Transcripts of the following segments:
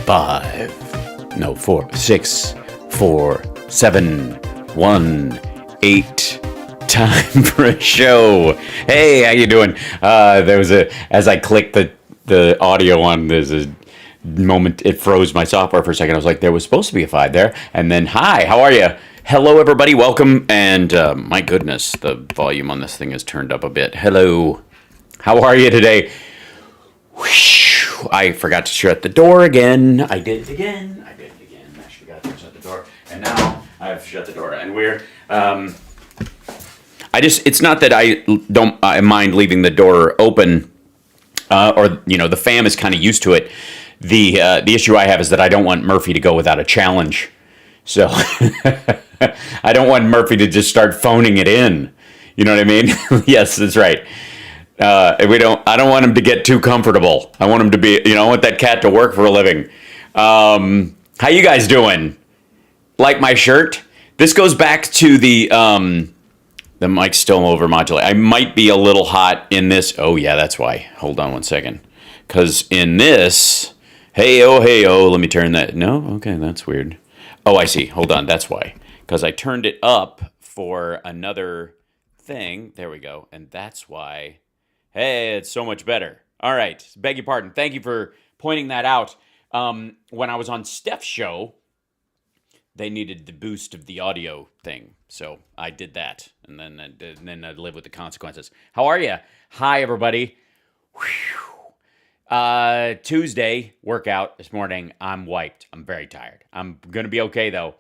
5, no, 4, 6, 4, 7, 1, 8. Time for a show. Hey, how you doing? As I clicked the audio on, there's a moment, it froze my software for a second. I was like, there was supposed to be a 5 there. And then, hi, how are you? Hello, everybody, welcome. And my goodness, the volume on this thing is turned up a bit. Hello, how are you today? Whew, I forgot to shut the door again. I did it again. I forgot to shut the door. And now I've shut the door. And it's not that I mind leaving the door open, or, you know, the fam is kind of used to it. The issue I have is that I don't want Murphy to go without a challenge. So I don't want Murphy to just start phoning it in. You know what I mean? Yes, that's right. I don't want him to get too comfortable. I want him to be, I want that cat to work for a living. How you guys doing? Like my shirt? This goes back to the mic's still overmodulated. I might be a little hot in this. Oh yeah, that's why. Hold on one second. Because in this, hey oh, let me turn that. No? Okay, that's weird. Oh, I see. Hold on, that's why. Because I turned it up for another thing. There we go. And that's why. Hey, it's so much better. All right. Beg your pardon. Thank you for pointing that out. When I was on Steph's show, they needed the boost of the audio thing. So I did that. And then I'd live with the consequences. How are you? Hi, everybody. Tuesday workout this morning. I'm wiped. I'm very tired. I'm going to be okay, though.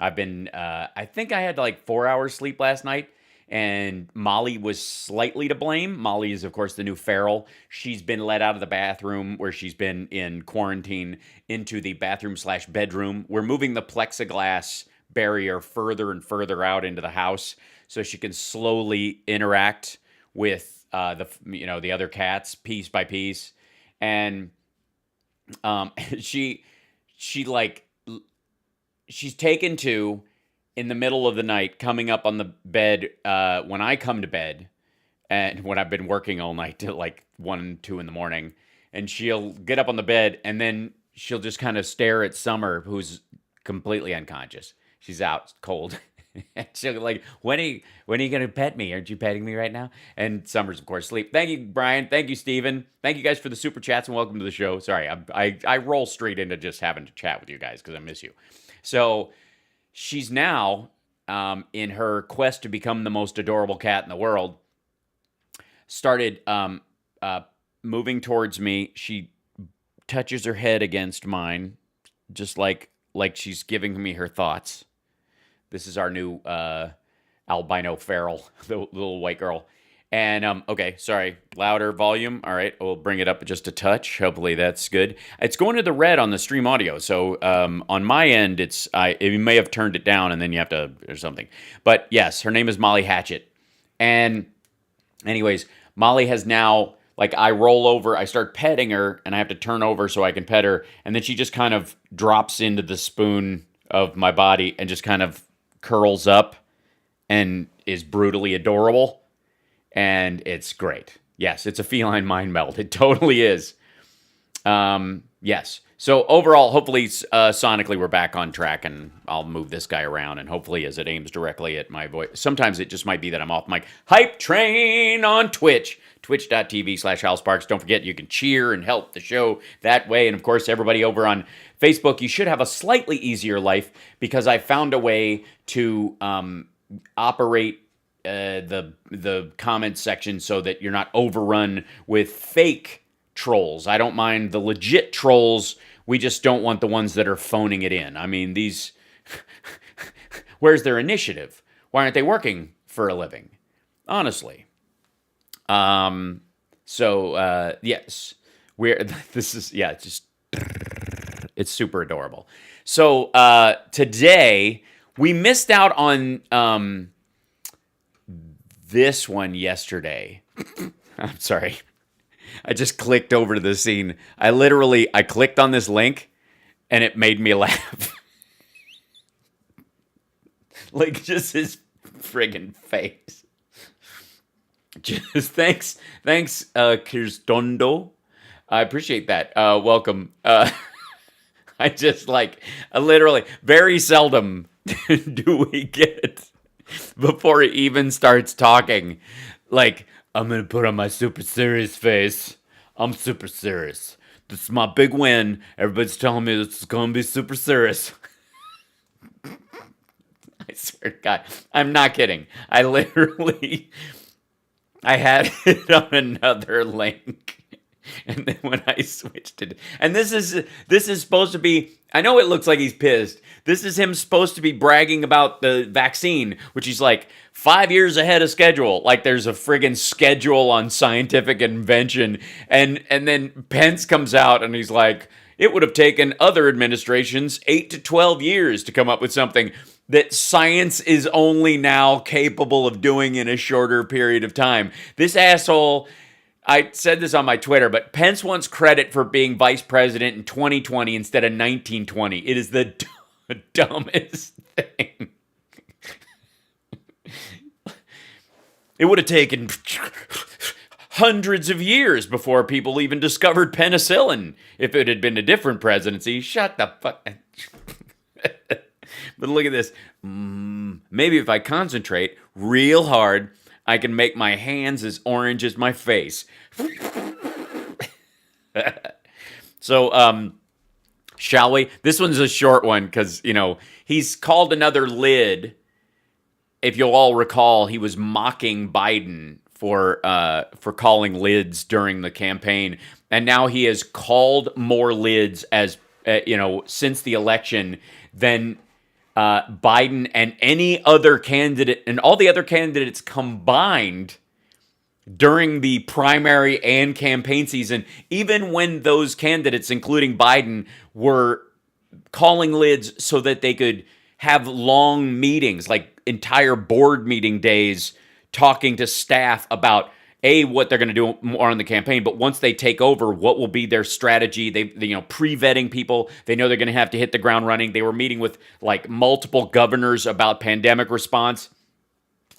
I've been, I think I had like 4 hours sleep last night. And Molly was slightly to blame. Molly is, of course, the new feral. She's been let out of the bathroom where she's been in quarantine into the bathroom/bedroom. We're moving the plexiglass barrier further and further out into the house so she can slowly interact with the other cats piece by piece. And she's taken to, in the middle of the night, coming up on the bed when I come to bed, and when I've been working all night till like 1, 2 in the morning, and she'll get up on the bed, and then she'll just kind of stare at Summer, who's completely unconscious. She's out cold. And she'll be like, when are you going to pet me? Aren't you petting me right now? And Summer's, of course, asleep. Thank you, Brian. Thank you, Steven. Thank you guys for the super chats, and welcome to the show. Sorry, I roll straight into just having to chat with you guys because I miss you. So she's now, in her quest to become the most adorable cat in the world, started moving towards me. She touches her head against mine, just like she's giving me her thoughts. This is our new albino feral, the little white girl. And, okay, sorry, louder volume. All right, we'll bring it up just a touch. Hopefully that's good. It's going to the red on the stream audio. So on my end, you may have turned it down and then you have to, or something. But yes, her name is Molly Hatchet. And anyways, Molly has now, like, I roll over, I start petting her, and I have to turn over so I can pet her. And then she just kind of drops into the spoon of my body and just kind of curls up and is brutally adorable. And it's great. Yes, it's a feline mind meld. It totally is. Yes. So overall, hopefully, sonically, we're back on track, and I'll move this guy around, and hopefully as it aims directly at my voice. Sometimes it just might be that I'm off mic. Hype Train on Twitch. Twitch.tv/HalSparks. Don't forget, you can cheer and help the show that way. And of course, everybody over on Facebook, you should have a slightly easier life because I found a way to operate the comment section so that you're not overrun with fake trolls. I don't mind the legit trolls. We just don't want the ones that are phoning it in. I mean, these... Where's their initiative? Why aren't they working for a living? Honestly. Yes. It's super adorable. So, today, we missed out on, this one yesterday. I'm sorry. I just clicked over to the scene. I clicked on this link and it made me laugh. Like just his friggin' face. Just thanks, Kirstondo. I appreciate that. Welcome. I just like, literally, very seldom do we get, before he even starts talking, like, I'm going to put on my super serious face. I'm super serious. This is my big win. Everybody's telling me this is going to be super serious. I swear to God, I'm not kidding. I had it on another link. And then when I switched it, and this is supposed to be, I know it looks like he's pissed. This is him supposed to be bragging about the vaccine, which he's like 5 years ahead of schedule. Like there's a friggin' schedule on scientific invention. And then Pence comes out and he's like, it would have taken other administrations 8 to 12 years to come up with something that science is only now capable of doing in a shorter period of time. This asshole, I said this on my Twitter, but Pence wants credit for being vice president in 2020 instead of 1920. It is the dumbest thing. It would have taken hundreds of years before people even discovered penicillin if it had been a different presidency. Shut the fuck. But look at this. Maybe if I concentrate real hard, I can make my hands as orange as my face. So, shall we? This one's a short one because, he's called another lid. If you'll all recall, he was mocking Biden for calling lids during the campaign. And now he has called more lids as, since the election than Biden and any other candidate and all the other candidates combined during the primary and campaign season, even when those candidates, including Biden, were calling lids so that they could have long meetings, like entire board meeting days, talking to staff about what they're going to do more on the campaign, but once they take over, what will be their strategy? They pre-vetting people. They know they're going to have to hit the ground running. They were meeting with like multiple governors about pandemic response.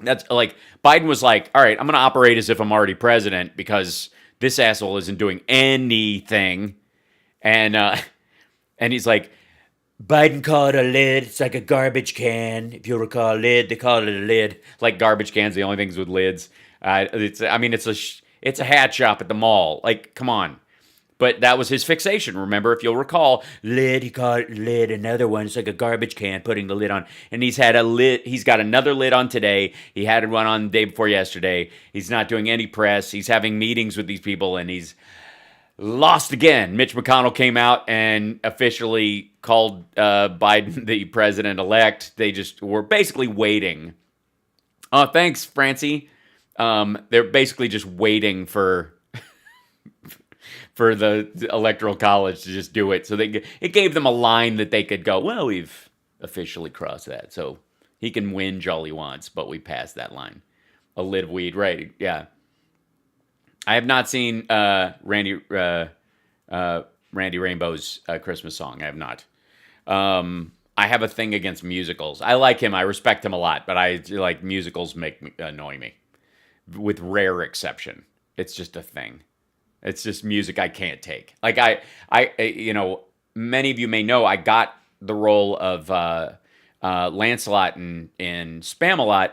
That's like, Biden was like, all right, I'm going to operate as if I'm already president because this asshole isn't doing anything. And he's like, Biden called it a lid. It's like a garbage can. If you recall, lid, they call it a lid. Like garbage cans, the only things with lids. It's a hat shop at the mall. Like, come on. But that was his fixation. Remember, if you'll recall, lid, he called it lid. Another one, it's like a garbage can, putting the lid on. And he's got another lid on today. He had one on the day before yesterday. He's not doing any press. He's having meetings with these people, and he's lost again. Mitch McConnell came out and officially called Biden the president-elect. They just were basically waiting. Thanks, Francie. They're basically just waiting for the Electoral College to just do it. So it gave them a line that they could go, well, we've officially crossed that. So he can whinge all he wants, but we passed that line. A lid of weed, right? Yeah. I have not seen Randy Rainbow's Christmas song. I have not. I have a thing against musicals. I like him. I respect him a lot, but musicals annoy me. With rare exception. It's just a thing. It's just music I can't take. Like many of you may know, I got the role of Lancelot in Spamalot,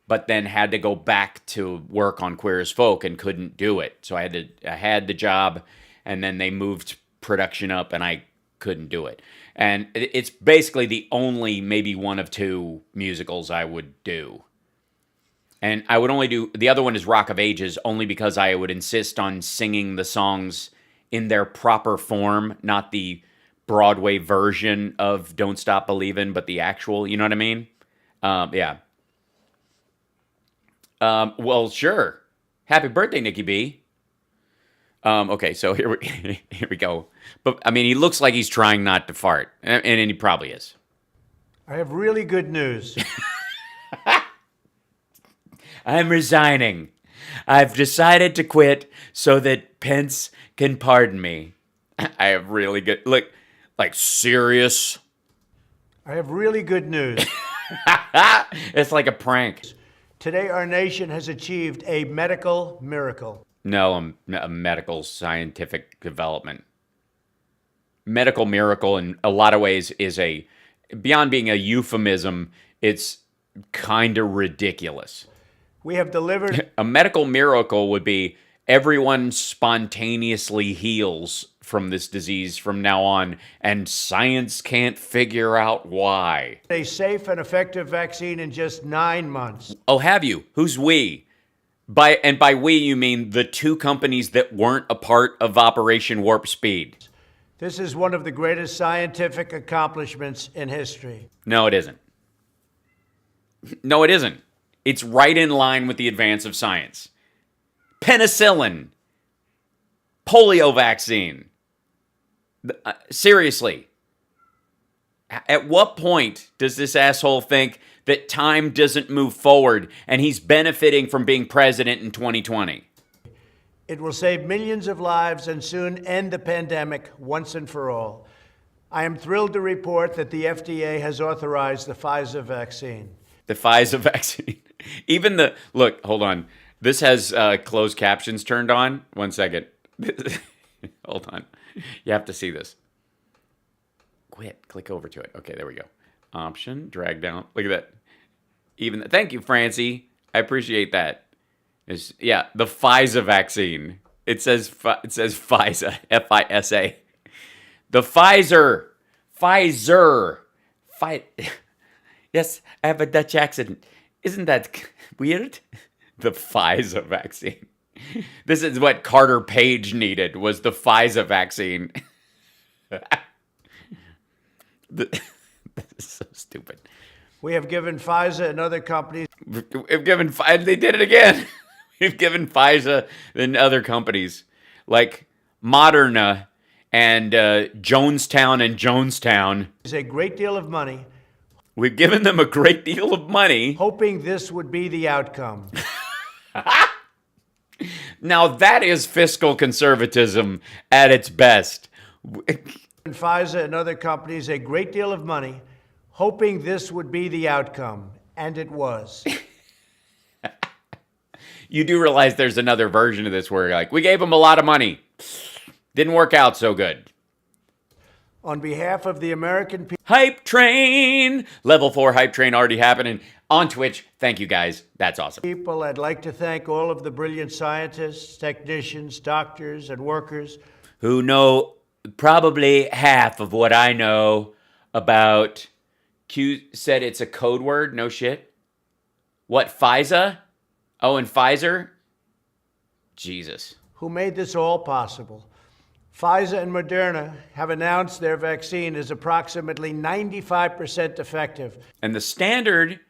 but then had to go back to work on Queer as Folk and couldn't do it. So I had the job, and then they moved production up, and I couldn't do it. And it's basically the only, maybe one of two musicals I would do. And I would only do, the other one is Rock of Ages, only because I would insist on singing the songs in their proper form, not the Broadway version of Don't Stop Believin', but the actual, you know what I mean? Yeah. Well, sure. Happy birthday, Nikki B. Okay, so here we go. But, I mean, he looks like he's trying not to fart, and he probably is. I have really good news. I'm resigning. I've decided to quit so that Pence can pardon me. I have really good... Look, like, serious? I have really good news. It's like a prank. Today, our nation has achieved a medical miracle. No, a medical scientific development. medical miracle in a lot of ways is beyond being a euphemism, it's kind of ridiculous. We have delivered A medical miracle would be everyone spontaneously heals from this disease from now on, and science can't figure out why. a safe and effective vaccine in just 9 months. Oh, have you? Who's we? By we, you mean the two companies that weren't a part of Operation Warp Speed. This is one of the greatest scientific accomplishments in history. No, it isn't. No, it isn't. It's right in line with the advance of science. Penicillin. Polio vaccine. Seriously. At what point does this asshole think that time doesn't move forward and he's benefiting from being president in 2020? It will save millions of lives and soon end the pandemic once and for all. I am thrilled to report that the FDA has authorized the Pfizer vaccine. The Pfizer vaccine. Look, hold on. This has closed captions turned on. 1 second. Hold on. You have to see this. Click over to it. Okay, there we go. Option, drag down. Look at that. Thank you, Francie. I appreciate that. The Pfizer vaccine. It says Pfizer, F-I-S-A. The Pfizer. Yes, I have a Dutch accent. Isn't that weird? The Pfizer vaccine. This is what Carter Page needed, was the Pfizer vaccine. This is so stupid. We have given Pfizer and other companies. They did it again. We've given Pfizer and other companies like Moderna and Jonestown. A great deal of money. We've given them a great deal of money. Hoping this would be the outcome. Now that is fiscal conservatism at its best. Pfizer and other companies a great deal of money, hoping this would be the outcome, and it was. You do realize there's another version of this where like, we gave them a lot of money. Didn't work out so good. On behalf of the American people. Hype train! Level 4 hype train already happening on Twitch. Thank you guys. That's awesome. I'd like to thank all of the brilliant scientists, technicians, doctors, and workers who know probably half of what I know about. Q said it's a code word. No shit. What, Pfizer? Oh, and Pfizer? Jesus. Who made this all possible. Pfizer and Moderna have announced their vaccine is approximately 95% effective. And the standard,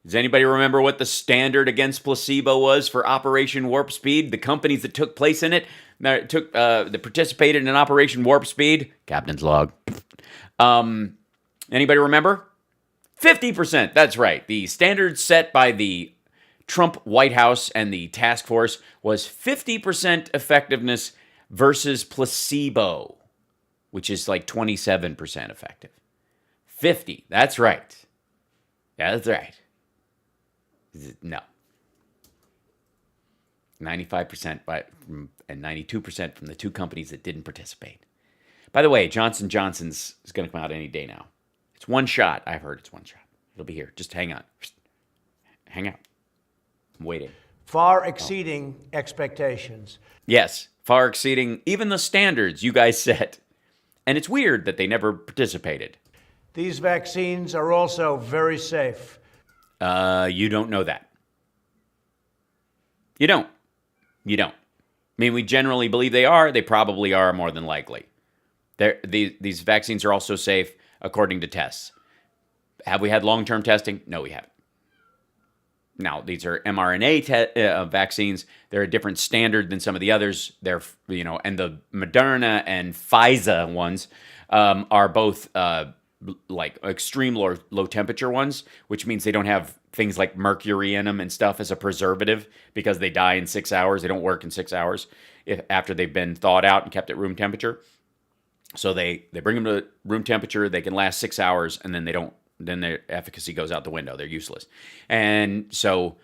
does anybody remember what the standard against placebo was for Operation Warp Speed? The companies that took place in it, that participated in Operation Warp Speed? Captain's log. Anybody remember? 50%, that's right. The standard set by the Trump White House and the task force was 50% effectiveness versus placebo, which is like 27% effective. 50, that's right. Yeah, that's right. No. 95% and 92% from the two companies that didn't participate. By the way, Johnson & Johnson's is going to come out any day now. It's one shot. I've heard it's one shot. It'll be here. Just hang on. Hang out. I'm waiting. Far exceeding expectations. Yes, far exceeding even the standards you guys set. And it's weird that they never participated. These vaccines are also very safe. You don't know that. You don't. I mean, we generally believe they are. They probably are more than likely. These vaccines are also safe according to tests. Have we had long-term testing? No, we haven't. Now, these are mRNA vaccines. They're a different standard than some of the others. They're, and the Moderna and Pfizer ones are both like extreme low temperature ones, which means they don't have things like mercury in them and stuff as a preservative because they die in 6 hours. They don't work in 6 hours after they've been thawed out and kept at room temperature. So they bring them to room temperature. They can last 6 hours, and then they don't. Then their efficacy goes out the window. They're useless. And so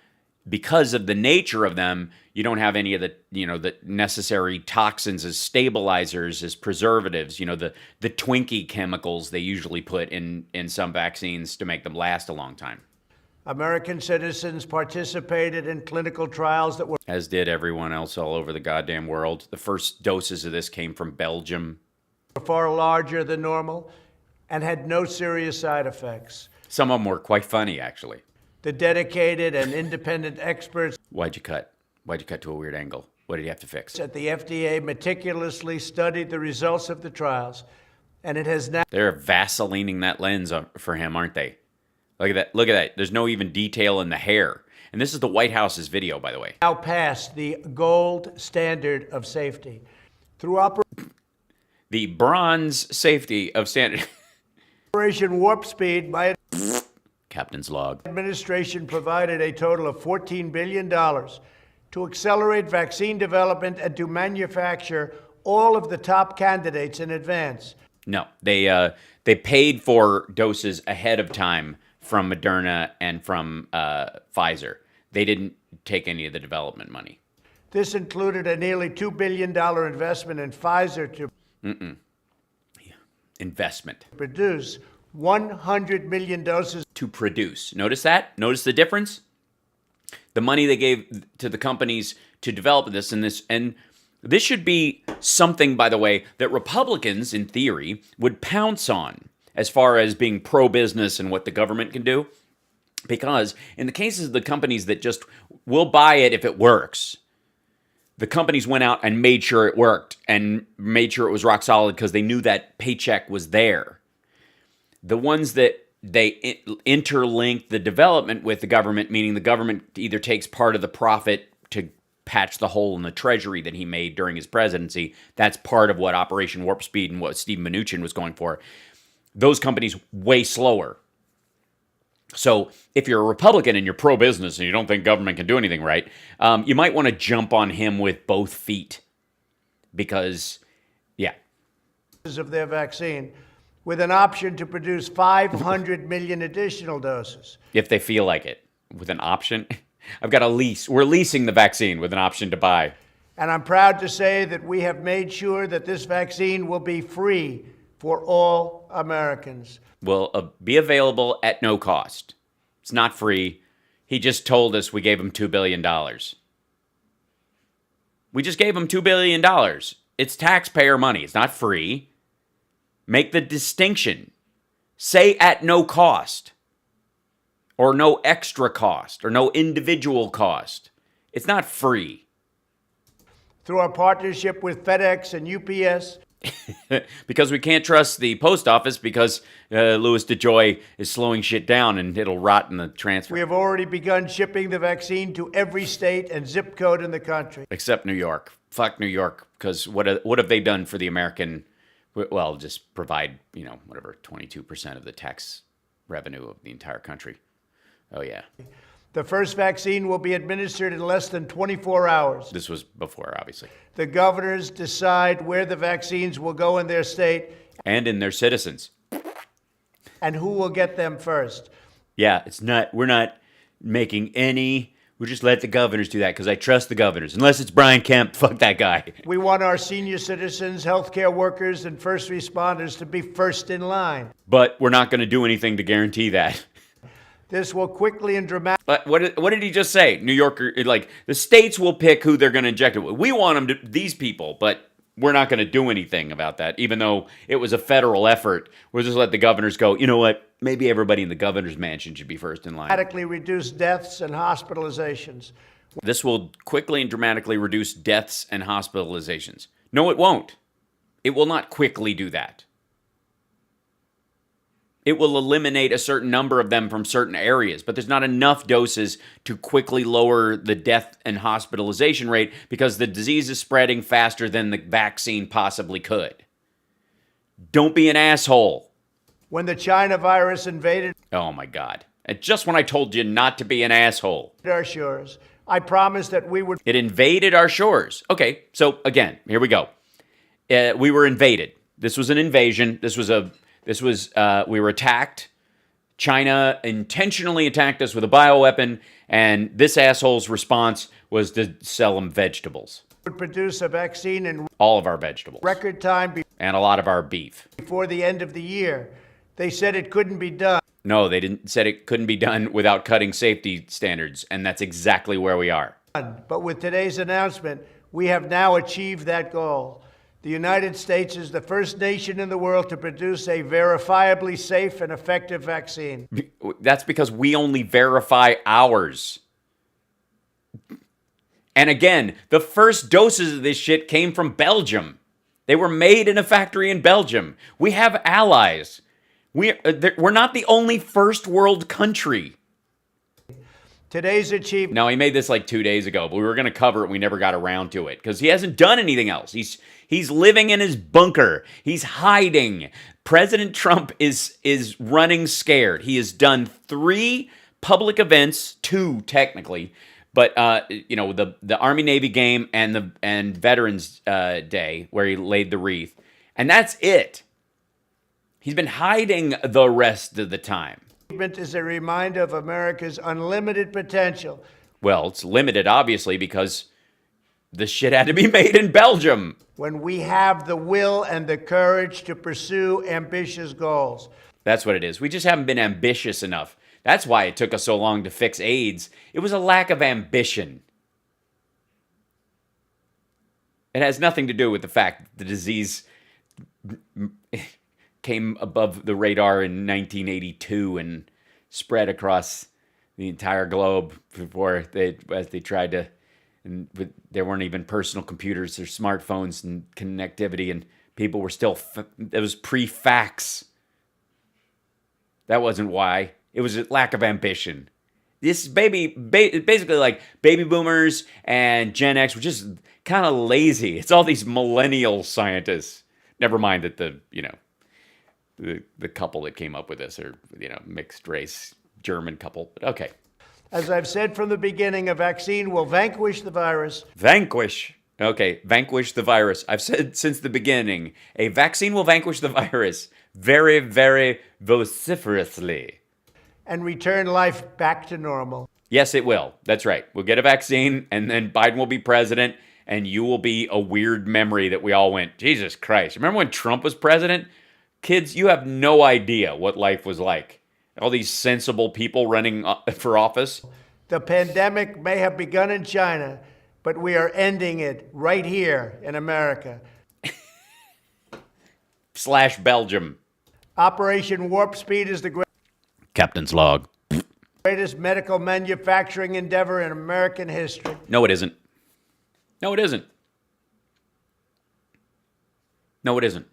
because of the nature of them, you don't have any of the, the necessary toxins as stabilizers, as preservatives, the Twinkie chemicals they usually put in some vaccines to make them last a long time. American citizens participated in clinical trials that were, as did everyone else all over the goddamn world. The first doses of this came from Belgium. far larger than normal and had no serious side effects. Some of them were quite funny, actually. The dedicated and independent experts Why'd you cut? Why'd you cut to a weird angle? What did you have to fix? at the FDA meticulously studied the results of the trials, and it has now They're Vaselining that lens for him, aren't they? Look at that. Look at that. There's no even detail in the hair. And this is the White House's video, by the way. passed the gold standard of safety. Through The bronze safety of standard. Operation Warp Speed, my Captain's log. administration provided a total of $14 billion to accelerate vaccine development and to manufacture all of the top candidates in advance. No, they paid for doses ahead of time from Moderna and from Pfizer. They didn't take any of the development money. This included a nearly $2 billion investment in Pfizer to Investment. produce 100 million doses To produce. Notice that? Notice the difference? The money they gave to the companies to develop this, and this should be something, by the way, that Republicans, in theory, would pounce on as far as being pro-business and what the government can do. Because in the cases of the companies that just will buy it if it works, the companies went out and made sure it worked and made sure it was rock solid because they knew that paycheck was there. The ones that they interlink the development with the government, meaning the government either takes part of the profit to patch the hole in the treasury that he made during his presidency. That's part of what Operation Warp Speed and what Steve Mnuchin was going for. Those companies way slower. So if you're a Republican and you're pro-business and you don't think government can do anything right, you might want to jump on him with both feet. Because, yeah. of their vaccine, with an option to produce 500 million additional doses. If they feel like it. With an option. I've got a lease. We're leasing the vaccine with an option to buy. And I'm proud to say that we have made sure that this vaccine will be free for all Americans. Will be available at no cost. It's not free. He just told us we gave him $2 billion. We just gave him $2 billion. It's taxpayer money. It's not free. Make the distinction. Say at no cost. Or no extra cost. Or no individual cost. It's not free. Through our partnership with FedEx and UPS, because we can't trust the post office because Louis DeJoy is slowing shit down and it'll rot in the transfer. we have already begun shipping the vaccine to every state and zip code in the country. Except New York. Fuck New York, because what have they done for the American? Well, just provide, 22% of the tax revenue of the entire country. Oh, yeah. The first vaccine will be administered in less than 24 hours. This was before, obviously. The governors decide where the vaccines will go in their state And in their citizens. and who will get them first. Yeah, we're not making any, we just let the governors do that because I trust the governors. Unless it's Brian Kemp, fuck that guy. We want our senior citizens, healthcare workers, and first responders to be first in line. But we're not going to do anything to guarantee that. This will quickly and dramatically But what did he just say? New Yorker, the states will pick who they're going to inject it with. We want them to, these people, but we're not going to do anything about that, even though it was a federal effort. We'll just let the governors go, you know what? Maybe everybody in the governor's mansion should be first in line. reduce deaths and hospitalizations. This will quickly and dramatically reduce deaths and hospitalizations. No, it won't. It will not quickly do that. It will eliminate a certain number of them from certain areas, but there's not enough doses to quickly lower the death and hospitalization rate because the disease is spreading faster than the vaccine possibly could. Don't be an asshole. When the China virus invaded Oh my God. And just when I told you not to be an asshole. our shores, I promised that we would It invaded our shores. Okay, so again, here we go. We were invaded. This was an invasion. We were attacked. China intentionally attacked us with a bioweapon, and this asshole's response was to sell them vegetables. Would produce a vaccine in All of our vegetables. record time And a lot of our beef. before the end of the year. They said it couldn't be done. No, they didn't said it couldn't be done without cutting safety standards, and that's exactly where we are. But with today's announcement, we have now achieved that goal. The United States is the first nation in the world to produce a verifiably safe and effective vaccine. That's because we only verify ours. And again, the first doses of this shit came from Belgium. They were made in a factory in Belgium. We have allies. We're not the only first world country. Today's achievement. Now, he made this like 2 days ago, but we were going to cover it. We never got around to it because he hasn't done anything else. He's living in his bunker. He's hiding. President Trump is running scared. He has done 3 public events, 2 technically, but the Army Navy game and Veterans Day where he laid the wreath, and that's it. He's been hiding the rest of the time. Is a reminder of America's unlimited potential. Well, it's limited, obviously, because the shit had to be made in Belgium. When we have the will and the courage to pursue ambitious goals. That's what it is. We just haven't been ambitious enough. That's why it took us so long to fix AIDS. It was a lack of ambition. It has nothing to do with the fact that the disease came above the radar in 1982 and spread across the entire globe as they tried to, and there weren't even personal computers or smartphones and connectivity, and people were still, it was pre-fax. That wasn't why. It was a lack of ambition. This basically like baby boomers and Gen X were just kind of lazy. It's all these millennial scientists. Never mind that the couple that came up with this are, mixed race German couple. But okay. As I've said from the beginning, a vaccine will vanquish the virus. Vanquish. Okay, vanquish the virus. I've said since the beginning, a vaccine will vanquish the virus very, very vociferously. And return life back to normal. Yes, it will. That's right. We'll get a vaccine, and then Biden will be president, and you will be a weird memory that we all went, Jesus Christ. Remember when Trump was president? Kids, you have no idea what life was like. All these sensible people running for office. The pandemic may have begun in China, but we are ending it right here in America. / Belgium. Operation Warp Speed is the Captain's log. greatest medical manufacturing endeavor in American history. No, it isn't. No, it isn't. No, it isn't.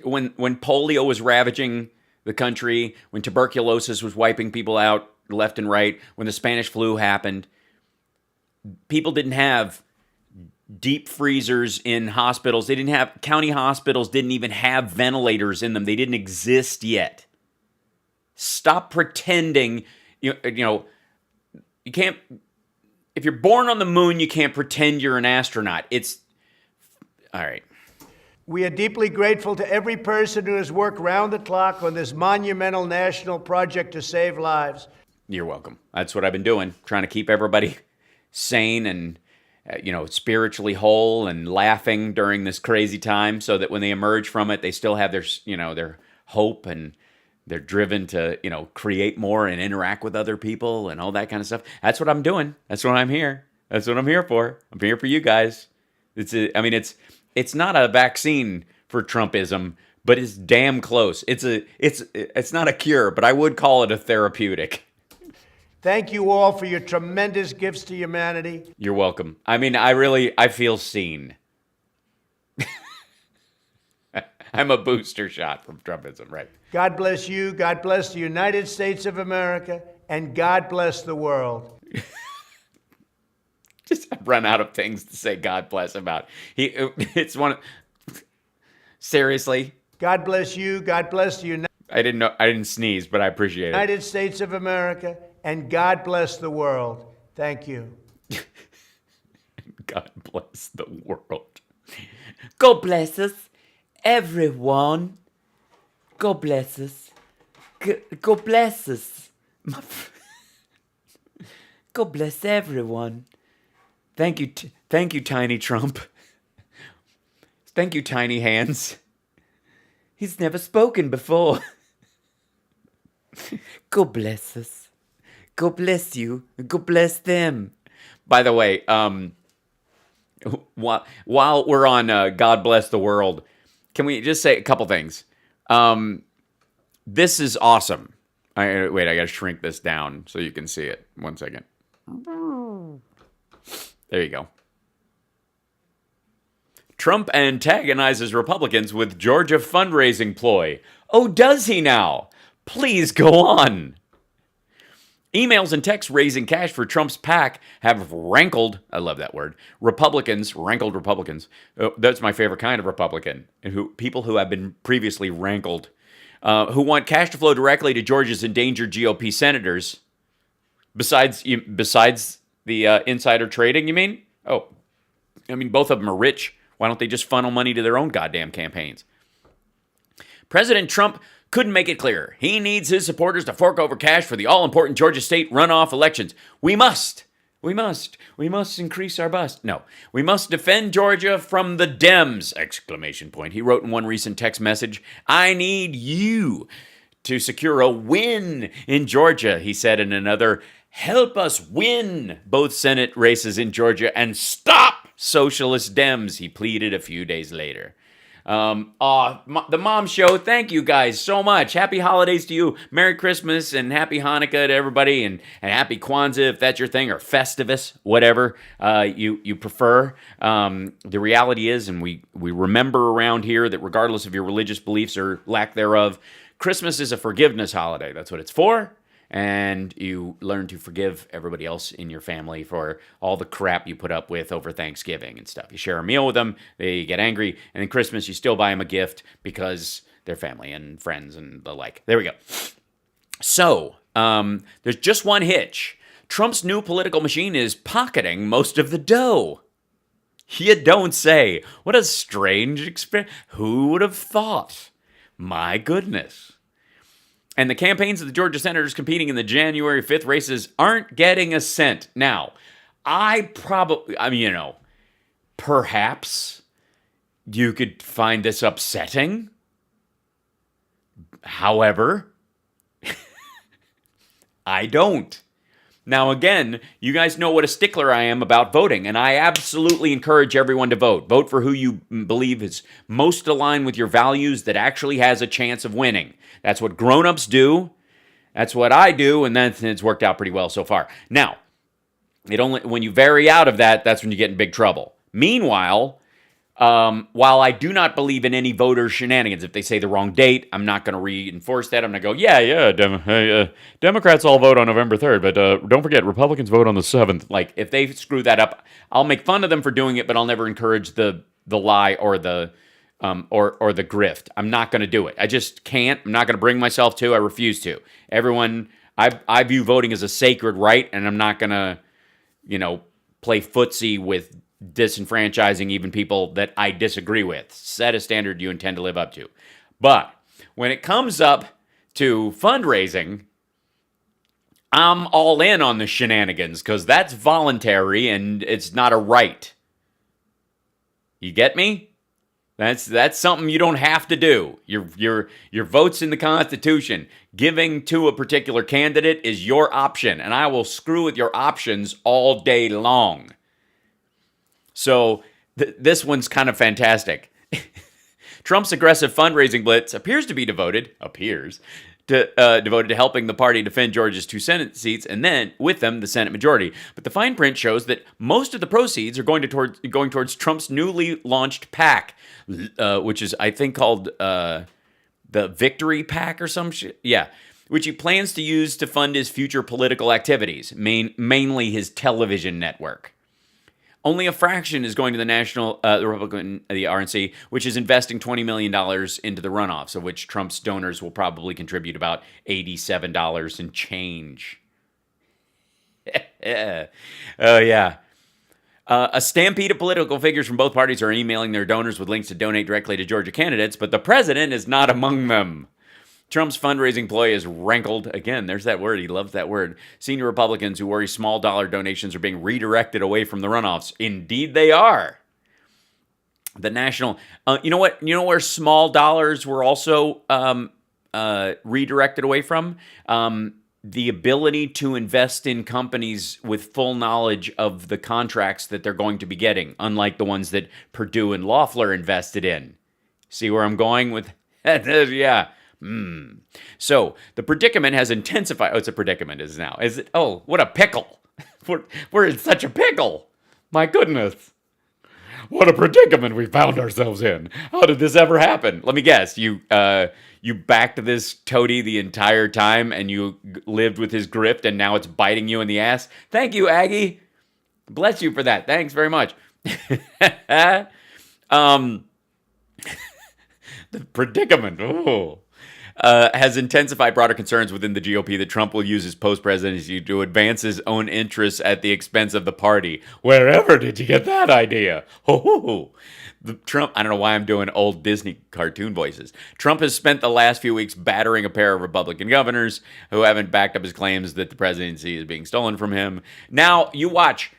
When polio was ravaging the country, when tuberculosis was wiping people out left and right, when the Spanish flu happened, people didn't have deep freezers in hospitals. They didn't have, county hospitals didn't even have ventilators in them. They didn't exist yet. Stop pretending, you can't, if you're born on the moon, you can't pretend you're an astronaut. All right. We are deeply grateful to every person who has worked round the clock on this monumental national project to save lives. You're welcome. That's what I've been doing, trying to keep everybody sane and, spiritually whole and laughing during this crazy time so that when they emerge from it, they still have their hope and they're driven to, create more and interact with other people and all that kind of stuff. That's what I'm doing. That's what I'm here. That's what I'm here for. I'm here for you guys. It's not a vaccine for Trumpism, but it's damn close. It's not a cure, but I would call it a therapeutic. Thank you all for your tremendous gifts to humanity. You're welcome. I feel seen. I'm a booster shot from Trumpism, right? God bless you, God bless the United States of America, and God bless the world. Just run out of things to say God bless about. Seriously? God bless you, God bless the I didn't sneeze, but I appreciate it. United States of America, and God bless the world. Thank you. God bless the world. God bless us, everyone. God bless us. God bless us. God bless everyone. Thank you, Tiny Trump. Thank you, Tiny Hands. He's never spoken before. God bless us. God bless you. God bless them. By the way, while we're on God Bless the World, can we just say a couple things? This is awesome. I got to shrink this down so you can see it. 1 second. There you go. Trump antagonizes Republicans with Georgia fundraising ploy. Oh, does he now? Please go on. Emails and texts raising cash for Trump's PAC have rankled, I love that word, rankled Republicans. Oh, that's my favorite kind of Republican. People who have been previously rankled, who want cash to flow directly to Georgia's endangered GOP senators. Besides the insider trading, you mean? Oh, I mean, both of them are rich. Why don't they just funnel money to their own goddamn campaigns? President Trump couldn't make it clearer. He needs his supporters to fork over cash for the all-important Georgia state runoff elections. We must increase our bust. No, we must defend Georgia from the Dems! Exclamation point. He wrote in one recent text message, I need you to secure a win in Georgia, he said in another, help us win both Senate races in Georgia and stop socialist Dems, he pleaded a few days later. The Mom Show, thank you guys so much. Happy holidays to you. Merry Christmas and Happy Hanukkah to everybody, and Happy Kwanzaa if that's your thing, or Festivus, whatever you prefer. The reality is, and we remember around here that regardless of your religious beliefs or lack thereof, Christmas is a forgiveness holiday. That's what it's for. And you learn to forgive everybody else in your family for all the crap you put up with over Thanksgiving and stuff. You share a meal with them, they get angry, and then Christmas you still buy them a gift because they're family and friends and the like. There we go. So, there's just one hitch. Trump's new political machine is pocketing most of the dough. You don't say. What a strange experience. Who would have thought? My goodness. And the campaigns of the Georgia senators competing in the January 5th races aren't getting a cent. Now, perhaps you could find this upsetting. However, I don't. Now, again, you guys know what a stickler I am about voting, and I absolutely encourage everyone to vote. Vote for who you believe is most aligned with your values that actually has a chance of winning. That's what grown-ups do. That's what I do, and it's worked out pretty well so far. Now, when you vary out of that, that's when you get in big trouble. Meanwhile, while I do not believe in any voter shenanigans, if they say the wrong date, I'm not going to reinforce that. I'm going to go, Democrats all vote on November 3rd, but don't forget, Republicans vote on the 7th. Like, if they screw that up, I'll make fun of them for doing it, but I'll never encourage the lie or the grift. I'm not going to do it. I just can't. I'm not going to bring myself to. I refuse to. Everyone, I view voting as a sacred right, and I'm not going to, play footsie with disenfranchising even people that I disagree with. Set a standard you intend to live up to. But when it comes up to fundraising, I'm all in on the shenanigans because that's voluntary and it's not a right. You get me? That's something you don't have to do. Your vote's in the Constitution. Giving to a particular candidate is your option, and I will screw with your options all day long. So this one's kind of fantastic. Trump's aggressive fundraising blitz appears to be devoted to helping the party defend Georgia's 2 Senate seats, and then with them the Senate majority. But the fine print shows that most of the proceeds are going towards Trump's newly launched PAC, which is I think called the Victory PAC or some shit. Yeah, which he plans to use to fund his future political activities, mainly his television network. Only a fraction is going to the the RNC, which is investing $20 million into the runoffs, of which Trump's donors will probably contribute about $87 and change. Oh, yeah. A stampede of political figures from both parties are emailing their donors with links to donate directly to Georgia candidates, but the president is not among them. Trump's fundraising ploy is rankled. Again, there's that word. He loves that word. Senior Republicans who worry small dollar donations are being redirected away from the runoffs. Indeed, they are. The national, you know what? You know where small dollars were also redirected away from? The ability to invest in companies with full knowledge of the contracts that they're going to be getting, unlike the ones that Purdue and Loeffler invested in. See where I'm going with that? Yeah. So the predicament has intensified. Oh, it's a predicament is now. Is it? Oh, what a pickle. We're in such a pickle. My goodness. What a predicament we found ourselves in. How did this ever happen? Let me guess. You backed this toady the entire time and you lived with his grift and now it's biting you in the ass? Thank you, Aggie. Bless you for that. Thanks very much. The predicament. Oh. Has intensified broader concerns within the GOP that Trump will use his post-presidency to advance his own interests at the expense of the party. Wherever did you get that idea? Trump, I don't know why I'm doing old Disney cartoon voices. Trump has spent the last few weeks battering a pair of Republican governors who haven't backed up his claims that the presidency is being stolen from him. Now, you watch.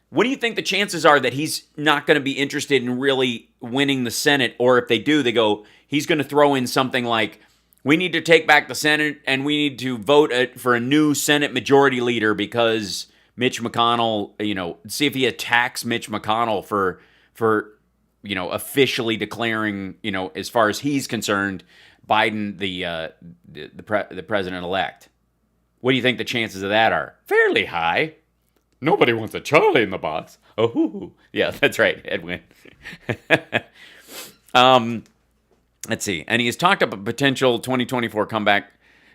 What do you think the chances are that he's not going to be interested in really winning the Senate? Or if they do, they go, he's going to throw in something like, we need to take back the Senate and we need to vote for a new Senate majority leader because Mitch McConnell, see if he attacks Mitch McConnell for officially declaring, as far as he's concerned, Biden the president-elect. What do you think the chances of that are? Fairly high. Nobody wants a Charlie in the box. Oh, yeah, that's right, Edwin. Let's see. And he has talked up a potential 2024 comeback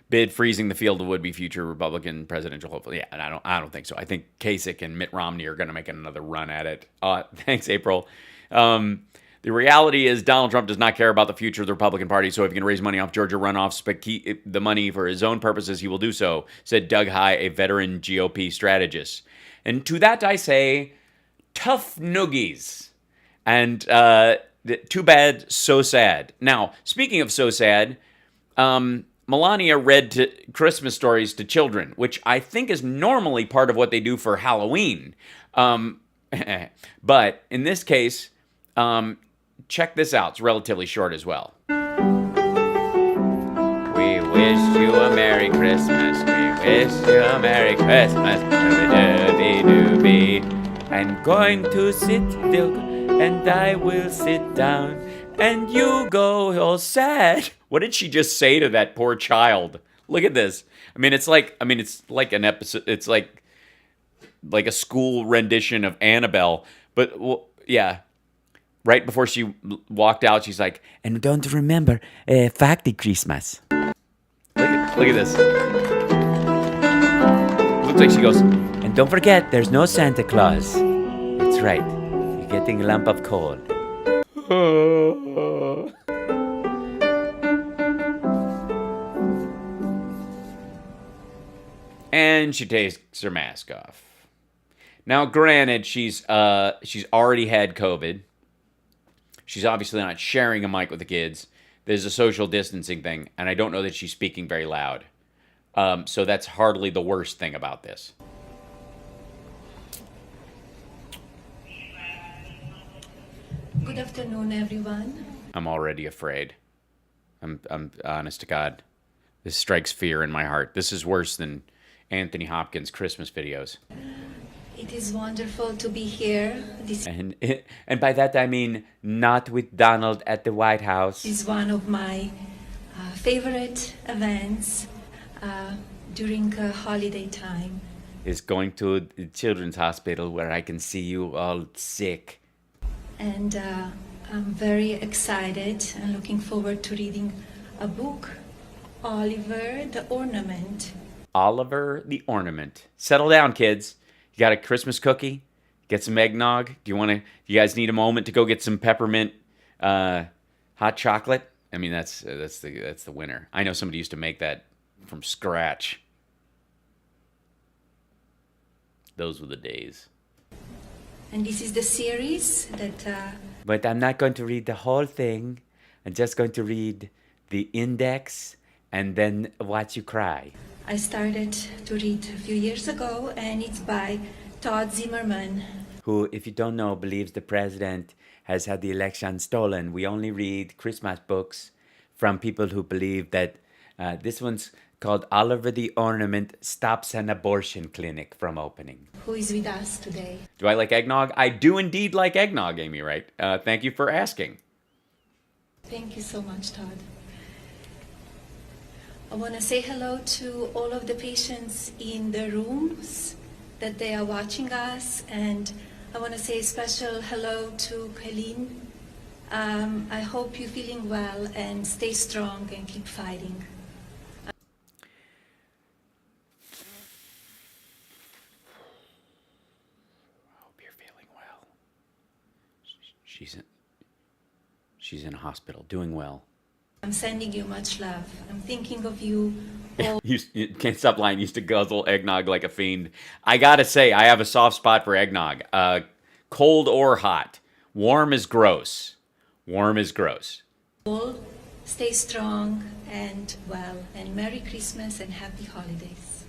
bid, freezing the field of would-be future Republican presidential hopeful. Yeah, and I don't think so. I think Kasich and Mitt Romney are going to make another run at it. Thanks, April. The reality is Donald Trump does not care about the future of the Republican Party, so if he can raise money off Georgia runoffs, but keep the money for his own purposes, he will do so, said Doug High, a veteran GOP strategist. And to that I say, tough noogies. And too bad, so sad. Now, speaking of so sad, Melania read Christmas stories to children, which I think is normally part of what they do for Halloween. But in this case, check this out. It's relatively short as well. We wish you a Merry Christmas. We wish you a Merry Christmas. Doobie-doobie. I'm going to sit still and I will sit down and you go all sad. What did she just say to that poor child? Look at this. It's like an episode. It's like a school rendition of Annabelle. But well, yeah, right before she walked out, she's like, "And don't remember, Facty Christmas." Look at this. Looks like she goes, "And don't forget, there's no Santa Claus." That's right. You're getting a lump of coal. And she takes her mask off. Now, granted, she's already had COVID. She's obviously not sharing a mic with the kids. There's a social distancing thing, and I don't know that she's speaking very loud. So that's hardly the worst thing about this. Good afternoon, everyone. I'm already afraid. I'm honest to God. This strikes fear in my heart. This is worse than Anthony Hopkins' Christmas videos. It is wonderful to be here. And by that I mean not with Donald at the White House. This is one of my favorite events during holiday time. Is going to the children's hospital where I can see you all sick. And I'm very excited and looking forward to reading a book, Oliver the Ornament. Oliver the Ornament. Settle down, kids. You got a Christmas cookie? Get some eggnog? Do you guys need a moment to go get some peppermint hot chocolate? I mean, that's the winner. I know somebody used to make that from scratch. Those were the days. And this is the series that... But I'm not going to read the whole thing. I'm just going to read the index and then watch you cry. I started to read a few years ago, and it's by Todd Zimmerman. Who, if you don't know, believes the president has had the election stolen. We only read Christmas books from people who believe that this one's called Oliver the Ornament Stops an Abortion Clinic from Opening. Who is with us today? Do I like eggnog? I do indeed like eggnog, Amy Wright. Thank you for asking. Thank you so much, Todd. I want to say hello to all of the patients in the rooms that they are watching us, and I want to say a special hello to Colleen. I hope you're feeling well and stay strong and keep fighting. I hope you're feeling well. She's in a hospital, doing well. I'm sending you much love. I'm thinking of you all. You can't stop lying. Used to guzzle eggnog like a fiend. I gotta say, I have a soft spot for eggnog. Cold or hot. Warm is gross. Warm is gross. Stay strong and well, and Merry Christmas and Happy Holidays.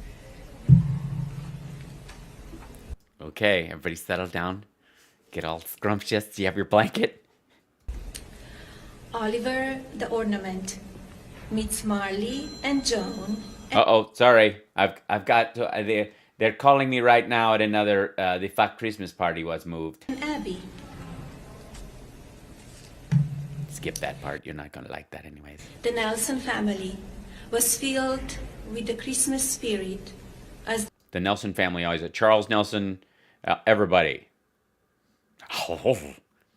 Okay, everybody settle down. Get all scrumptious. Do you have your blanket? Oliver the Ornament meets Marley and Joan. Uh-oh, sorry. I've got to, they're calling me right now at another, the fuck Christmas party was moved. And Abby. Skip that part. You're not going to like that anyways. The Nelson family was filled with the Christmas spirit as The Nelson family always, Charles Nelson, everybody.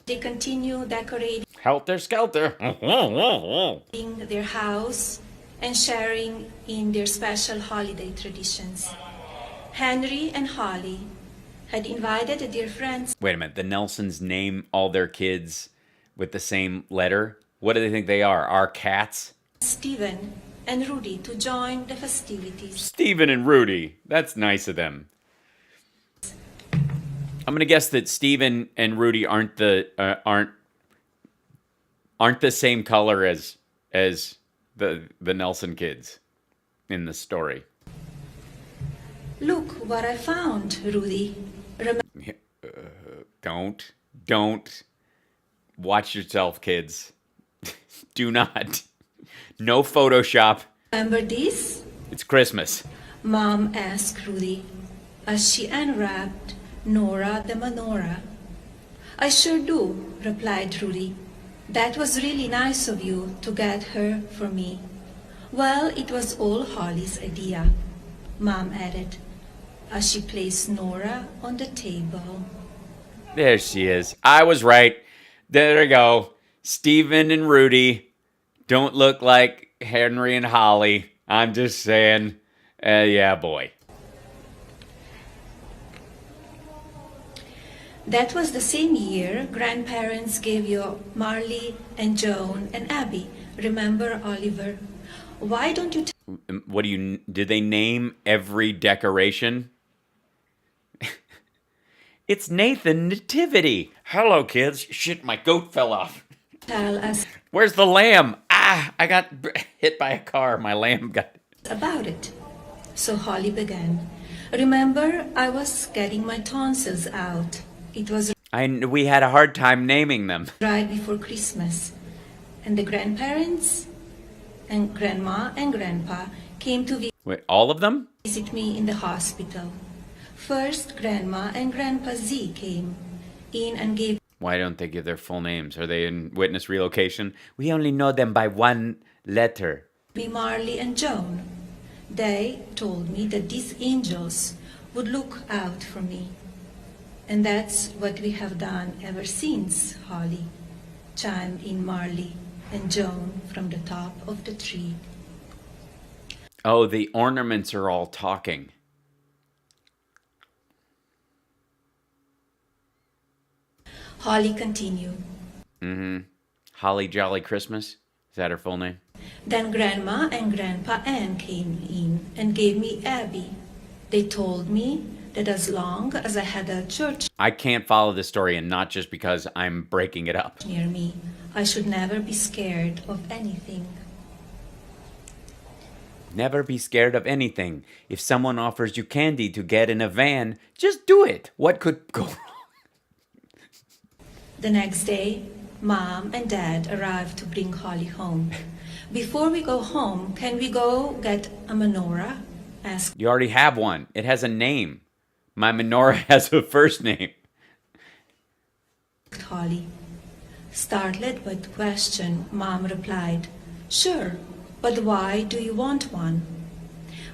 they continue decorating Helter Skelter. their house and sharing in their special holiday traditions. Henry and Holly had invited their friends Wait a minute. The Nelsons name all their kids with the same letter? What do they think they are? Our cats? Stephen and Rudy to join the festivities. Stephen and Rudy. That's nice of them. I'm gonna guess that Stephen and Rudy aren't the same color as the Nelson kids in the story. Look what I found, Rudy. Don't watch yourself, kids. Do not. No Photoshop. Remember this? It's Christmas. Mom asked Rudy as she unwrapped Nora the menorah. I sure do, replied Rudy. That was really nice of you to get her for me. Well, it was all Holly's idea, Mom added, as she placed Nora on the table. There she is. I was right. There we go. Stephen and Rudy don't look like Henry and Holly. I'm just saying, yeah, boy. That was the same year grandparents gave you Marley and Joan and Abby. Remember, Oliver? Why don't you What do you, did they name every decoration? It's Nathan Nativity. Hello, kids. Shit, my goat fell off. tell us Where's the lamb? I got hit by a car. My lamb got... about it? So Holly began. Remember, I was getting my tonsils out. It was We had a hard time naming them. right before Christmas, and the grandparents and grandma and grandpa came to Wait, all of them? visit me in the hospital. First, grandma and grandpa Z came in and gave Why don't they give their full names? Are they in witness relocation? We only know them by one letter. me Marley and Joan. They told me that these angels would look out for me. And that's what we have done ever since, Holly, chimed in Marley and Joan from the top of the tree. Oh, the ornaments are all talking. Holly continued. Holly Jolly Christmas? Is that her full name? Then Grandma and Grandpa Ann came in and gave me Abby. They told me that as long as I had a church I can't follow this story, and not just because I'm breaking it up. near me, I should never be scared of anything. Never be scared of anything. If someone offers you candy to get in a van, just do it. What could go wrong? The next day, Mom and Dad arrived to bring Holly home. Before we go home, can we go get a menorah? Asked You already have one. It has a name. My menorah has a first name. Holly. Startled by the question, Mom replied, "Sure, but why do you want one?"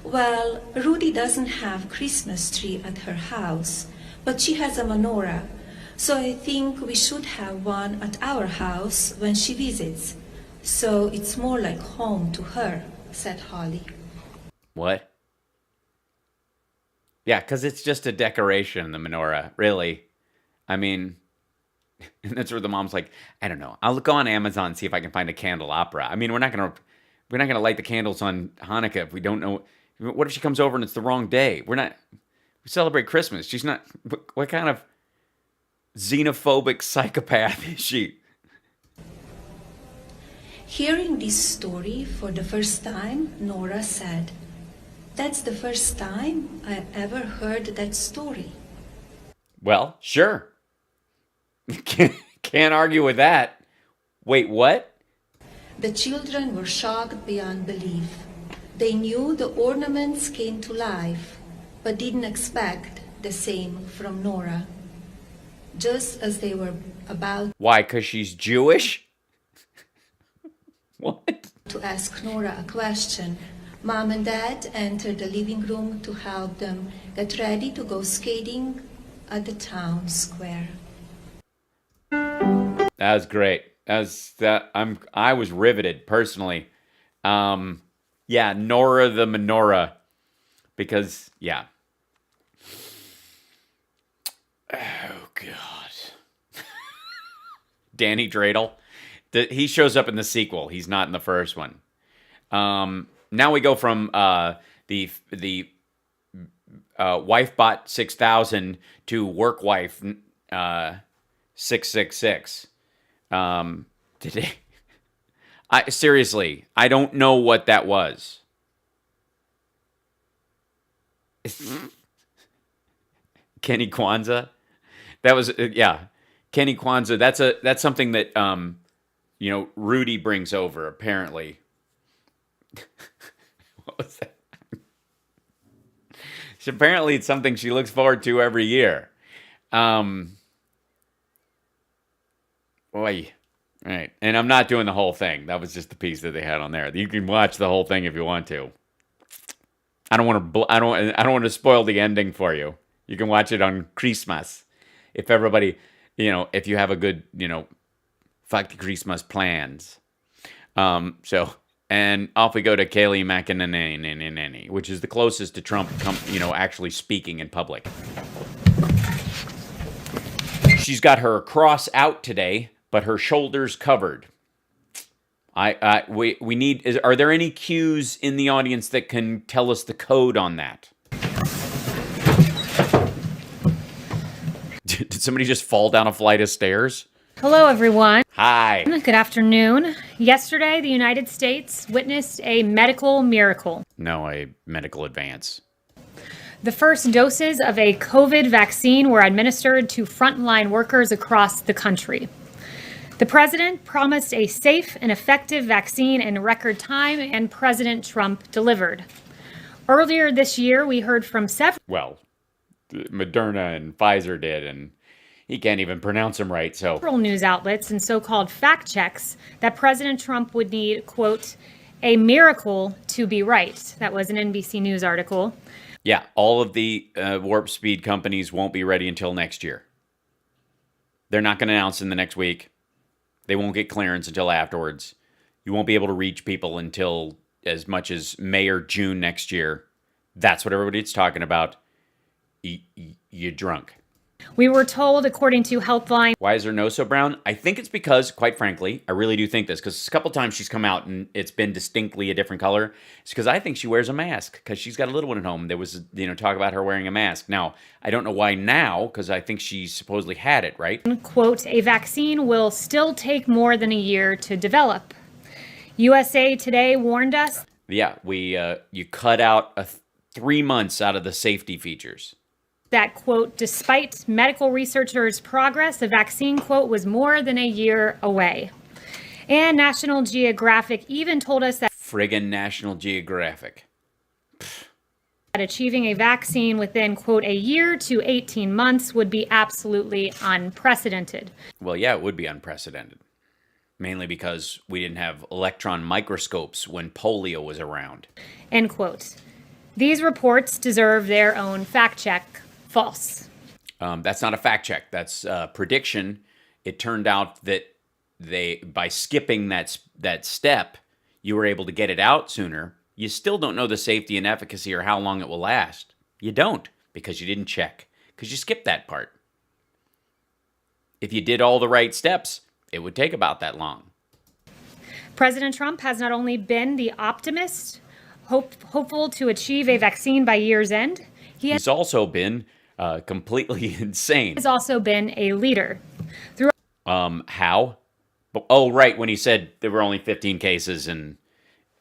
"Well, Rudy doesn't have Christmas tree at her house, but she has a menorah, so I think we should have one at our house when she visits. So it's more like home to her," said Holly. What? Yeah, because it's just a decoration, the menorah, really. I mean, and that's where the mom's like, I don't know. I'll go on Amazon and see if I can find a candelabra. I mean, we're not gonna light the candles on Hanukkah if we don't know. What if she comes over and it's the wrong day? We celebrate Christmas. She's not. What kind of xenophobic psychopath is she? Hearing this story for the first time, Nora said, "That's the first time I ever heard that story." Well, sure. Can't argue with that. Wait, what? The children were shocked beyond belief. They knew the ornaments came to life, but didn't expect the same from Nora. Just as they were about Why? Because she's Jewish? What? to ask Nora a question, Mom and Dad entered the living room to help them get ready to go skating at the town square. That was great. I was riveted personally. Yeah, Nora the menorah. Because yeah. Oh God. Danny Dreidel. He shows up in the sequel. He's not in the first one. Now we go from the wife bot 6000 to work wife 666. Today, seriously, I don't know what that was. Kenny Kwanzaa. That was yeah, Kenny Kwanzaa. That's something that Rudy brings over apparently. What was that? Apparently, it's something she looks forward to every year. Boy. Right. And I'm not doing the whole thing. That was just the piece that they had on there. You can watch the whole thing if you want to. I don't want to spoil the ending for you. You can watch it on Christmas. If everybody, if you have a good, fuck the Christmas plans. And off we go to Kayleigh McEnany, which is the closest to Trump, actually speaking in public. She's got her cross out today, but her shoulders covered. We need. Are there any cues in the audience that can tell us the code on that? Did somebody just fall down a flight of stairs? Hello, everyone. Hi. Good afternoon. Yesterday, the United States witnessed a medical miracle. No, a medical advance. The first doses of a COVID vaccine were administered to frontline workers across the country. The president promised a safe and effective vaccine in record time, and President Trump delivered. Earlier this year, we heard from several Moderna and Pfizer did, and he can't even pronounce them right. So news outlets and so-called fact checks that President Trump would need, quote, a miracle to be right. That was an NBC News article. Yeah, all of the warp speed companies won't be ready until next year. They're not going to announce in the next week. They won't get clearance until afterwards. You won't be able to reach people until as much as May or June next year. That's what everybody's talking about. You're drunk. We were told, according to Healthline. Why is her nose so brown? I think it's because, quite frankly, I really do think this, because a couple times she's come out and it's been distinctly a different color. It's because I think she wears a mask, because she's got a little one at home. There was, talk about her wearing a mask. Now, I don't know why now, because I think she supposedly had it, right? Quote, a vaccine will still take more than a year to develop. USA Today warned us. Yeah, you cut out 3 months out of the safety features. That, quote, despite medical researchers' progress, the vaccine, quote, was more than a year away. And National Geographic even told us that Friggin' National Geographic. achieving a vaccine within, quote, a year to 18 months would be absolutely unprecedented. Well, yeah, it would be unprecedented. Mainly because we didn't have electron microscopes when polio was around. End quote. These reports deserve their own fact check. False. That's not a fact check. That's a prediction. It turned out that by skipping that step, you were able to get it out sooner. You still don't know the safety and efficacy or how long it will last. You don't, because you didn't check, because you skipped that part. If you did all the right steps, it would take about that long. President Trump has not only been the optimist, hopeful to achieve a vaccine by year's end, He's also been completely insane. has also been a leader. Through How? Oh, right, when he said there were only 15 cases and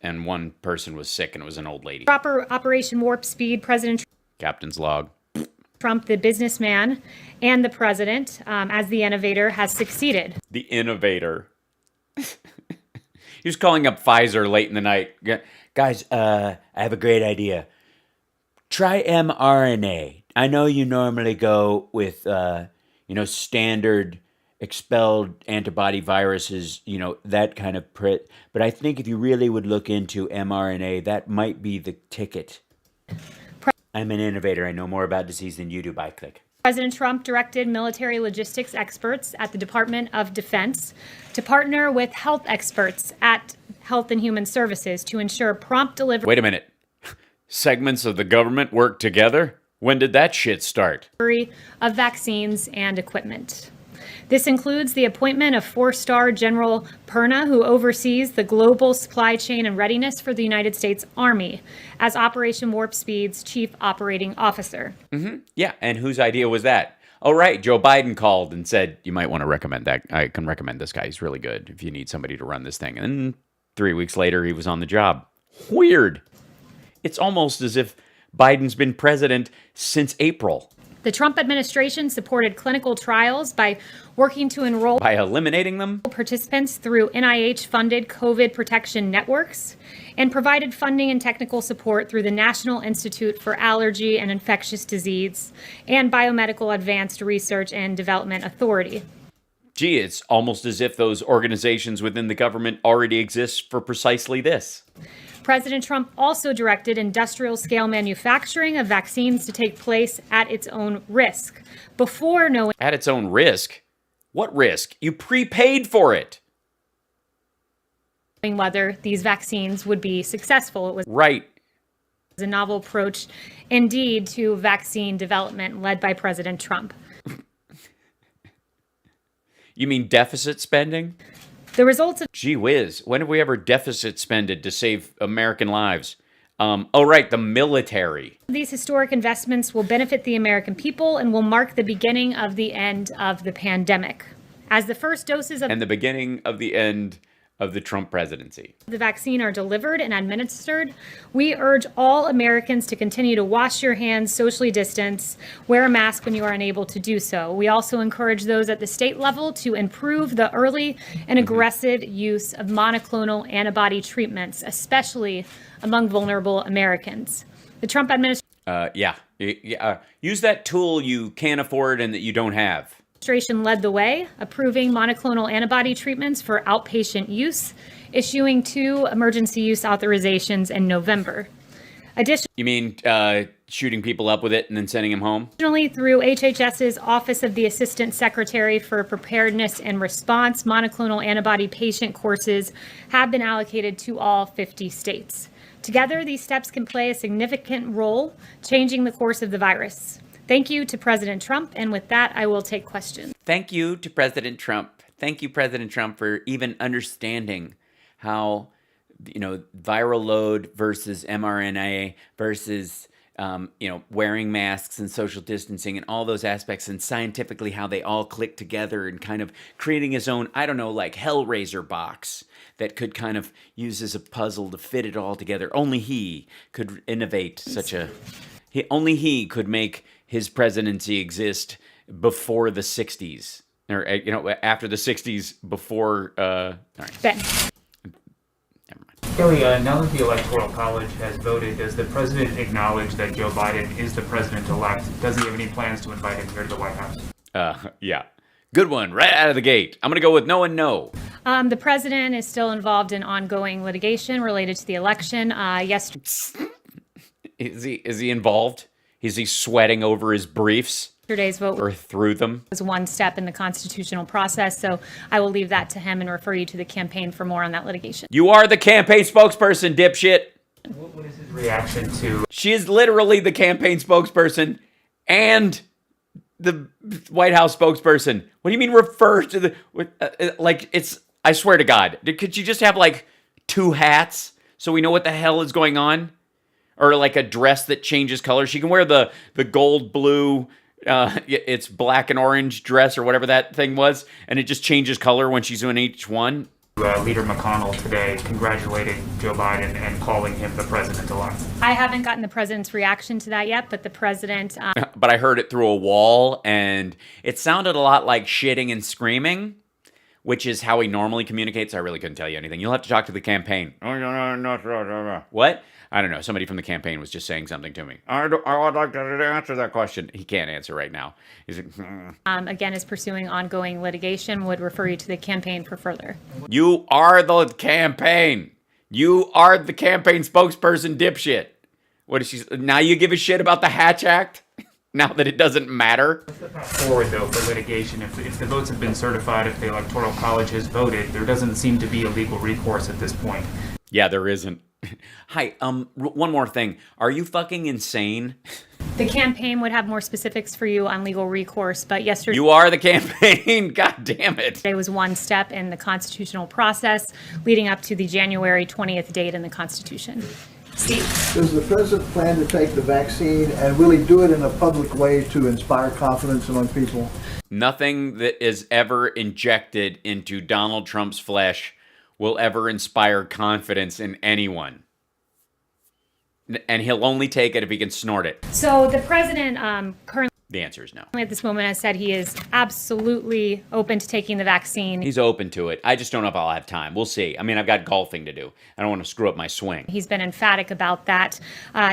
one person was sick and it was an old lady. proper Operation Warp Speed, President Captain's log. Trump, the businessman, and the president, as the innovator, has succeeded. The innovator. He was calling up Pfizer late in the night. Guys, I have a great idea. Try mRNA. I know you normally go with, standard expelled antibody viruses, that kind of but I think if you really would look into mRNA, that might be the ticket. I'm an innovator. I know more about disease than you do. Bye, click. President Trump directed military logistics experts at the Department of Defense to partner with health experts at Health and Human Services to ensure prompt delivery. Wait a minute. Segments of the government work together? When did that shit start? Of vaccines and equipment. This includes the appointment of 4-star General Perna, who oversees the global supply chain and readiness for the United States Army, as Operation Warp Speed's chief operating officer. Yeah, and whose idea was that? Oh, right, Joe Biden called and said, you might want to recommend that. I can recommend this guy. He's really good if you need somebody to run this thing. And then 3 weeks later, he was on the job. Weird. It's almost as if Biden's been president since April. The Trump administration supported clinical trials by working to enroll By eliminating them? participants through NIH-funded COVID protection networks and provided funding and technical support through the National Institute for Allergy and Infectious Disease and Biomedical Advanced Research and Development Authority. Gee, it's almost as if those organizations within the government already exist for precisely this. President Trump also directed industrial-scale manufacturing of vaccines to take place at its own risk, before knowing At its own risk? What risk? You prepaid for it. whether these vaccines would be successful. It was Right. a novel approach, indeed, to vaccine development led by President Trump. You mean deficit spending? The results of Gee whiz, when have we ever deficit spended to save American lives? Oh, right, the military. these historic investments will benefit the American people and will mark the beginning of the end of the pandemic. As the first doses of And the beginning of the end of the Trump presidency. the vaccine are delivered and administered, we urge all Americans to continue to wash your hands, socially distance, wear a mask when you are unable to do so. We also encourage those at the state level to improve the early and aggressive use of monoclonal antibody treatments, especially among vulnerable Americans. The Trump administration Use that tool you can't afford and that you don't have. led the way, approving monoclonal antibody treatments for outpatient use, issuing 2 emergency use authorizations in November. You mean shooting people up with it and then sending them home? Additionally, through HHS's Office of the Assistant Secretary for Preparedness and Response, monoclonal antibody patient courses have been allocated to all 50 states. Together, these steps can play a significant role changing the course of the virus. Thank you to President Trump, and with that, I will take questions. Thank you to President Trump. Thank you, President Trump, for even understanding how, viral load versus mRNA versus wearing masks and social distancing and all those aspects, and scientifically how they all click together, and kind of creating his own, I don't know, like Hellraiser box that could kind of use as a puzzle to fit it all together. Only he could innovate only he could make his presidency exist before the 60s. Or, after the 60s, before... all right. Ben. Never mind. Kelly, now that the Electoral College has voted, does the president acknowledge that Joe Biden is the president-elect? Does he have any plans to invite him here to the White House? Yeah. Good one, right out of the gate. I'm going to go with no and no. The president is still involved in ongoing litigation related to the election. Yesterday... Is he involved? Is he sweating over his briefs? Yesterday's vote or through them was one step in the constitutional process, so I will leave that to him and refer you to the campaign for more on that litigation. You are the campaign spokesperson, dipshit. What is his reaction to... She is literally the campaign spokesperson and the White House spokesperson. What do you mean refer to the... I swear to God, could you just have like two hats so we know what the hell is going on? Or like a dress that changes color. She can wear the gold blue... it's black and orange dress or whatever that thing was, and it just changes color when she's doing each one. Leader McConnell today congratulating Joe Biden and calling him the president-elect. I haven't gotten the president's reaction to that yet, but the president... But I heard it through a wall, and it sounded a lot like shitting and screaming, which is how he normally communicates. I really couldn't tell you anything. You'll have to talk to the campaign. What? I don't know. Somebody from the campaign was just saying something to me. I would like to answer that question. He can't answer right now. He's like, again, is pursuing ongoing litigation. Would refer you to the campaign for further. You are the campaign. You are the campaign spokesperson, dipshit. What is she? Now you give a shit about the Hatch Act? Now that it doesn't matter? What's the path forward, though, for litigation? If the votes have been certified, if the Electoral College has voted, there doesn't seem to be a legal recourse at this point. Yeah, there isn't. Hi, one more thing. Are you fucking insane? The campaign would have more specifics for you on legal recourse, but yesterday... You are the campaign. God damn it. Today was one step in the constitutional process leading up to the January 20th date in the Constitution. Steve. Does the president plan to take the vaccine and really do it in a public way to inspire confidence among people? Nothing that is ever injected into Donald Trump's flesh will ever inspire confidence in anyone. And he'll only take it if he can snort it. So the president currently... The answer is no. At this moment has said he is absolutely open to taking the vaccine. He's open to it. I just don't know if I'll have time. We'll see. I mean, I've got golfing to do. I don't want to screw up my swing. He's been emphatic about that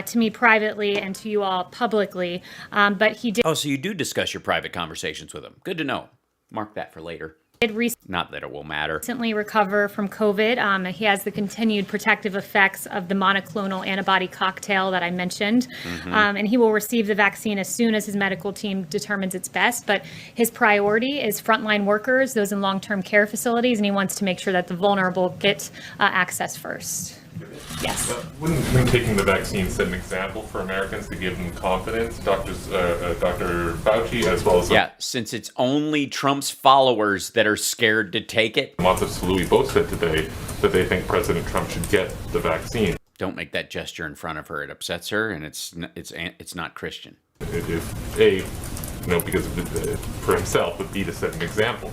to me privately and to you all publicly. But he did... Oh, so you do discuss your private conversations with him. Good to know. Mark that for later. Not that it will matter. Recently recover from COVID. He has the continued protective effects of the monoclonal antibody cocktail that I mentioned. And he will receive the vaccine as soon as his medical team determines it's best. But his priority is frontline workers, those in long-term care facilities, and he wants to make sure that the vulnerable get access first. Yes. Wouldn't taking the vaccine set an example for Americans to give them confidence? Dr. Fauci, as well as... Yeah, since it's only Trump's followers that are scared to take it. Montez Louis both said today that they think President Trump should get the vaccine. Don't make that gesture in front of her. It upsets her, and it's not Christian. Because for himself would be to set an example.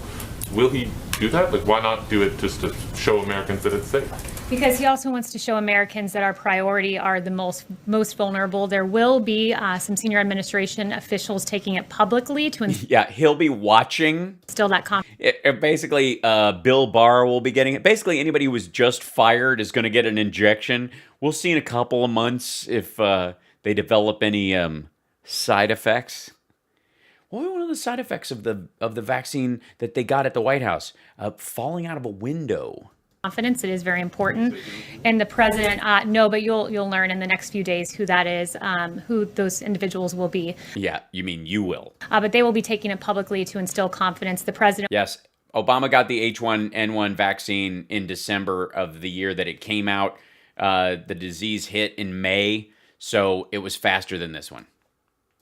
Will he do that? Like, why not do it just to show Americans that it's safe? Because he also wants to show Americans that our priority are the most vulnerable. There will be some senior administration officials taking it publicly to yeah, he'll be watching. Instill that confidence. Basically, Bill Barr will be getting it. Basically, anybody who was just fired is going to get an injection. We'll see in a couple of months if they develop any side effects. What were one of the side effects of the vaccine that they got at the White House? Falling out of a window. Confidence, it is very important. And the president, no, but you'll learn in the next few days who that is, who those individuals will be. Yeah, you mean you will. But they will be taking it publicly to instill confidence. The president... Yes, Obama got the H1N1 vaccine in December of the year that it came out. The disease hit in May, so it was faster than this one.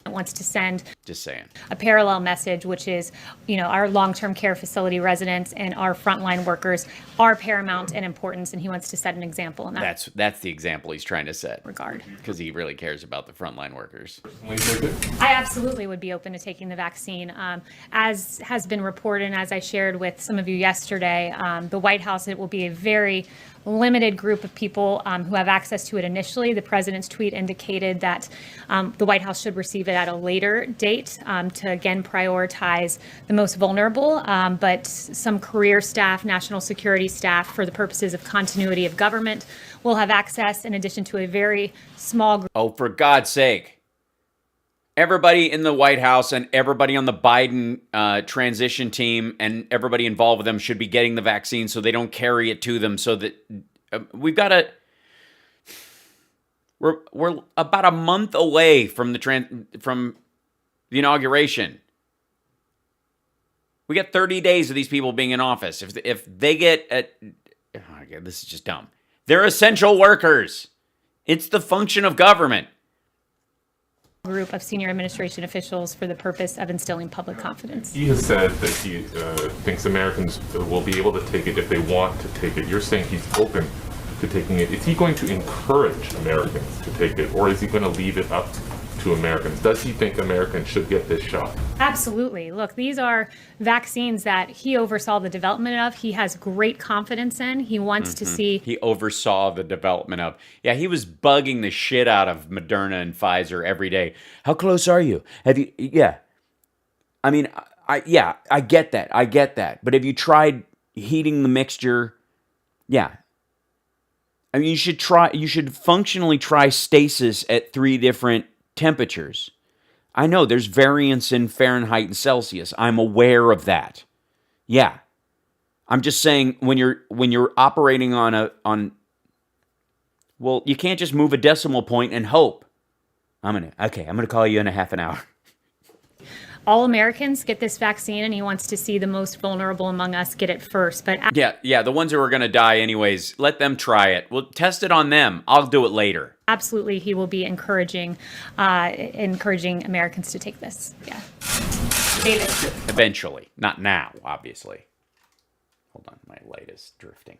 wants to send Just saying. a parallel message, which is, our long-term care facility residents and our frontline workers are paramount in importance, and he wants to set an example in that That's the example he's trying to set, regard. because he really cares about the frontline workers. I absolutely would be open to taking the vaccine. As has been reported, and as I shared with some of you yesterday, the White House, it will be a very limited group of people who have access to it initially. The president's tweet indicated that the White House should receive it at a later date to, again, prioritize the most vulnerable. But some career staff, national security staff, for the purposes of continuity of government, will have access, in addition to a very small group. Oh, for God's sake. Everybody in the White House and everybody on the Biden transition team and everybody involved with them should be getting the vaccine so they don't carry it to them, so that we've got to... We're about a month away from the inauguration. We got 30 days of these people being in office. If they get... this is just dumb. They're essential workers. It's the function of government. Group of senior administration officials for the purpose of instilling public confidence. He has said that he thinks Americans will be able to take it if they want to take it. You're saying he's open to taking it. Is he going to encourage Americans to take it, or is he going to leave it up to Americans? Does he think Americans should get this shot? Absolutely. Look, these are vaccines that he oversaw the development of. He has great confidence in. He wants to see. He oversaw the development of. Yeah, he was bugging the shit out of Moderna and Pfizer every day. How close are you? Have you? Yeah. I mean, I get that. I get that. But have you tried heating the mixture? Yeah. I mean, you should functionally try stasis at 3 different temperatures. I know there's variance in Fahrenheit and Celsius. I'm aware of that. Yeah. I'm just saying when you're operating on well, you can't just move a decimal point and hope. I'm going to call you in a half an hour. All Americans get this vaccine, and he wants to see the most vulnerable among us get it first. But Yeah, the ones who are going to die anyways, let them try it. We'll test it on them. I'll do it later. absolutely, he will be encouraging Americans to take this. Yeah. David. Eventually. Not now, obviously. Hold on, my light is drifting.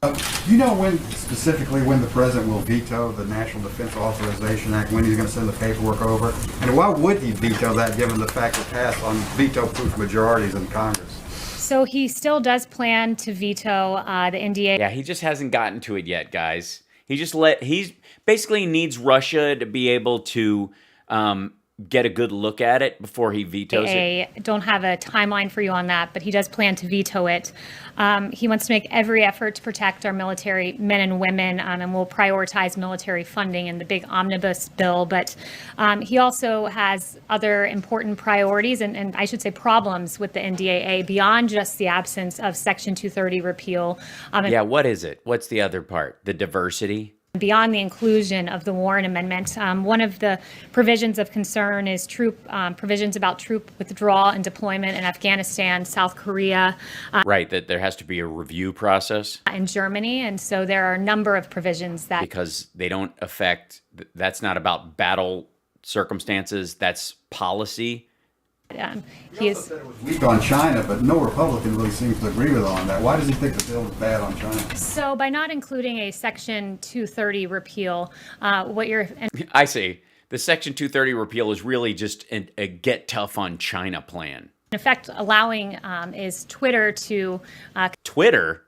Do you know specifically when the president will veto the National Defense Authorization Act, when he's going to send the paperwork over? And why would he veto that, given the fact it passed on veto-proof majorities in Congress? So he still does plan to veto the NDA. Yeah, he just hasn't gotten to it yet, guys. He's basically needs Russia to be able to get a good look at it before he vetoes it. Don't have a timeline for you on that, but he does plan to veto it. He wants to make every effort to protect our military men and women, and will prioritize military funding in the big omnibus bill. But he also has other important priorities and I should say problems with the NDAA beyond just the absence of Section 230 repeal. Yeah, what is it? What's the other part? The diversity? Beyond the inclusion of the Warren Amendment. One of the provisions of concern is provisions about troop withdrawal and deployment in Afghanistan, South Korea. Right, that there has to be a review process. In Germany. And so there are a number of provisions that... Because they don't affect... That's not about battle circumstances. That's policy. He also said it was weak on China, but no Republican really seems to agree with him on that. Why does he think the bill is bad on China? So by not including a Section 230 repeal, I see. The Section 230 repeal is really just a get tough on China plan. In effect, allowing is Twitter to... Twitter?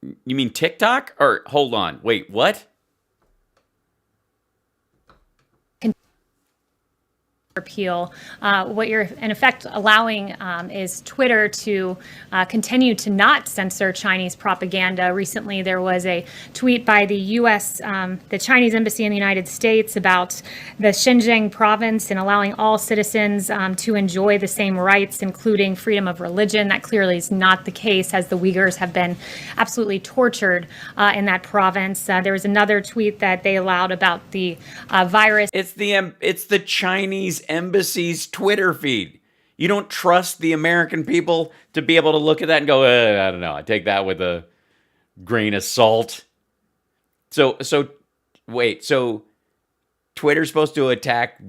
You mean TikTok? Or hold on. Wait, what? Repeal. What you're in effect allowing is Twitter to continue to not censor Chinese propaganda. Recently, there was a tweet by the U.S., the Chinese embassy in the United States about the Xinjiang province and allowing all citizens to enjoy the same rights, including freedom of religion. That clearly is not the case, as the Uyghurs have been absolutely tortured in that province. There was another tweet that they allowed about the virus. It's the Chinese embassy's Twitter feed. You don't trust the American people to be able to look at that and go, I don't know. I take that with a grain of salt. So wait. So Twitter's supposed to attack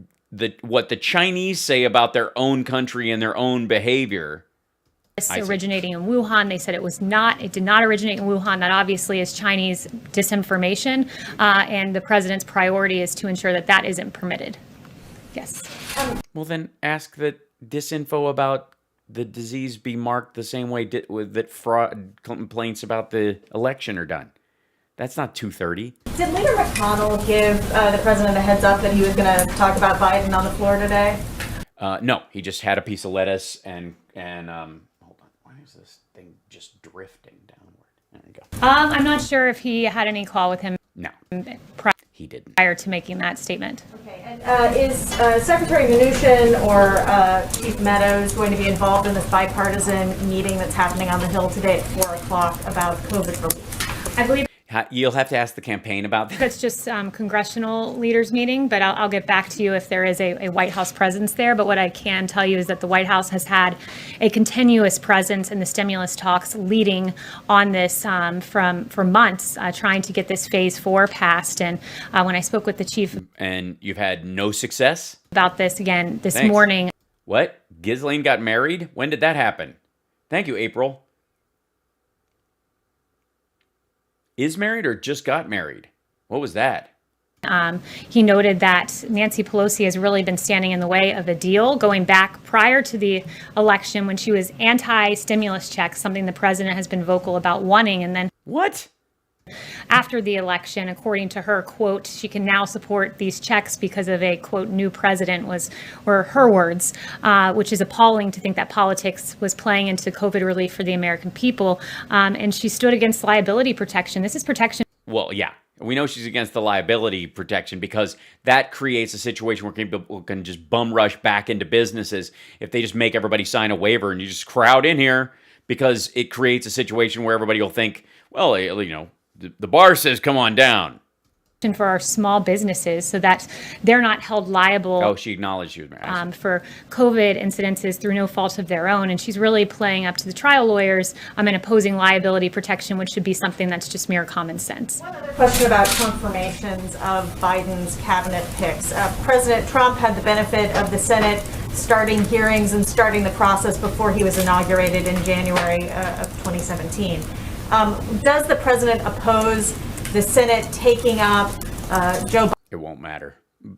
what the Chinese say about their own country and their own behavior. Originating in Wuhan. They said it did not originate in Wuhan. That obviously is Chinese disinformation. And the president's priority is to ensure that that isn't permitted. Yes. Well, then ask that disinfo about the disease be marked the same way that fraud complaints about the election are done. That's not 2:30. Did Leader McConnell give the president a heads up that he was going to talk about Biden on the floor today? No, he just had a piece of lettuce and hold on. Why is this thing just drifting downward? There we go. I'm not sure if he had any call with him. No, he didn't. Prior to making that statement. Okay, and is Secretary Mnuchin or Chief Meadows going to be involved in this bipartisan meeting that's happening on the Hill today at 4 o'clock about COVID relief? I believe You'll have to ask the campaign about that. that's just congressional leaders meeting, but I'll get back to you if there is a White House presence there. But what I can tell you is that the White House has had a continuous presence in the stimulus talks leading on this for months, trying to get this phase 4 passed. And when I spoke with the chief, And you've had no success? about this again this Thanks. morning. What? Ghislaine got married? When did that happen? Thank you, April. Is married or just got married? What was that? He noted that Nancy Pelosi has really been standing in the way of a deal going back prior to the election when she was anti-stimulus checks, something the president has been vocal about wanting. And then What? after the election, according to her, quote, she can now support these checks because of a, quote, new president were her words, which is appalling to think that politics was playing into COVID relief for the American people. And she stood against liability protection. This is protection. Well, yeah. We know she's against the liability protection because that creates a situation where people can just bum rush back into businesses if they just make everybody sign a waiver and you just crowd in here, because it creates a situation where everybody will think, well, the bar says come on down. For our small businesses so that they're not held liable. Oh, she acknowledged you. For COVID incidences through no fault of their own. And she's really playing up to the trial lawyers and opposing liability protection, which should be something that's just mere common sense. One other question about confirmations of Biden's cabinet picks. President Trump had the benefit of the Senate starting hearings and starting the process before he was inaugurated in January of 2017. Does the president oppose the Senate taking up Joe It won't matter.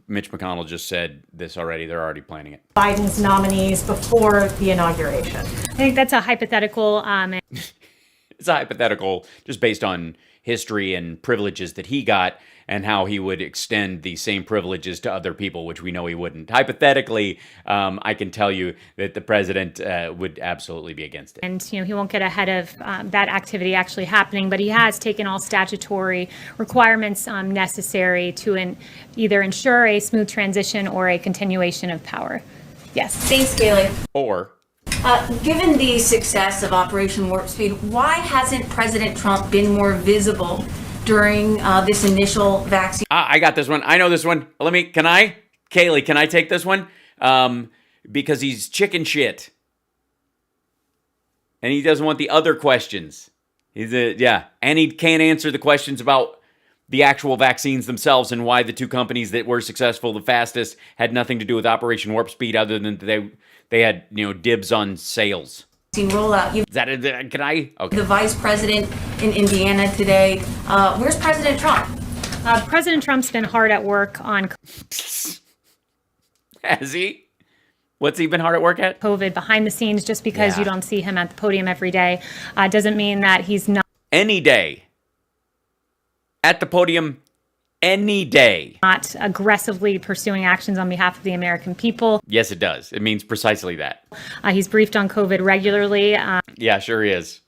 Mitch McConnell just said this already. They're already planning it. Biden's nominees before the inauguration? I think that's a hypothetical. It's a hypothetical just based on history and privileges that he got and how he would extend the same privileges to other people, which we know he wouldn't. Hypothetically, I can tell you that the president would absolutely be against it. And, he won't get ahead of that activity actually happening, but he has taken all statutory requirements necessary to either ensure a smooth transition or a continuation of power. Yes. Thanks, Kaylee. Or Given the success of Operation Warp Speed, why hasn't President Trump been more visible during this initial vaccine? I got this one. I know this one. Kaylee, can I take this one? Because he's chicken shit. And he doesn't want the other questions. And he can't answer the questions about the actual vaccines themselves and why the two companies that were successful the fastest had nothing to do with Operation Warp Speed other than they had, dibs on sales. Rollout. Can I? Okay. The vice president in Indiana today. Where's President Trump? President Trump's been hard at work on Has he? What's he been hard at work at? COVID behind the scenes. Just because you don't see him at the podium every day doesn't mean that he's not. Any day. At the podium, any day. Not aggressively pursuing actions on behalf of the American people. Yes, it does. It means precisely that. He's briefed on COVID regularly. Yeah, sure he is.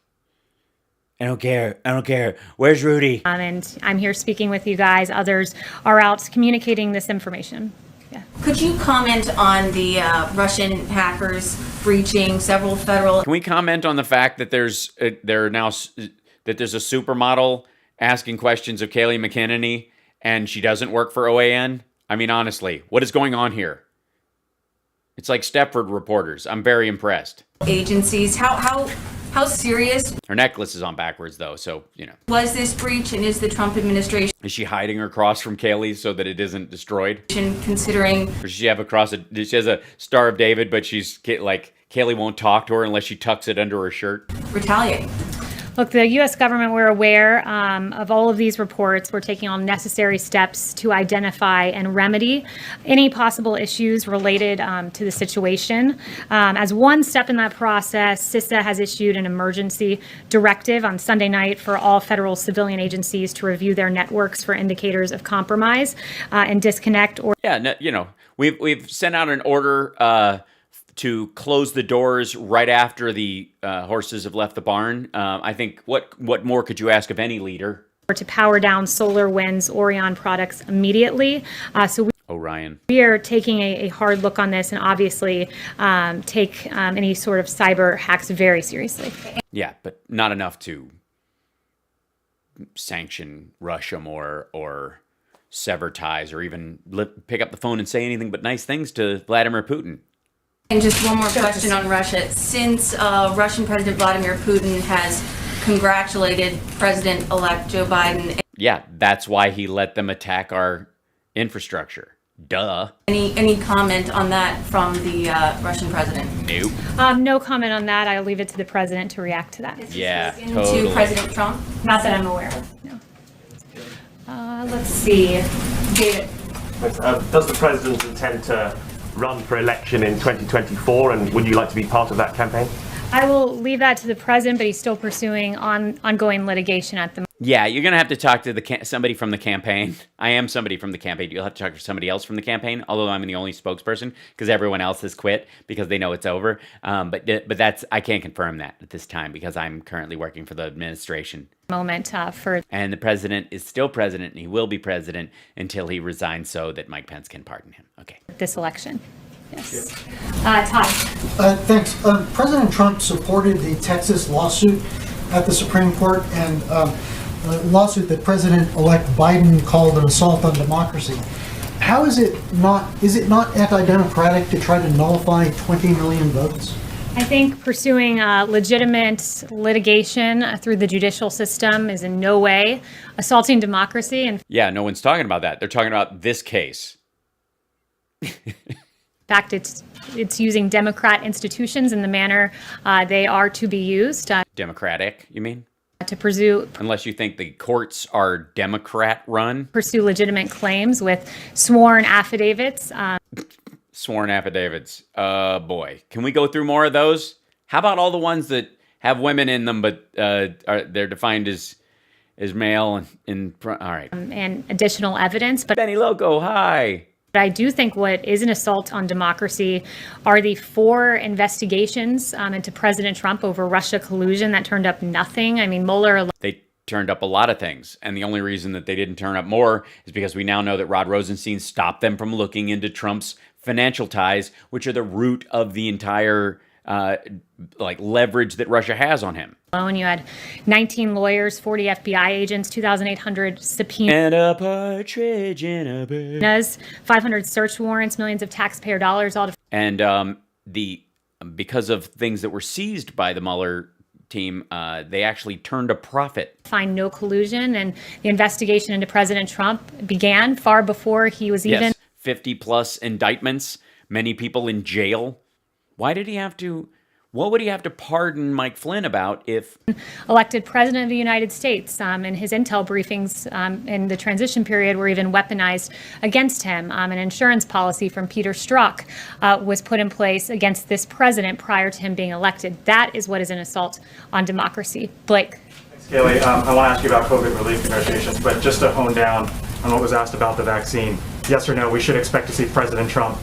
I don't care. Where's Rudy? And I'm here speaking with you guys. Others are out communicating this information. Yeah. Could you comment on the Russian hackers breaching several federal? Can we comment on the fact that there's a supermodel asking questions of Kayleigh McEnany and she doesn't work for OAN? I mean, honestly, what is going on here? It's like Stepford reporters. I'm very impressed. Agencies. How How serious Her necklace is on backwards, though, so, you know. was this breach, and is the Trump administration Is she hiding her cross from Kaylee so that it isn't destroyed? considering? Or does she have a cross? She has a Star of David, but she's like, Kaylee won't talk to her unless she tucks it under her shirt. Retaliating. Look, the U.S. government, we're aware of all of these reports. We're taking all necessary steps to identify and remedy any possible issues related to the situation. As one step in that process, CISA has issued an emergency directive on Sunday night for all federal civilian agencies to review their networks for indicators of compromise and disconnect. Or Yeah, no, you know, we've sent out an order to close the doors right after the horses have left the barn. I think what more could you ask of any leader? to power down SolarWinds Orion products immediately. So Orion. we are taking a hard look on this and obviously take any sort of cyber hacks very seriously. Yeah, but not enough to sanction Russia more or sever ties or even pick up the phone and say anything but nice things to Vladimir Putin. And just one more question on Russia. Since Russian President Vladimir Putin has congratulated President-elect Joe Biden. Yeah, that's why he let them attack our infrastructure. Duh. Any comment on that from the Russian president? Nope. No comment on that. I'll leave it to the president to react to that. Yeah, Into totally. President Trump? Not that I'm aware of. No. Let's see. David. Does the president intend to run for election in 2024, and would you like to be part of that campaign? I will leave that to the president, but he's still pursuing ongoing litigation at the moment. Yeah, you're going to have to talk to somebody from the campaign. I am somebody from the campaign. You'll have to talk to somebody else from the campaign, although I'm the only spokesperson because everyone else has quit because they know it's over. But I can't confirm that at this time because I'm currently working for the administration. And the president is still president, and he will be president until he resigns so that Mike Pence can pardon him. Okay. This election. Yes. Todd. Thanks. President Trump supported the Texas lawsuit at the Supreme Court, and a lawsuit that President-elect Biden called an assault on democracy. How is it not anti-democratic to try to nullify 20 million votes? I think pursuing legitimate litigation through the judicial system is in no way assaulting democracy. And yeah, no one's talking about that. They're talking about this case. In fact, it's using Democrat institutions in the manner they are to be used. Democratic, you mean? To pursue. Unless you think the courts are Democrat-run. Pursue legitimate claims with sworn affidavits. Sworn affidavits. Boy. Can we go through more of those? How about all the ones that have women in them, but they're defined as male and all right. And additional evidence. But Benny Loco, hi. But I do think what is an assault on democracy are the 4 investigations into President Trump over Russia collusion that turned up nothing. I mean, Mueller. They turned up a lot of things. And the only reason that they didn't turn up more is because we now know that Rod Rosenstein stopped them from looking into Trump's financial ties, which are the root of the entire leverage that Russia has on him. You had 19 lawyers, 40 FBI agents, 2,800 subpoenas, and a partridge in a bird. 500 search warrants, millions of taxpayer dollars. And because of things that were seized by the Mueller team, they actually turned a profit. Find no collusion, and the investigation into President Trump began far before he was even. Yes, 50 plus indictments, many people in jail. Why did he have to? What would he have to pardon Mike Flynn about if elected president of the United States? And his intel briefings in the transition period were even weaponized against him. An insurance policy from Peter Strzok was put in place against this president prior to him being elected. That is what is an assault on democracy. Blake. Thanks, Kaylee. I want to ask you about COVID relief negotiations, but just to hone down on what was asked about the vaccine. Yes or no, we should expect to see President Trump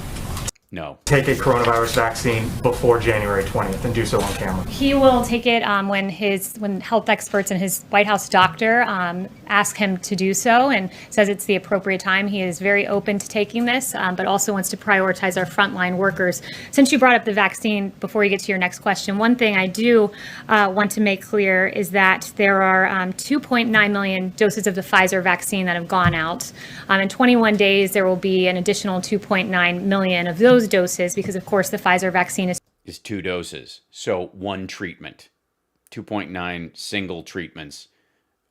take a coronavirus vaccine before January 20th and do so on camera. He will take it when health experts and his White House doctor ask him to do so and says it's the appropriate time. He is very open to taking this, but also wants to prioritize our frontline workers. Since you brought up the vaccine, before you get to your next question, one thing I do want to make clear is that there are 2.9 million doses of the Pfizer vaccine that have gone out. In 21 days, there will be an additional 2.9 million of those doses because, of course, the Pfizer vaccine is 2 doses, so 1 treatment. 2.9 single treatments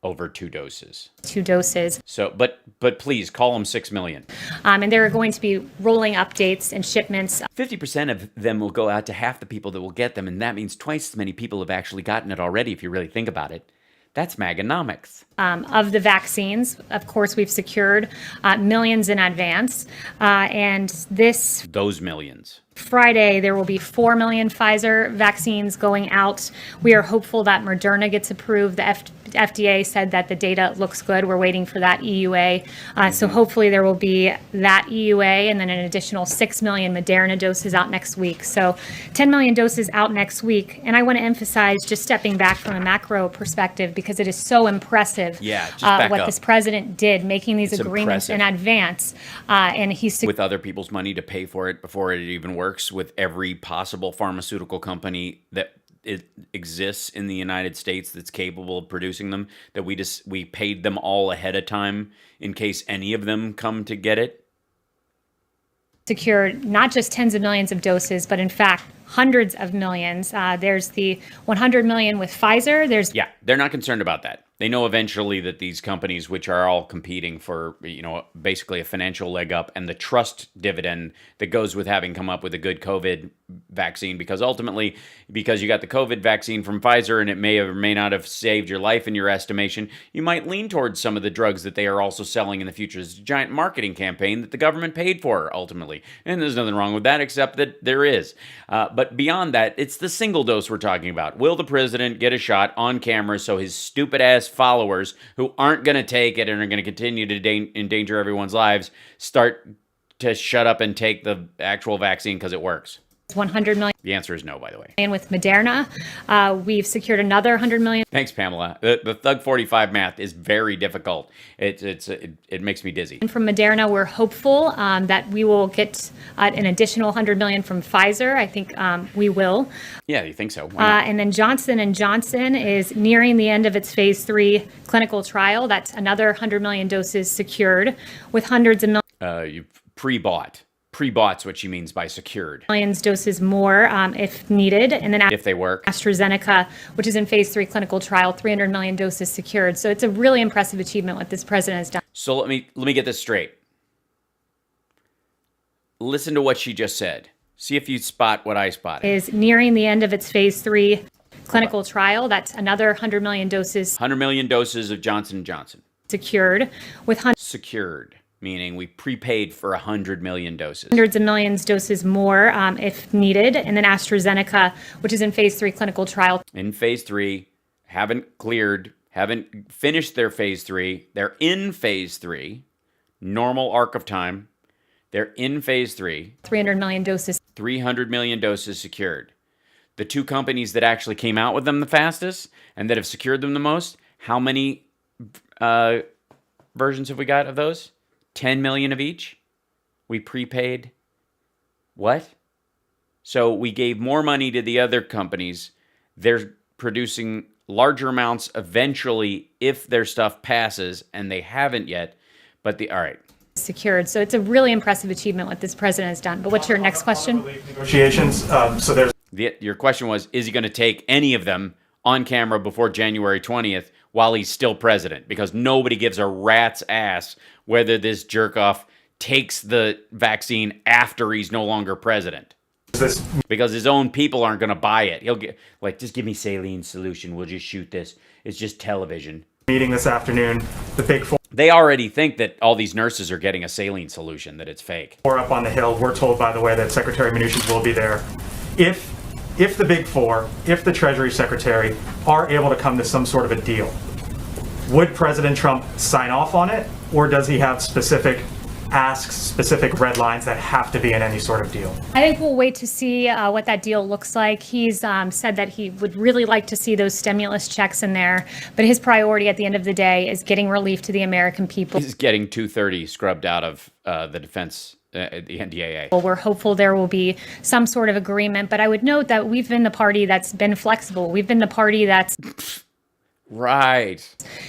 over 2 doses. 2 doses. So, but please call them 6 million. And there are going to be rolling updates and shipments. 50% of them will go out to half the people that will get them, and that means twice as many people have actually gotten it already, if you really think about it. That's Maganomics. Of the vaccines, of course, we've secured millions in advance. And those millions. Friday, there will be 4 million Pfizer vaccines going out. We are hopeful that Moderna gets approved. The FDA said that the data looks good. We're waiting for that EUA. So hopefully there will be that EUA and then an additional 6 million Moderna doses out next week. So 10 million doses out next week. And I want to emphasize, just stepping back from a macro perspective, because it is so impressive what this president did, making these agreements in advance. And he's with other people's money to pay for it before it even works, with every possible pharmaceutical company that it exists in the United States that's capable of producing them, that we paid them all ahead of time in case any of them come to get it. Secured not just tens of millions of doses, but in fact hundreds of millions. There's the 100 million with Pfizer. They're not concerned about that. They know eventually that these companies, which are all competing for, basically a financial leg up and the trust dividend that goes with having come up with a good COVID vaccine, because ultimately, because you got the COVID vaccine from Pfizer and it may or may not have saved your life in your estimation, you might lean towards some of the drugs that they are also selling in the future. It's a giant marketing campaign that the government paid for ultimately. And there's nothing wrong with that, except that there is. But beyond that, it's the single dose we're talking about. Will the president get a shot on camera so his stupid ass followers who aren't going to take it and are going to continue to endanger everyone's lives start to shut up and take the actual vaccine because it works? 100 million. The answer is no, by the way. And with Moderna, we've secured another 100 million. Thanks, Pamela. The Thug 45 math is very difficult. It makes me dizzy. And from Moderna, we're hopeful that we will get an additional 100 million from Pfizer. I think we will. Yeah, you think so? And then Johnson & Johnson is nearing the end of its phase 3 clinical trial. That's another 100 million doses secured, with hundreds of millions. You've pre-bought. Pre-bought's what she means by secured. Millions doses more if needed. And then if they work. AstraZeneca, which is in phase 3 clinical trial, 300 million doses secured. So it's a really impressive achievement what this president has done. So let me get this straight. Listen to what she just said. See if you spot what I spotted. Is nearing the end of its phase 3 clinical trial. That's another 100 million doses. 100 million doses of Johnson & Johnson. Secured. Secured. Meaning we prepaid for 100 million doses. Hundreds of millions doses more if needed. And then AstraZeneca, which is in phase 3 clinical trial. In phase 3, haven't finished their phase 3. They're in phase 3. Normal arc of time. They're in phase 3. 300 million doses. 300 million doses secured. The two companies that actually came out with them the fastest and that have secured them the most, how many versions have we got of those? 10 million of each. We prepaid. What? So we gave more money to the other companies. They're producing larger amounts eventually if their stuff passes, and they haven't yet. But all right. Secured. So it's a really impressive achievement what this president has done. But what's your next question? Negotiations. Your question was, is he going to take any of them on camera before January 20th while he's still president? Because nobody gives a rat's ass whether this jerk-off takes the vaccine after he's no longer president. Because his own people aren't going to buy it. He'll get, just give me saline solution. We'll just shoot this. It's just television. Meeting this afternoon, the Big Four. They already think that all these nurses are getting a saline solution, that it's fake. Or up on the Hill, we're told, by the way, that Secretary Mnuchin will be there. If the Big Four, if the Treasury Secretary are able to come to some sort of a deal, would President Trump sign off on it, or does he have specific asks, specific red lines that have to be in any sort of deal? I think we'll wait to see what that deal looks like. He's said that he would really like to see those stimulus checks in there, but his priority at the end of the day is getting relief to the American people. He's getting 230 scrubbed out of the defense, the NDAA. Well, we're hopeful there will be some sort of agreement, but I would note that we've been the party that's been flexible. We've been the party that's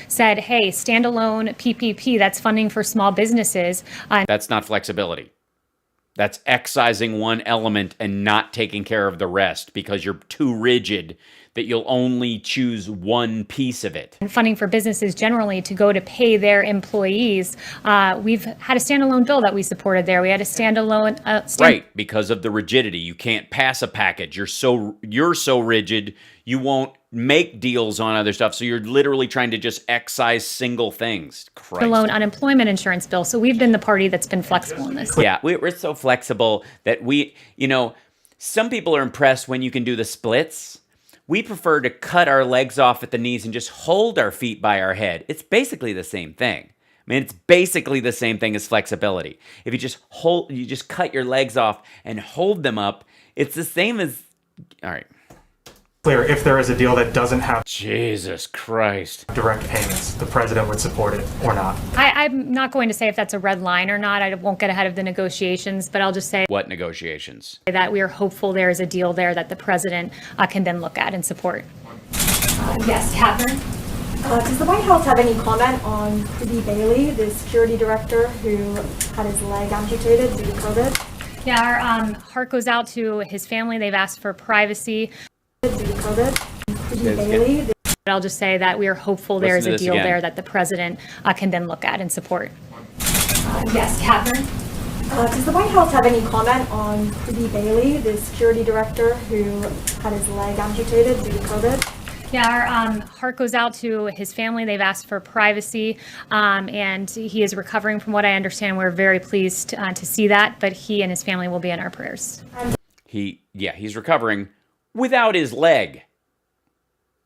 said, hey, standalone PPP, that's funding for small businesses. That's not flexibility. That's excising one element and not taking care of the rest because you're too rigid that you'll only choose one piece of it. And funding for businesses generally to go to pay their employees. We've had a standalone bill that we supported there. We had a standalone... Right, because of the rigidity. You can't pass a package. You're so rigid, you won't make deals on other stuff. So you're literally trying to just excise single things. Christ. Standalone unemployment insurance bill. So we've been the party that's been flexible in this. Yeah, we're so flexible that some people are impressed when you can do the splits. We prefer to cut our legs off at the knees and just hold our feet by our head. It's basically the same thing. I mean, it's basically the same thing as flexibility. If you just cut your legs off and hold them up, it's the same as, all right. Clear, if there is a deal that doesn't have Jesus Christ direct payments, the president would support it or not. I'm not going to say if that's a red line or not. I won't get ahead of the negotiations, but I'll just say what negotiations? That we are hopeful there is a deal there that the president can then look at and support. Yes, Catherine. Does the White House have any comment on Rudy Bailey, the security director who had his leg amputated due to COVID? Yeah, our heart goes out to his family. They've asked for privacy. Due to COVID, Rudy Bailey. I'll just say that we are hopeful there is a deal there that the president can then look at and support. Yes, Catherine. Does the White House have any comment on Rudy Bailey, the security director who had his leg amputated due to COVID? Yeah, our heart goes out to his family. They've asked for privacy, and he is recovering from what I understand. We're very pleased to see that, but he and his family will be in our prayers. He's recovering without his leg.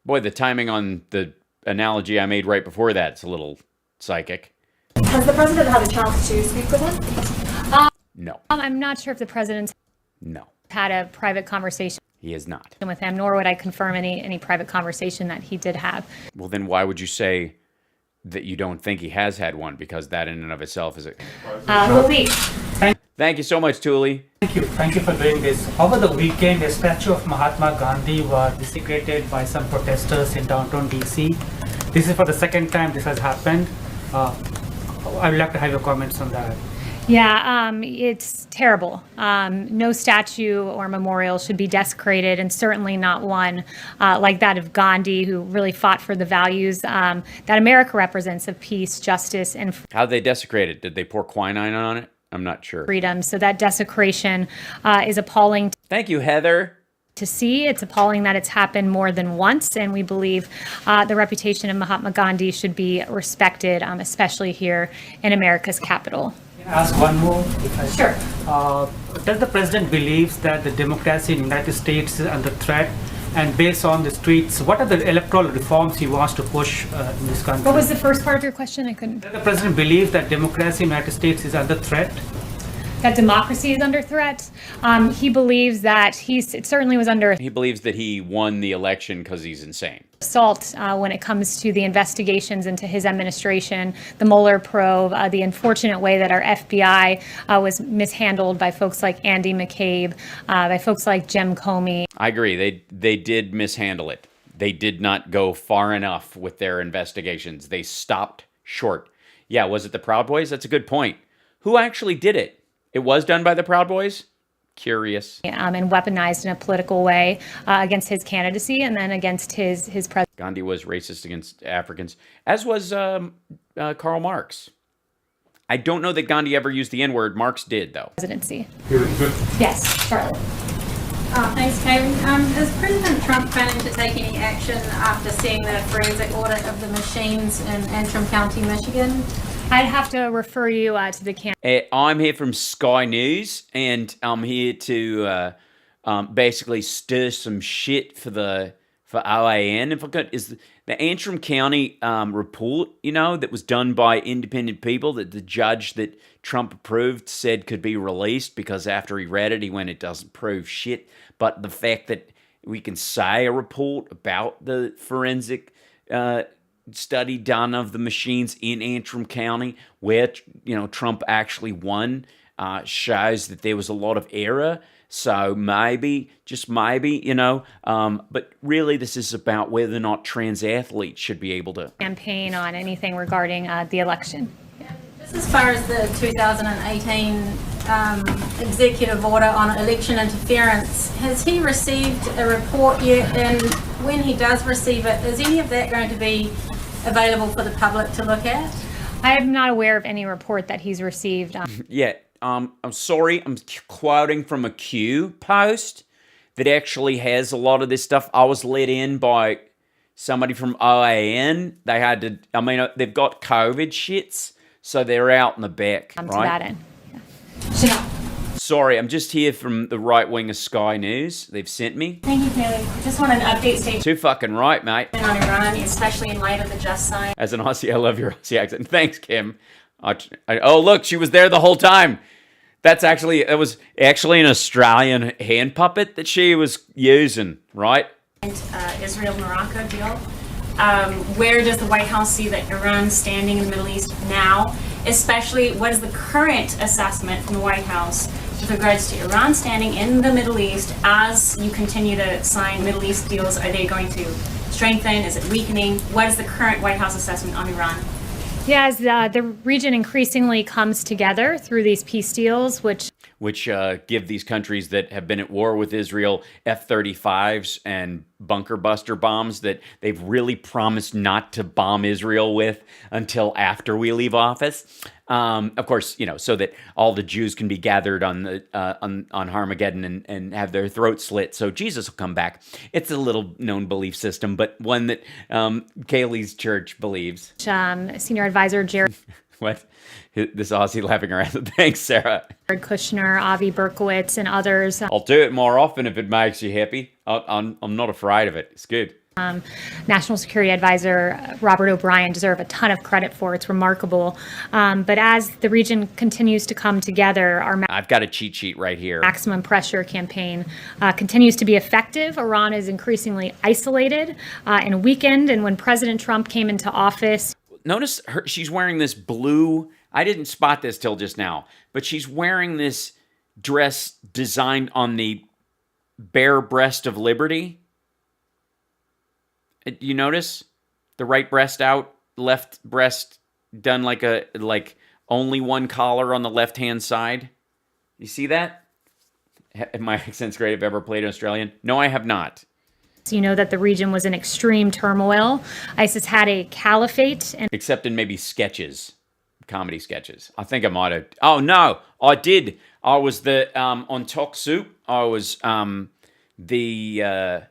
Boy, the timing on the analogy I made right before that, it's a little psychic. Has the president had a chance to speak with him? No. I'm not sure if the president's had a private conversation. He has not. With him, nor would I confirm any private conversation that he did have. Well, then why would you say that you don't think he has had one? Because that in and of itself is a... Thank you so much, Thule. Thank you for doing this. Over the weekend, a statue of Mahatma Gandhi was desecrated by some protesters in downtown DC. This is for the second time this has happened. I would like to have your comments on that. Yeah, it's terrible. No statue or memorial should be desecrated, and certainly not one like that of Gandhi, who really fought for the values that America represents of peace, justice, and How'd they desecrate it? Did they pour quinine on it? I'm not sure. freedom. So that desecration is appalling. Thank you, Heather. To see. It's appalling that it's happened more than once, and we believe the reputation of Mahatma Gandhi should be respected, especially here in America's capital. Ask one more. Sure. Does the president believes that the democracy in the United States is under threat? And based on the streets, what are the electoral reforms he wants to push in this country? What was the first part of your question? I couldn't. Does the president believe that democracy in the United States is under threat? That democracy is under threat. He believes that it certainly was under He believes that he won the election because he's insane. assault when it comes to the investigations into his administration, the Mueller probe, the unfortunate way that our FBI was mishandled by folks like Andy McCabe, by folks like Jim Comey. I agree. They did mishandle it. They did not go far enough with their investigations. They stopped short. Yeah, was it the Proud Boys? That's a good point. Who actually did it? It was done by the Proud Boys? Curious. And weaponized in a political way against his candidacy and then against his president. Gandhi was racist against Africans, as was Karl Marx. I don't know that Gandhi ever used the N-word. Marx did, though. Presidency. Yes, Charlotte. Thanks, Karen. Is President Trump planning to take any action after seeing the forensic audit of the machines in Antrim County, Michigan? I'd have to refer you to the camp. I'm here from Sky News, and I'm here to basically stir some shit for OAN. If I could, is the Antrim County report, that was done by independent people that the judge that Trump approved said could be released because after he read it, he went, it doesn't prove shit. But the fact that we can say a report about the forensic study done of the machines in Antrim County where, Trump actually won, shows that there was a lot of error. So maybe, just maybe, but really this is about whether or not trans athletes should be able to campaign on anything regarding the election. As far as the 2018 executive order on election interference, has he received a report yet? And when he does receive it, is any of that going to be available for the public to look at? I am not aware of any report that he's received. Yeah, I'm sorry, I'm quoting from a Q post that actually has a lot of this stuff. I was let in by somebody from OAN. They had to, I mean, they've got COVID shits, so they're out in the back, To right? that end. Sorry, I'm just here from the right wing of Sky News. They've sent me. Thank you, Kelly. Just want an update statement Too fucking right, mate. on Iran, especially in light of the just sign. As an Aussie, I love your Aussie accent. Thanks, Kim. Oh, look, she was there the whole time. It was actually an Australian hand puppet that she was using, right? Israel-Morocco deal. Where does the White House see that Iran's standing in the Middle East now? Especially, what is the current assessment from the White House with regards to Iran standing in the Middle East as you continue to sign Middle East deals? Are they going to strengthen? Is it weakening? What is the current White House assessment on Iran? Yeah, as the region increasingly comes together through these peace deals, which give these countries that have been at war with Israel F-35s and bunker buster bombs that they've really promised not to bomb Israel with until after we leave office. Of course, so that all the Jews can be gathered on Armageddon and have their throats slit, so Jesus will come back. It's a little known belief system, but one that Kaylee's church believes. Senior advisor Jared What? This Aussie laughing around. Thanks, Sarah. Kushner, Avi Berkowitz, and others. I'll do it more often if it makes you happy. I'm not afraid of it. It's good. National Security Advisor Robert O'Brien deserve a ton of credit for. It's remarkable. But as the region continues to come together, I've got a cheat sheet right here. Maximum pressure campaign continues to be effective. Iran is increasingly isolated and weakened. And when President Trump came into office, notice she's wearing this blue. I didn't spot this till just now, but she's wearing this dress designed on the bare breast of liberty. You notice the right breast out, left breast done like only one collar on the left hand side. You see that? My accent's great. Have I ever played Australian? No, I have not. you know that the region was in extreme turmoil. ISIS had a caliphate. Except in maybe sketches, comedy sketches. I think I might have. Oh, no, I did. I was on Talk Soup, I was the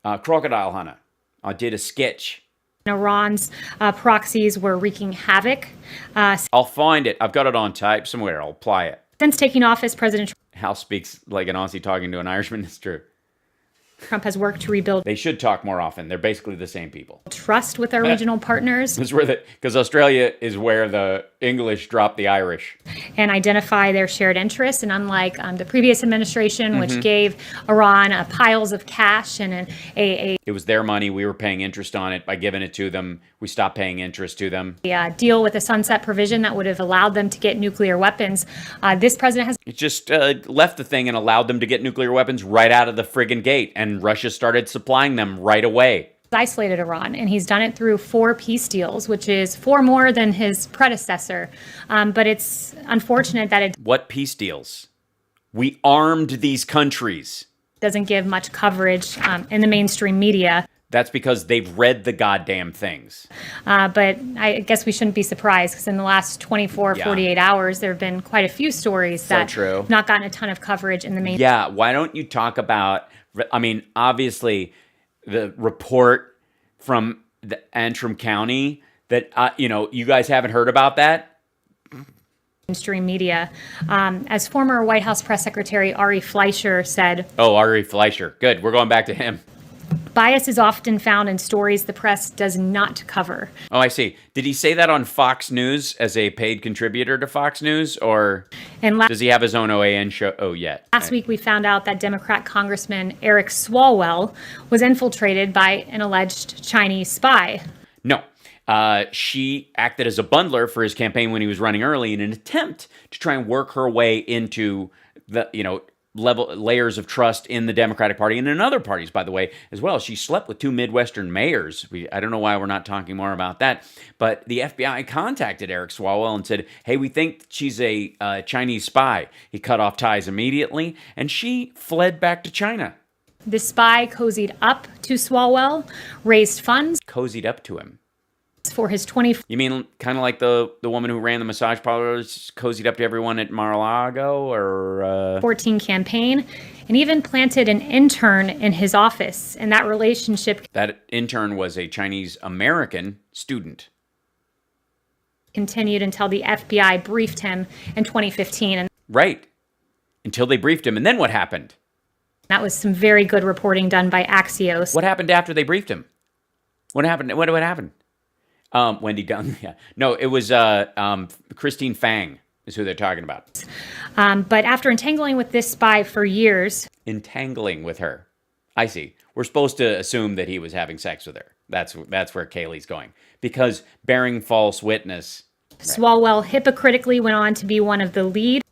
crocodile hunter. I did a sketch. Iran's proxies were wreaking havoc. I'll find it. I've got it on tape somewhere. I'll play it. Since taking office, President Hal speaks like an Aussie talking to an Irishman. It's true. Trump has worked to rebuild. They should talk more often. They're basically the same people. Trust with our regional partners. Because Australia is where the English drop the Irish. And identify their shared interests. And unlike the previous administration, which gave Iran piles of cash and It was their money. We were paying interest on it. By giving it to them, we stopped paying interest to them. A deal with a sunset provision that would have allowed them to get nuclear weapons. This president has... It just left the thing and allowed them to get nuclear weapons right out of the friggin' gate. And Russia started supplying them right away. Isolated Iran, and he's done it through 4 peace deals, which is 4 more than his predecessor. But it's unfortunate that it... What peace deals? We armed these countries. Doesn't give much coverage in the mainstream media. That's because they've read the goddamn things. But I guess we shouldn't be surprised, because in the last 24, 48 hours, there have been quite a few stories that have not gotten a ton of coverage in the mainstream. Yeah, why don't you talk about... I mean, obviously, the report from the Antrim County that, you guys haven't heard about that? Mainstream media. As former White House Press Secretary Ari Fleischer said... Oh, Ari Fleischer. Good. We're going back to him. Bias is often found in stories the press does not cover. Oh, I see. Did he say that on Fox News as a paid contributor to Fox News? Or does he have his own OAN show? Oh, yet. Last week, we found out that Democrat Congressman Eric Swalwell was infiltrated by an alleged Chinese spy. No. She acted as a bundler for his campaign when he was running early in an attempt to try and work her way into the, layers of trust in the Democratic Party and in other parties, by the way, as well. She slept with 2 Midwestern mayors. I don't know why we're not talking more about that, but the FBI contacted Eric Swalwell and said, hey, we think she's a Chinese spy. He cut off ties immediately, and she fled back to China. The spy cozied up to Swalwell, raised funds. Cozied up to him. For his 20... You mean kind of like the woman who ran the massage parlors, cozied up to everyone at Mar-a-Lago, or... 14 campaign, and even planted an intern in his office, and that relationship... That intern was a Chinese-American student. Continued until the FBI briefed him in 2015. And right. Until they briefed him, and then what happened? That was some very good reporting done by Axios. What happened after they briefed him? What happened? What happened? Wendy Dunn. Yeah. No, it was Christine Fang is who they're talking about. But after entangling with this spy for years... Entangling with her. I see. We're supposed to assume that he was having sex with her. That's where Kaylee's going. Because bearing false witness... Swalwell hypocritically went on to be one of the lead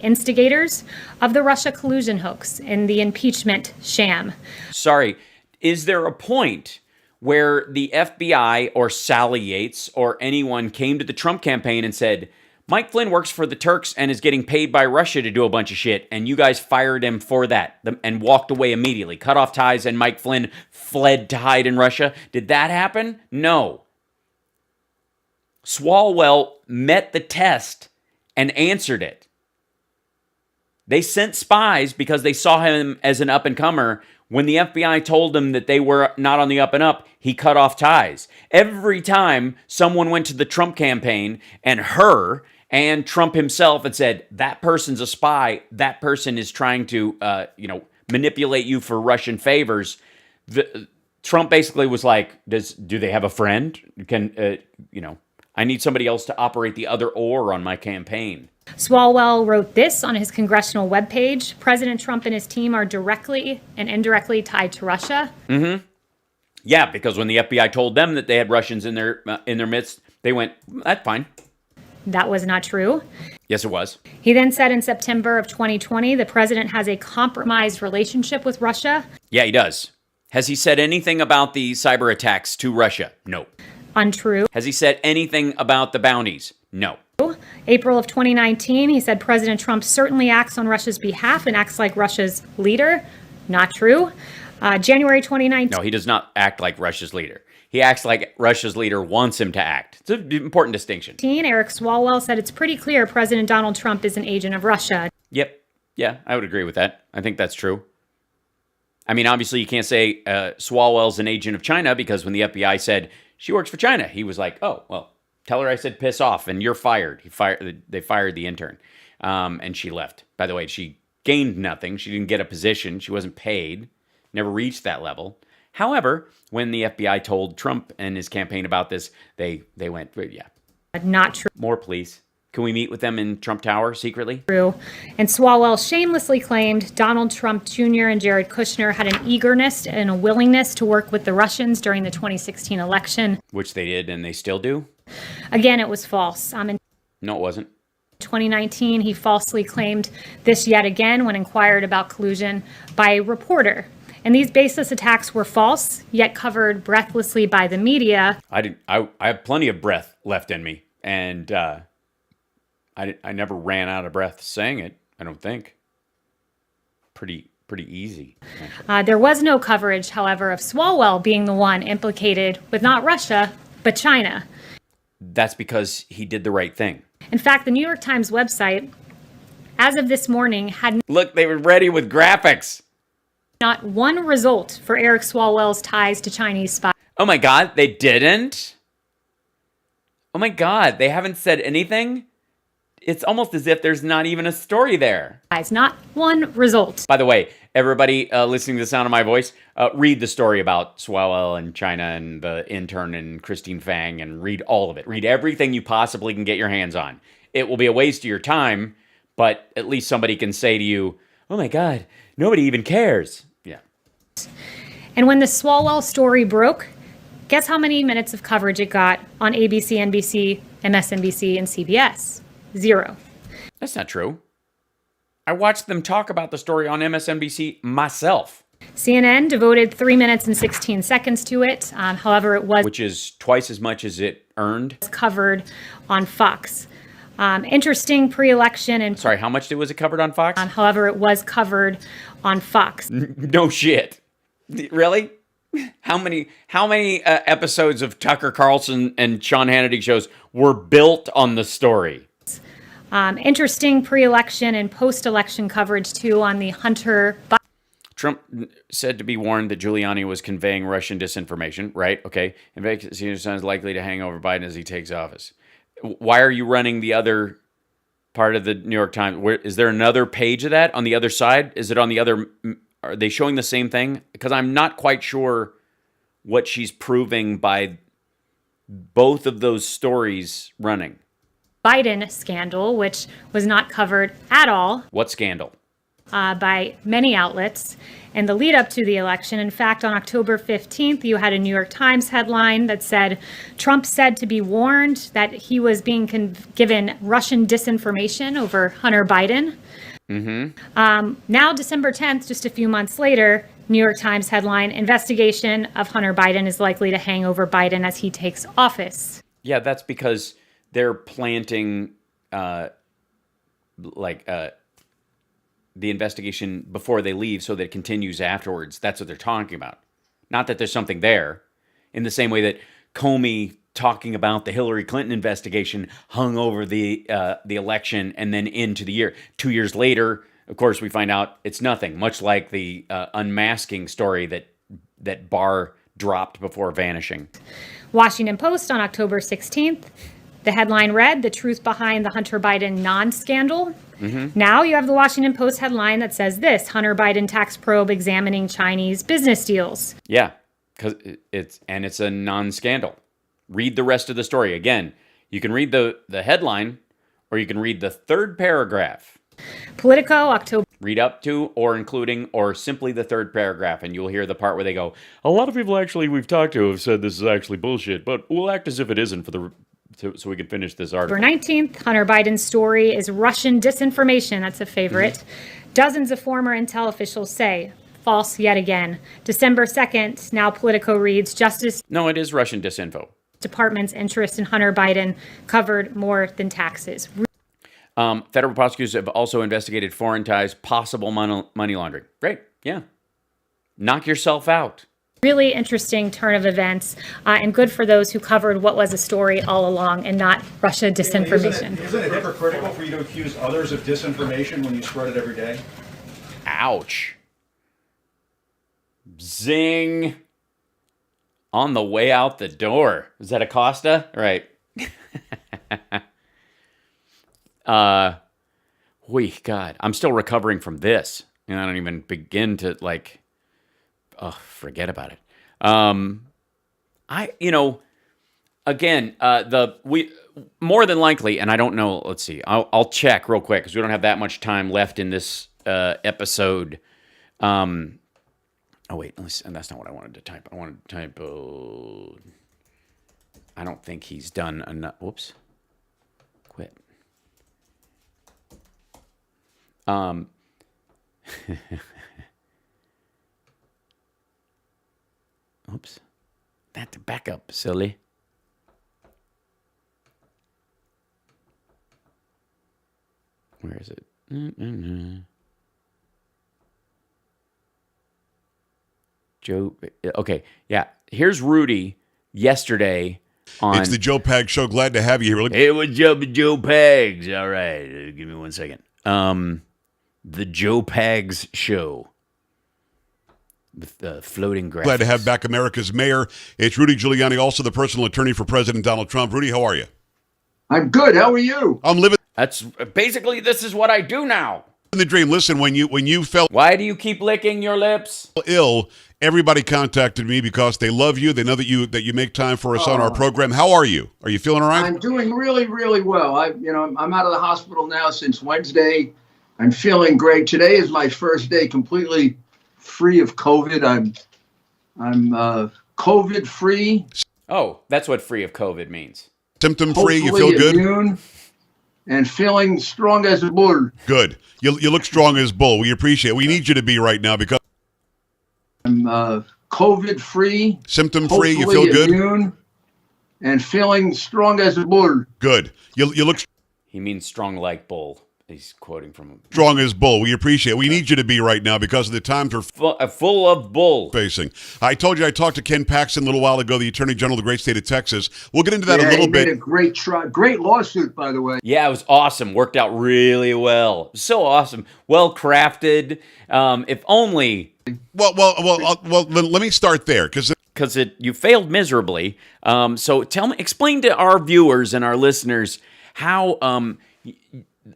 instigators of the Russia collusion hoax and the impeachment sham. Sorry, is there a point where the FBI or Sally Yates or anyone came to the Trump campaign and said, Mike Flynn works for the Turks and is getting paid by Russia to do a bunch of shit, and you guys fired him for that and walked away immediately, cut off ties, and Mike Flynn fled to hide in Russia? Did that happen? No. Swalwell met the test and answered it. They sent spies because they saw him as an up-and-comer. When the FBI told him that they were not on the up and up, he cut off ties. Every time someone went to the Trump campaign and her and Trump himself and said, that person's a spy, that person is trying to manipulate you for Russian favors, Trump basically was like, do they have a friend? I need somebody else to operate the other oar on my campaign. Swalwell wrote this on his congressional webpage. President Trump and his team are directly and indirectly tied to Russia. Mm-hmm. Yeah, because when the FBI told them that they had Russians in their midst, they went, that's fine. That was not true. Yes, it was. He then said in September of 2020, the president has a compromised relationship with Russia. Yeah, he does. Has he said anything about the cyber attacks to Russia? No. Untrue. Has he said anything about the bounties? No. April of 2019, he said President Trump certainly acts on Russia's behalf and acts like Russia's leader. Not true. January 2019. No, he does not act like Russia's leader. He acts like Russia's leader wants him to act. It's an important distinction. Eric Swalwell said it's pretty clear President Donald Trump is an agent of Russia. Yep. Yeah, I would agree with that. I think that's true. I mean, obviously, you can't say Swalwell's an agent of China because when the FBI said she works for China, he was like, oh, well, tell her I said piss off and you're fired. They fired the intern and she left. By the way, she gained nothing. She didn't get a position. She wasn't paid. Never reached that level. However, when the FBI told Trump and his campaign about this, they went, yeah. Not true. More, please. Can we meet with them in Trump Tower secretly? True. And Swalwell shamelessly claimed Donald Trump Jr. and Jared Kushner had an eagerness and a willingness to work with the Russians during the 2016 election. Which they did, and they still do? Again, it was false. No, it wasn't. 2019, he falsely claimed this yet again when inquired about collusion by a reporter. And these baseless attacks were false, yet covered breathlessly by the media. I have plenty of breath left in me, and I never ran out of breath saying it, I don't think. Pretty easy. There was no coverage, however, of Swalwell being the one implicated with not Russia, but China. That's because he did the right thing. In fact, the New York Times website, as of this morning, had... Look, they were ready with graphics. Not one result for Eric Swalwell's ties to Chinese spies. Oh my God, they didn't? Oh my God, they haven't said anything? It's almost as if there's not even a story there. Not one result. By the way, everybody listening to the sound of my voice, read the story about Swalwell and China and the intern and Christine Fang and read all of it. Read everything you possibly can get your hands on. It will be a waste of your time, but at least somebody can say to you, oh my God, nobody even cares. Yeah. And when the Swalwell story broke, guess how many minutes of coverage it got on ABC, NBC, MSNBC, and CBS? 0. That's not true. I watched them talk about the story on MSNBC myself. CNN devoted 3 minutes and 16 seconds to it. However, it was... Which is twice as much as it earned. ...covered on Fox. Interesting pre-election and... Sorry, how much was it covered on Fox? However, it was covered on Fox. No shit. Really? How many episodes of Tucker Carlson and Sean Hannity shows were built on the story? Interesting pre-election and post-election coverage, too, on the Hunter... Trump said to be warned that Giuliani was conveying Russian disinformation, right? Okay. Investigation is likely to hang over Biden as he takes office. Why are you running the other part of the New York Times? Is there another page of that on the other side? Is it on the other... Are they showing the same thing? Because I'm not quite sure what she's proving by both of those stories running. Biden scandal, which was not covered at all. What scandal? By many outlets in the lead up to the election. In fact, on October 15th, you had a New York Times headline that said, Trump said to be warned that he was being given Russian disinformation over Hunter Biden. Now, December 10th, just a few months later, New York Times headline, investigation of Hunter Biden is likely to hang over Biden as he takes office. Yeah, that's because they're planting the investigation before they leave so that it continues afterwards. That's what they're talking about. Not that there's something there. In the same way that Comey talking about the Hillary Clinton investigation hung over the election and then into the year. 2 years later, of course, we find out it's nothing, much like the unmasking story that Barr dropped before vanishing. Washington Post on October 16th, the headline read, The Truth Behind the Hunter Biden Non-Scandal. Now you have the Washington Post headline that says this, Hunter Biden tax probe examining Chinese business deals. Yeah, because it's a non-scandal. Read the rest of the story. Again, you can read the headline or you can read the third paragraph. Politico, October. Read up to or including or simply the third paragraph, and you'll hear the part where they go, a lot of people actually we've talked to have said this is actually bullshit, but we'll act as if it isn't so we can finish this article. October 19th, Hunter Biden's story is Russian disinformation. That's a favorite. Dozens of former intel officials say, false yet again. December 2nd, now Politico reads, Justice... No, it is Russian disinfo. Department's interest in Hunter Biden covered more than taxes. Federal prosecutors have also investigated foreign ties, possible money laundering. Great, yeah. Knock yourself out. Really interesting turn of events, and good for those who covered what was a story all along and not Russia disinformation. Isn't it hypocritical for you to accuse others of disinformation when you spread it every day? Ouch. Zing. On the way out the door. Is that Acosta? Right. God, I'm still recovering from this. And I don't even begin to forget about it. We more than likely, and I don't know, let's see, I'll check real quick because we don't have that much time left in this episode. Oh wait, and that's not what I wanted to type. I wanted to type, I don't think he's done enough. Whoops. Quit. Oops. That back up, silly. Where is it? Joe. Okay, yeah. Here's Rudy yesterday on... It's the Joe Pags Show. Glad to have you here. Hey, what's up, Joe Pags? All right, give me 1 second. The Joe Pags Show. The floating graphics. Glad to have back America's mayor. It's Rudy Giuliani, also the personal attorney for President Donald Trump. Rudy, how are you? I'm good. How are you? I'm living... That's basically, this is what I do now. The dream. Listen, when you felt... Why do you keep licking your lips? ...ill, everybody contacted me because they love you. They know that you make time for us on our program. How are you? Are you feeling all right? I'm doing really, really well. I'm out of the hospital now since Wednesday. I'm feeling great. Today is my first day completely free of COVID. I'm COVID free. Oh, that's what free of COVID means. Symptom free. You feel good? Immune. and feeling strong as a bull. Good. You look strong as bull. We appreciate it. We need you to be right now because I'm COVID-free, symptom-free. You feel good? Immune, and feeling strong as a bull. Good. You look He means strong like bull. He's quoting from strong as bull. We appreciate it. We need you to be right now because of the times we're full of bull facing. I told you I talked to Ken Paxton a little while ago, the Attorney General of the great state of Texas. We'll get into that a little he bit. made a great lawsuit, by the way. Yeah, it was awesome. Worked out really well. So awesome. Well crafted. If only. Well. Let me start there because you failed miserably. So explain to our viewers and our listeners how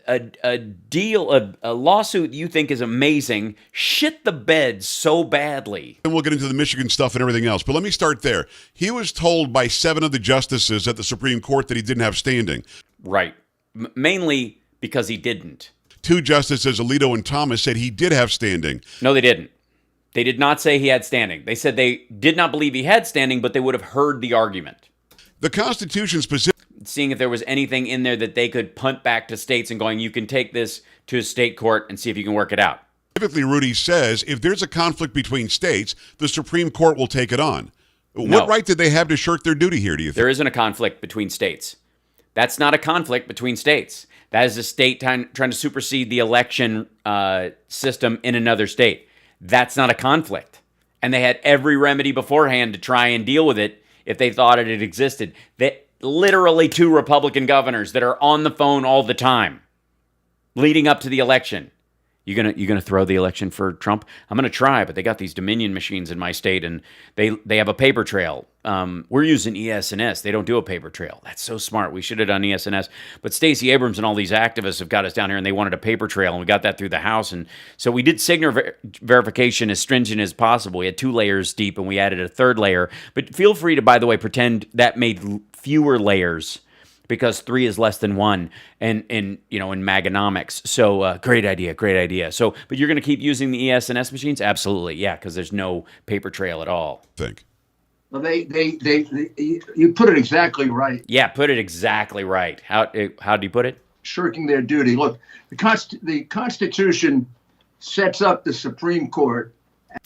a lawsuit you think is amazing shit the bed so badly. And we'll get into the Michigan stuff and everything else. But let me start there. He was told by 7 of the justices at the Supreme Court that he didn't have standing. Right. Mainly because he didn't. 2 justices, Alito and Thomas, said he did have standing. No, they didn't. They did not say he had standing. They said they did not believe he had standing, but they would have heard the argument. The Constitution specifically, seeing if there was anything in there that they could punt back to states and going, you can take this to a state court and see if you can work it out. Specifically, Rudy says if there's a conflict between states, the Supreme Court will take it on. No. What right did they have to shirk their duty here, do you think? There isn't a conflict between states. That's not a conflict between states. That is a state trying to supersede the election system in another state. That's not a conflict. And they had every remedy beforehand to try and deal with it if they thought it had existed. Literally 2 Republican governors that are on the phone all the time leading up to the election. You gonna throw the election for Trump? I'm gonna try, but they got these Dominion machines in my state, and they have a paper trail. We're using ES&S. They don't do a paper trail. That's so smart. We should have done ES&S. But Stacey Abrams and all these activists have got us down here, and they wanted a paper trail, and we got that through the House. And so we did signature verification as stringent as possible. We had 2 layers deep, and we added a 3rd layer. But feel free to, by the way, pretend that made fewer layers, because 3 is less than 1 in Maganomics. So great idea. So, but you're going to keep using the ES&S machines? Absolutely, yeah, because there's no paper trail at all. Well, you put it exactly right. Yeah, put it exactly right. How do you put it? Shirking their duty. Look, the Constitution sets up the Supreme Court.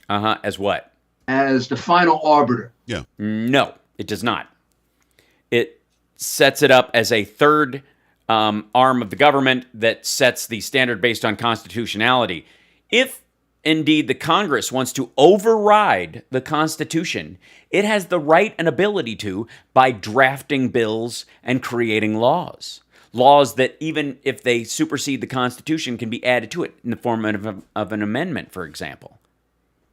As what? As the final arbiter. Yeah. No, it does not. It sets it up as a 3rd arm of the government that sets the standard based on constitutionality. If indeed the Congress wants to override the Constitution, it has the right and ability to by drafting bills and creating laws. Laws that, even if they supersede the Constitution, can be added to it in the form of an amendment, for example.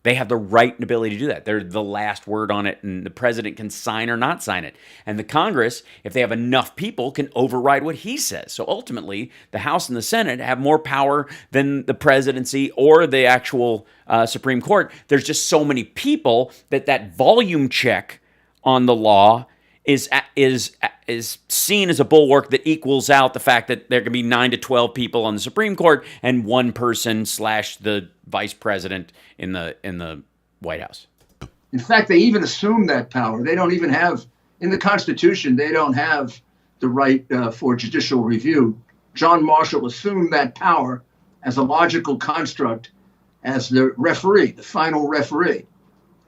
They have the right and ability to do that. They're the last word on it, and the president can sign or not sign it. And the Congress, if they have enough people, can override what he says. So ultimately, the House and the Senate have more power than the presidency or the actual Supreme Court. There's just so many people that volume check on the law is seen as a bulwark that equals out the fact that there can be 9 to 12 people on the Supreme Court and 1 person / the vice president in the White House. In fact, they even assume that power. They don't even have, in the Constitution, they don't have the right for judicial review. John Marshall assumed that power as a logical construct as the referee, the final referee.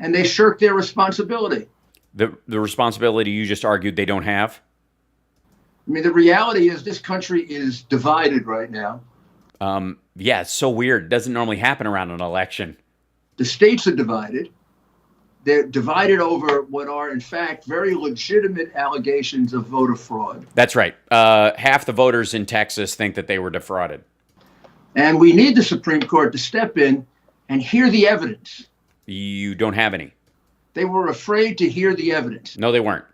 And they shirk their responsibility. The responsibility you just argued they don't have? I mean, the reality is this country is divided right now. Yeah, it's so weird. It doesn't normally happen around an election. The states are divided. They're divided over what are, in fact, very legitimate allegations of voter fraud. That's right. Half the voters in Texas think that they were defrauded. And we need the Supreme Court to step in and hear the evidence. You don't have any. They were afraid to hear the evidence. No, they weren't.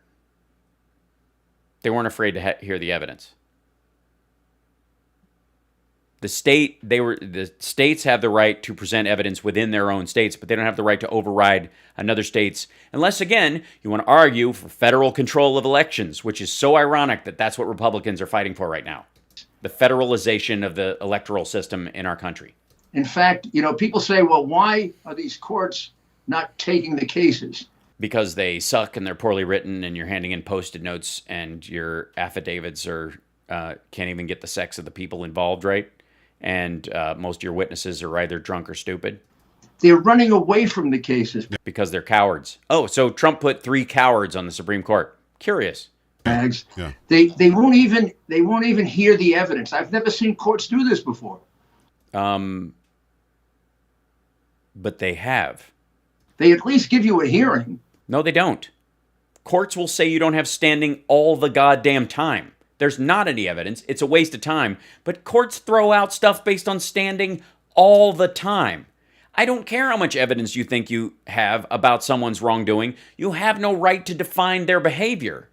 They weren't afraid to hear the evidence. The states have the right to present evidence within their own states, but they don't have the right to override another state's, unless, again, you want to argue for federal control of elections, which is so ironic that that's what Republicans are fighting for right now. The federalization of the electoral system in our country. In fact, people say, well, why are these courts not taking the cases? Because they suck and they're poorly written and you're handing in Post-it notes and your affidavits are can't even get the sex of the people involved right, and most of your witnesses are either drunk or stupid. They're running away from the cases because they're cowards. Oh, so Trump put 3 cowards on the Supreme Court. Curious. Bags. Yeah. They won't even hear the evidence. I've never seen courts do this before. But they have. They at least give you a hearing. No, they don't. Courts will say you don't have standing all the goddamn time. There's not any evidence. It's a waste of time. But courts throw out stuff based on standing all the time. I don't care how much evidence you think you have about someone's wrongdoing. You have no right to define their behavior.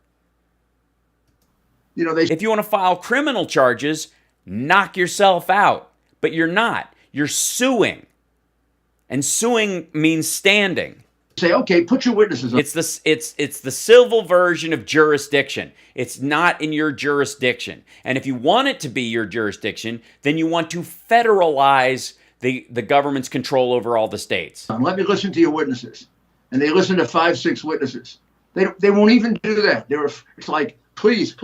You know, if you want to file criminal charges, knock yourself out. But you're not. You're suing. And suing means standing. Say, okay, put your witnesses on. It's the civil version of jurisdiction. It's not in your jurisdiction. And if you want it to be your jurisdiction, then you want to federalize the government's control over all the states. Let me listen to your witnesses. And they listen to 5, 6 witnesses. They won't even do that. It's like, please,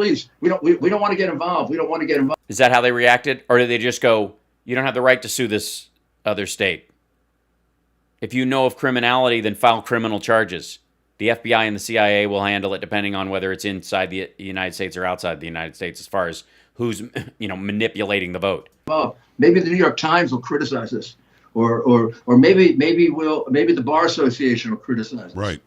we don't want to get involved. We don't want to get involved. Is that how they reacted? Or did they just go, you don't have the right to sue this other state? If you know of criminality, then file criminal charges. The FBI and the CIA will handle it depending on whether it's inside the United States or outside the United States as far as who's manipulating the vote. Well, maybe the New York Times will criticize this. Or maybe the Bar Association will criticize it. Right.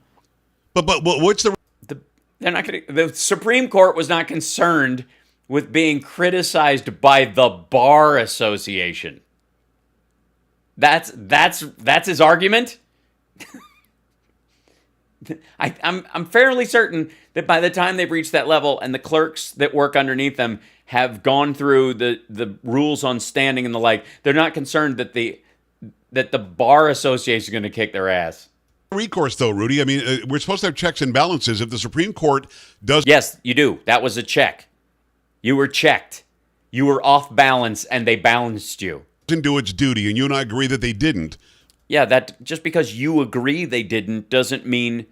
But what's they're not going to. The Supreme Court was not concerned with being criticized by the Bar Association. That's his argument. I'm fairly certain that by the time they've reached that level and the clerks that work underneath them have gone through the rules on standing and the like, they're not concerned that the Bar Association is going to kick their ass. Recourse, though, Rudy. I mean, we're supposed to have checks and balances. If the Supreme Court does... Yes, you do. That was a check. You were checked. You were off balance, and they balanced you. Didn't do its duty, and you and I agree that they didn't. Yeah, that just because you agree they didn't doesn't mean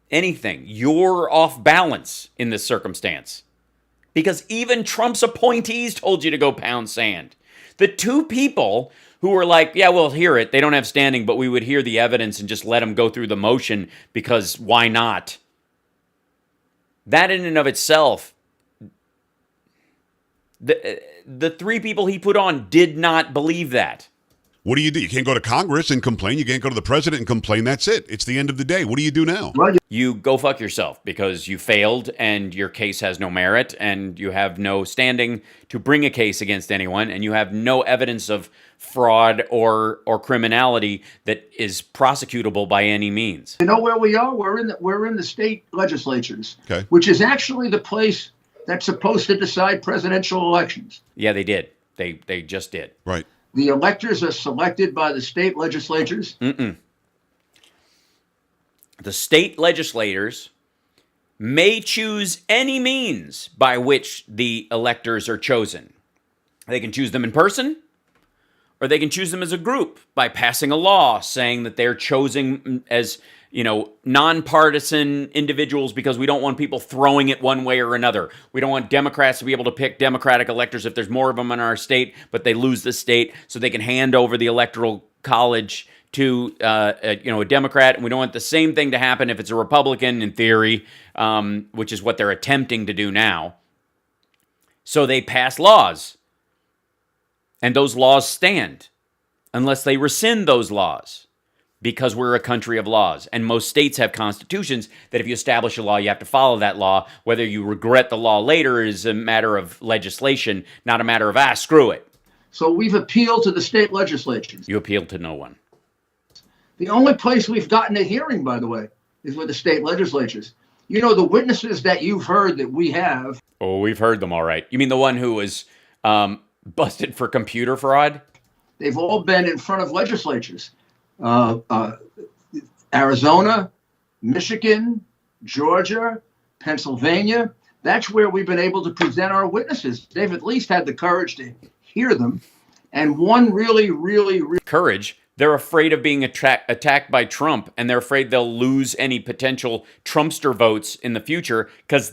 anything. You're off balance in this circumstance. Because even Trump's appointees told you to go pound sand. The 2 people who were like, yeah, we'll hear it. They don't have standing, but we would hear the evidence and just let them go through the motion because why not? That in and of itself, the 3 people he put on did not believe that. What do? You can't go to Congress and complain. You can't go to the president and complain. That's it. It's the end of the day. What do you do now? You go fuck yourself because you failed and your case has no merit and you have no standing to bring a case against anyone and you have no evidence of fraud or criminality that is prosecutable by any means. You know where we are? We're in the state legislatures, okay, which is actually the place that's supposed to decide presidential elections. Yeah, they did. They just did. Right. The electors are selected by the state legislatures. The state legislators may choose any means by which the electors are chosen. They can choose them in person, or they can choose them as a group by passing a law saying that they're chosen as, nonpartisan individuals because we don't want people throwing it one way or another. We don't want Democrats to be able to pick Democratic electors if there's more of them in our state, but they lose the state, so they can hand over the electoral college to a Democrat. And we don't want the same thing to happen if it's a Republican, in theory, which is what they're attempting to do now. So they pass laws, and those laws stand unless they rescind those laws. Because we're a country of laws. And most states have constitutions that if you establish a law, you have to follow that law. Whether you regret the law later is a matter of legislation, not a matter of, screw it. So we've appealed to the state legislatures. You appealed to no one. The only place we've gotten a hearing, by the way, is with the state legislatures. The witnesses that you've heard that we have. Oh, we've heard them all right. You mean the one who was busted for computer fraud? They've all been in front of legislatures. Arizona, Michigan, Georgia, Pennsylvania. That's where we've been able to present our witnesses. They've at least had the courage to hear them. And one really courage. They're afraid of being attacked by Trump, and they're afraid they'll lose any potential Trumpster votes in the future because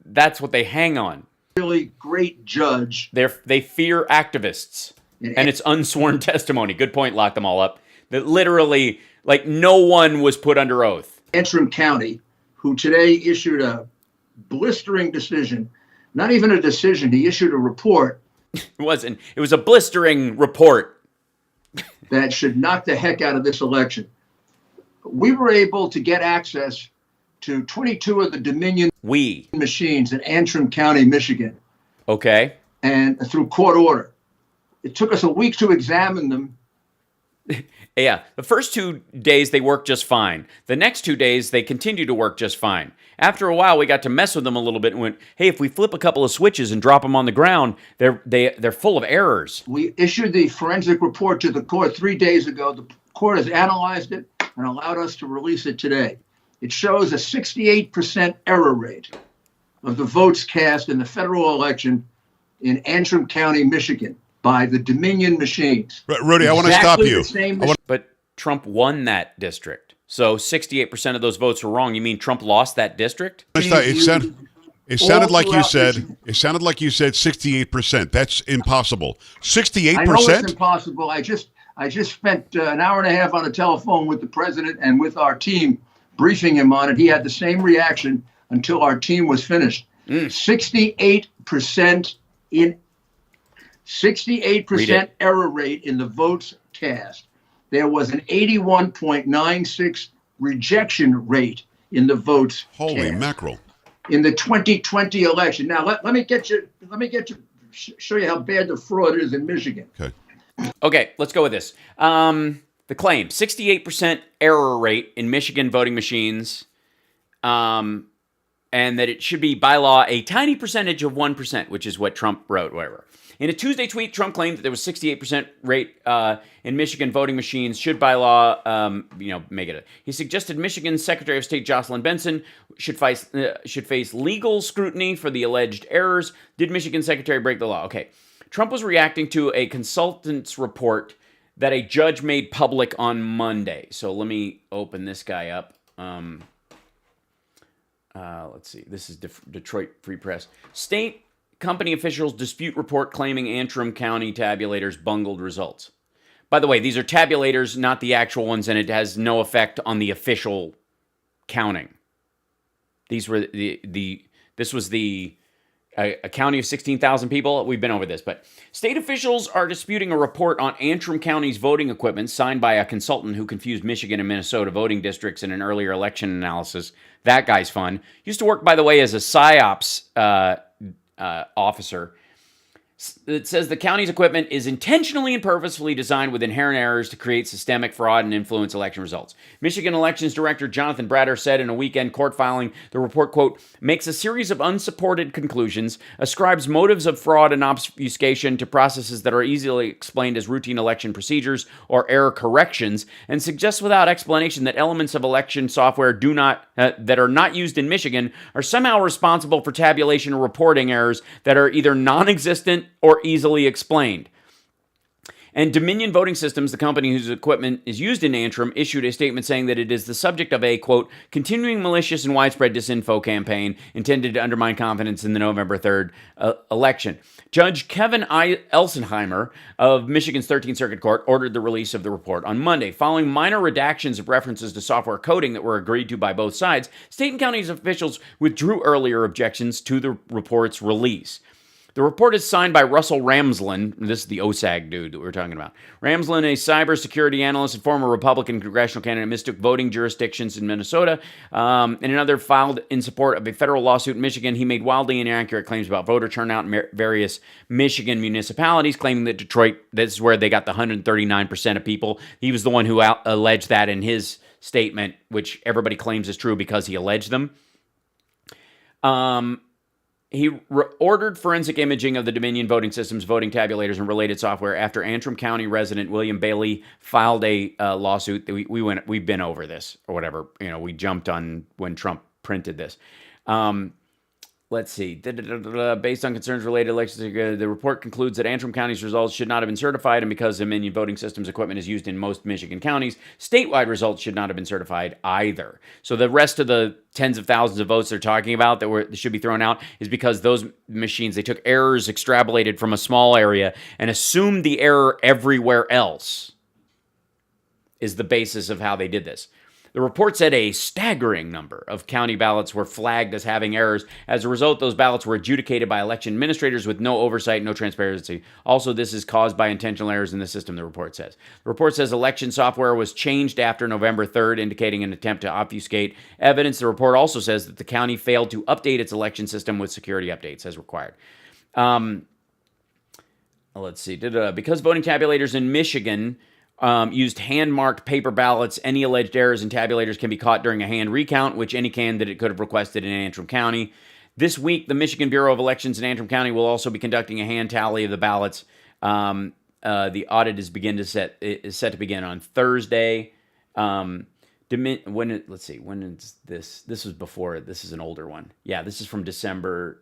that's what they hang on. really great judge. They fear activists, and it's unsworn testimony. Good point. Lock them all up. That literally, like, no one was put under oath. Antrim County, who today issued a blistering decision. Not even a decision. He issued a report. It wasn't. It was a blistering report that should knock the heck out of this election. We were able to get access to 22 of the Dominion machines in Antrim County, Michigan. Okay. And through court order. It took us a week to examine them. Yeah, the first 2 days they worked just fine. The next 2 days they continued to work just fine. After a while, we got to mess with them a little bit and went, "Hey, if we flip a couple of switches and drop them on the ground, they're full of errors." We issued the forensic report to the court 3 days ago. The court has analyzed it and allowed us to release it today. It shows a 68% error rate of the votes cast in the federal election in Antrim County, Michigan, by the Dominion machines. Rudy, I want to stop you. But Trump won that district. So 68% of those votes were wrong. You mean Trump lost that district? It sounded like you said. It sounded like you said 68%. That's impossible. 68%. I know it's impossible. I just spent an hour and a half on the telephone with the president and with our team, briefing him on it. He had the same reaction until our team was finished. 68% 68% error rate in the votes cast. There was an 81.96 rejection rate in the votes Holy cast mackerel. in the 2020 election. Now let me show you how bad the fraud is in Michigan. Okay, let's go with this. The claim, 68% error rate in Michigan voting machines, and that it should be by law a tiny percentage of 1%, which is what Trump wrote, whatever. In a Tuesday tweet, Trump claimed that there was 68% rate in Michigan voting machines should by law, make it. He suggested Michigan Secretary of State Jocelyn Benson should face legal scrutiny for the alleged errors. Did Michigan Secretary break the law? Okay. Trump was reacting to a consultant's report that a judge made public on Monday. So let me open this guy up. Let's see. This is Detroit Free Press. State company officials dispute report claiming Antrim County tabulators bungled results. By the way, these are tabulators, not the actual ones, and it has no effect on the official counting. These were this was a county of 16,000 people. We've been over this, but state officials are disputing a report on Antrim County's voting equipment signed by a consultant who confused Michigan and Minnesota voting districts in an earlier election analysis. That guy's fun. Used to work, by the way, as a PSYOPs officer. It says the county's equipment is intentionally and purposefully designed with inherent errors to create systemic fraud and influence election results. Michigan Elections Director Jonathan Bratter said in a weekend court filing, the report, quote, makes a series of unsupported conclusions, ascribes motives of fraud and obfuscation to processes that are easily explained as routine election procedures or error corrections, and suggests without explanation that elements of election software that are not used in Michigan are somehow responsible for tabulation or reporting errors that are either non-existent or easily explained. And Dominion Voting Systems, the company whose equipment is used in Antrim, issued a statement saying that it is the subject of a, quote, continuing malicious and widespread disinfo campaign intended to undermine confidence in the November 3rd election. Judge Kevin I. Elsenheimer of Michigan's 13th Circuit Court ordered the release of the report on Monday. Following minor redactions of references to software coding that were agreed to by both sides, state and county officials withdrew earlier objections to the report's release. The report is signed by Russell Ramsland. This is the OSAG dude that we were talking about. Ramsland, a cybersecurity analyst and former Republican congressional candidate, mistook voting jurisdictions in Minnesota. In another filed in support of a federal lawsuit in Michigan, he made wildly inaccurate claims about voter turnout in various Michigan municipalities, claiming that Detroit, this is where they got the 139% of people. He was the one who alleged that in his statement, which everybody claims is true because he alleged them. He ordered forensic imaging of the Dominion Voting Systems, voting tabulators, and related software after Antrim County resident William Bailey filed a lawsuit. We've been over this or whatever. We jumped on when Trump printed this. Let's see. Based on concerns related to elections, the report concludes that Antrim County's results should not have been certified, and because Dominion Voting Systems equipment is used in most Michigan counties, statewide results should not have been certified either. So the rest of the tens of thousands of votes they're talking about that should be thrown out is because those machines, they took errors extrapolated from a small area and assumed the error everywhere else is the basis of how they did this. The report said a staggering number of county ballots were flagged as having errors. As a result, those ballots were adjudicated by election administrators with no oversight, no transparency. Also, this is caused by intentional errors in the system, the report says. The report says election software was changed after November 3rd, indicating an attempt to obfuscate evidence. The report also says that the county failed to update its election system with security updates as required. Let's see. Because voting tabulators in Michigan used hand-marked paper ballots, any alleged errors in tabulators can be caught during a hand recount, which any candidate could have requested in Antrim County. This week, the Michigan Bureau of Elections in Antrim County will also be conducting a hand tally of the ballots. The audit is set to begin on Thursday. Let's see, when is this? This was before. This is an older one. Yeah, this is from December.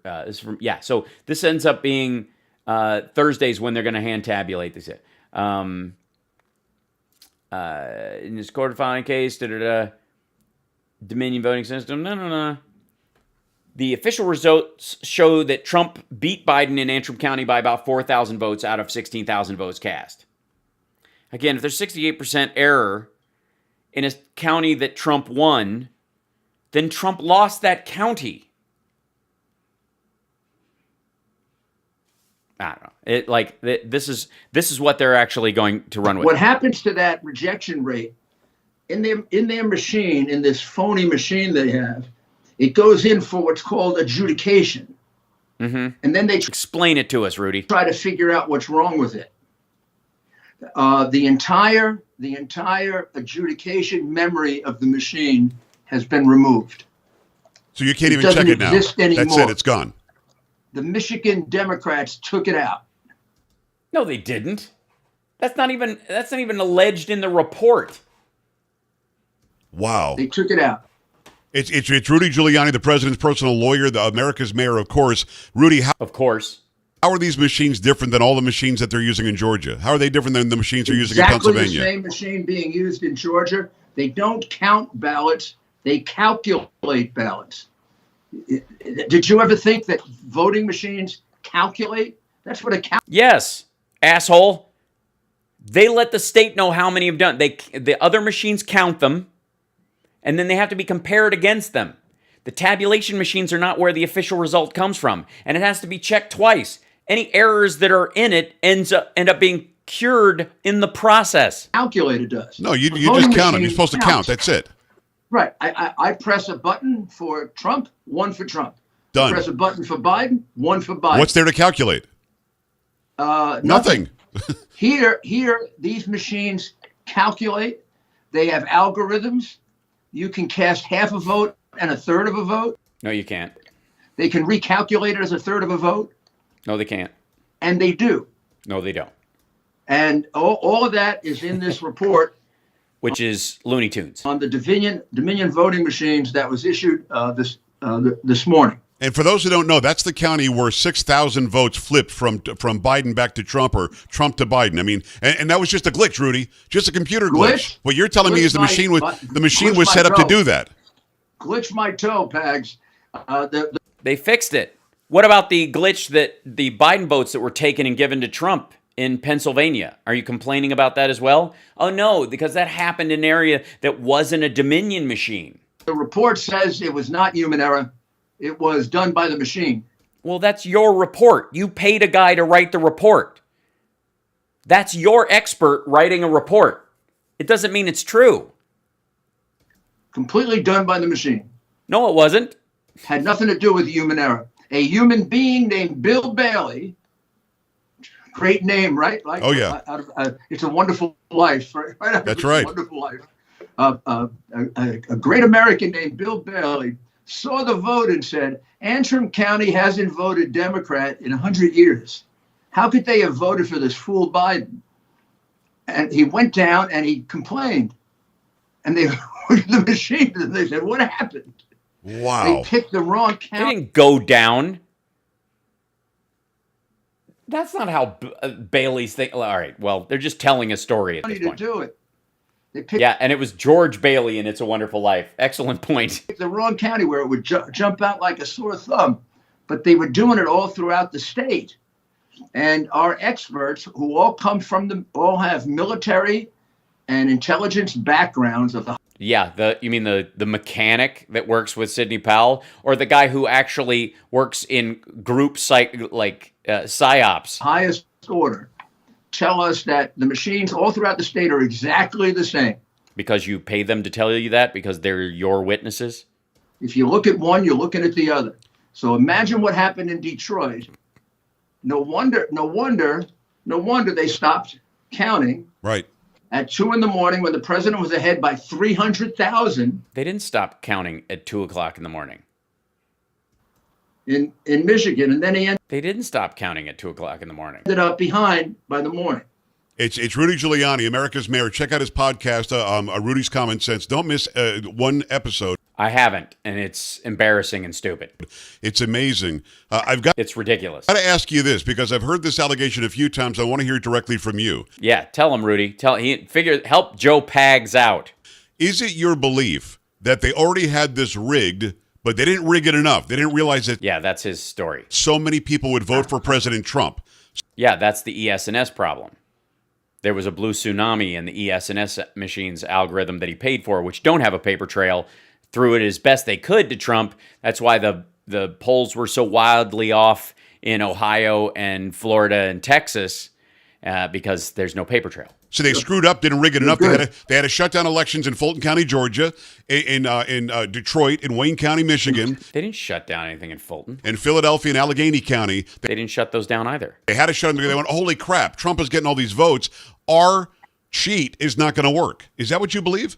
So this ends up being Thursdays when they're going to hand tabulate this. In this court filing case, Dominion voting system, The official results show that Trump beat Biden in Antrim County by about 4,000 votes out of 16,000 votes cast. Again, if there's 68% error in a county that Trump won, then Trump lost that county. I don't know. This is what they're actually going to run with. What happens to that rejection rate in their machine, in this phony machine they have? It goes in for what's called adjudication, and then they explain it to us, Rudy. Try to figure out what's wrong with it. The entire adjudication memory of the machine has been removed. So you can't even check it now. That's it. It's gone. The Michigan Democrats took it out. No, they didn't. That's not even alleged in the report. Wow. They took it out. It's Rudy Giuliani, the president's personal lawyer, the America's mayor, of course. Rudy, how are these machines different than all the machines that they're using in Georgia? How are they different than the machines they're using in Pennsylvania? Exactly the same machine being used in Georgia. They don't count ballots. They calculate ballots. Did you ever think that voting machines calculate? That's what a Yes, asshole. They let the state know how many have done. The other machines count them, and then they have to be compared against them. The tabulation machines are not where the official result comes from, and it has to be checked twice. Any errors that are in it end up being cured in the process. Calculator does. No, you just count them. You're supposed to count. That's it. Right. I press a button for Trump, one for Trump. Done. I press a button for Biden, one for Biden. What's there to calculate? Nothing. Here, these machines calculate. They have algorithms. You can cast half a vote and a third of a vote. No, you can't. They can recalculate it as a third of a vote. No, they can't. And they do. No, they don't. And all of that is in this report. Which is Looney Tunes. On the Dominion voting machines that was issued this morning. And for those who don't know, that's the county where 6,000 votes flipped from Biden back to Trump or Trump to Biden. I mean, and that was just a glitch, Rudy, just a computer glitch. What you're telling me is the machine was set up to do that. Glitch my toe, Pags. They fixed it. What about the glitch that the Biden votes that were taken and given to Trump in Pennsylvania? Are you complaining about that as well? Oh, no, because that happened in an area that wasn't a Dominion machine. The report says it was not human error. It was done by the machine. Well, that's your report. You paid a guy to write the report. That's your expert writing a report. It doesn't mean it's true. Completely done by the machine. No, it wasn't. Had nothing to do with human error. A human being named Bill Bailey. Great name, right? Like, oh, yeah. It's a Wonderful Life. Right? That's right. Wonderful Life. A great American named Bill Bailey saw the vote and said, Antrim County hasn't voted Democrat in 100 years. How could they have voted for this fool Biden? And he went down and he complained. And they looked at the machine and they said, what happened? Wow. They picked the wrong They county. didn't go down. That's not how Bailey's thing. All right, well, they're just telling a story at this To point. do it. They picked Yeah, and it was George Bailey in It's a Wonderful Life. Excellent point. the wrong county where it would jump out like a sore thumb, but they were doing it all throughout the state. And our experts, who all come from all have military and intelligence backgrounds of the. Yeah, you mean the mechanic that works with Sidney Powell, or the guy who actually works in group psyops? Highest order, tell us that the machines all throughout the state are exactly the same. Because you pay them to tell you that, because they're your witnesses? If you look at one, you're looking at the other. So imagine what happened in Detroit. No wonder they stopped counting. Right. At 2 a.m. when the president was ahead by 300,000. They didn't stop counting at 2 o'clock in the morning. In Michigan, and then they didn't stop counting at 2 o'clock in the morning. Ended up behind by the morning. It's Rudy Giuliani, America's mayor. Check out his podcast, Rudy's Common Sense. Don't miss one episode. I haven't, and it's embarrassing and stupid. It's amazing. It's ridiculous. I got to ask you this, because I've heard this allegation a few times. I want to hear it directly from you. Yeah, tell him, Rudy. Help Joe Pags out. Is it your belief that they already had this rigged, but they didn't rig it enough? They didn't realize that. Yeah, that's his story. So many people would vote for President Trump. Yeah, that's the ES&S problem. There was a blue tsunami in the ES&S machine's algorithm that he paid for, which don't have a paper trail, threw it as best they could to Trump. That's why the polls were so wildly off in Ohio and Florida and Texas, because there's no paper trail. So they screwed up, didn't rig it enough. They had to shut down elections in Fulton County, Georgia, in Detroit, in Wayne County, Michigan. They didn't shut down anything in Fulton. In Philadelphia and Allegheny County. They didn't shut those down either. They had to shut them because they went, holy crap, Trump is getting all these votes. Our cheat is not going to work. Is that what you believe?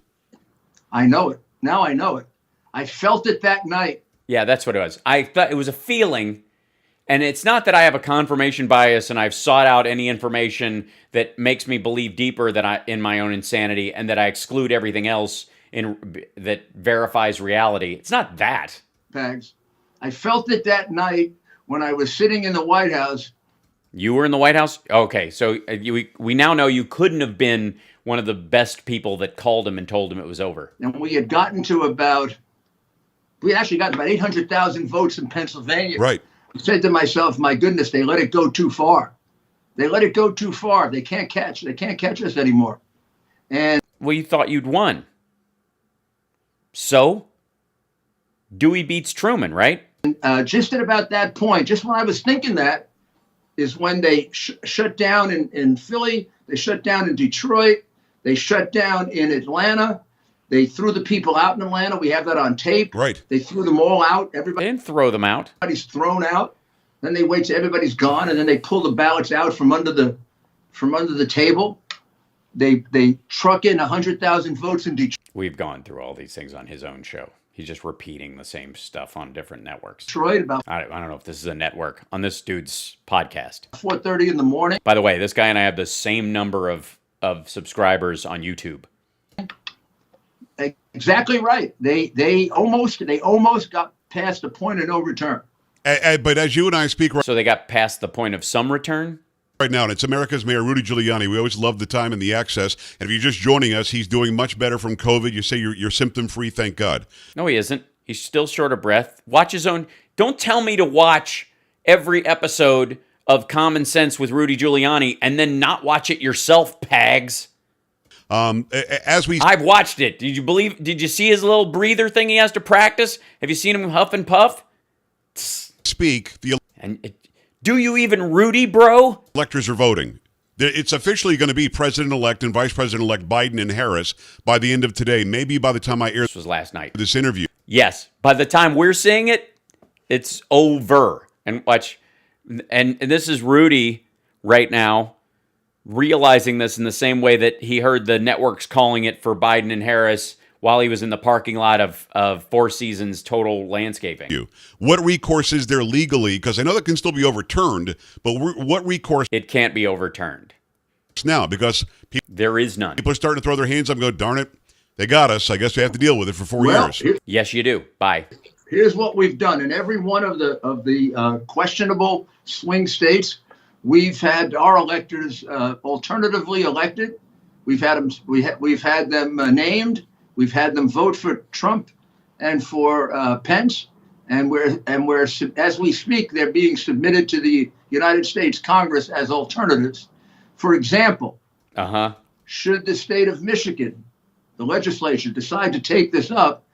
I know it. Now I know it. I felt it that night. Yeah, that's what it was. I thought it was a feeling. And it's not that I have a confirmation bias and I've sought out any information that makes me believe deeper in my own insanity and that I exclude everything else that verifies reality. It's not that. Pags. I felt it that night when I was sitting in the White House. You were in the White House? Okay, so we now know you couldn't have been one of the best people that called him and told him it was over. And we had actually gotten about 800,000 votes in Pennsylvania. Right. I said to myself, my goodness, they let it go too far. They let it go too far. They can't catch us anymore. And well, you thought you'd won. So Dewey beats Truman, right? Just at about that point, just when I was thinking that, is when they shut down in Philly, they shut down in Detroit, they shut down in Atlanta. They threw the people out in Atlanta. We have that on tape. Right. They threw them all out. They didn't throw them out. Everybody's thrown out. Then they wait till everybody's gone, and then they pull the ballots out from under the table. They truck in 100,000 votes in Detroit. We've gone through all these things on his own show. He's just repeating the same stuff on different networks. Detroit about. I don't know if this is a network on this dude's podcast. 4:30 in the morning. By the way, this guy and I have the same number of subscribers on YouTube. Exactly right. They almost got past the point of no return. But as you and I speak so they got past the point of some return? Right now, and it's America's Mayor Rudy Giuliani. We always love the time and the access. And if you're just joining us, he's doing much better from COVID. You say you're symptom-free, thank God. No, he isn't. He's still short of breath. Watch his own. Don't tell me to watch every episode of Common Sense with Rudy Giuliani and then not watch it yourself, Pags. I've watched it. Did you see his little breather thing he has to practice? Have you seen him huff and puff? Do you even Rudy, bro? Electors are voting. It's officially going to be President-elect and Vice President-elect Biden and Harris by the end of today. Maybe by the time I air this was last night. This interview. Yes, by the time we're seeing it, it's over. And watch, and this is Rudy right now realizing this in the same way that he heard the networks calling it for Biden and Harris while he was in the parking lot of Four Seasons Total Landscaping. What recourse is there legally? Because I know that can still be overturned, but what recourse? It can't be overturned. Now, because there is none. People are starting to throw their hands up and go, darn it, they got us. I guess we have to deal with it for 4 years. Yes, you do. Bye. Here's what we've done in every one of the questionable swing states. We've had our electors alternatively elected. We've had them. We've had them named. We've had them vote for Trump and for Pence. And we're as we speak, they're being submitted to the United States Congress as alternatives. For example, should the state of Michigan, the legislature, decide to take this up,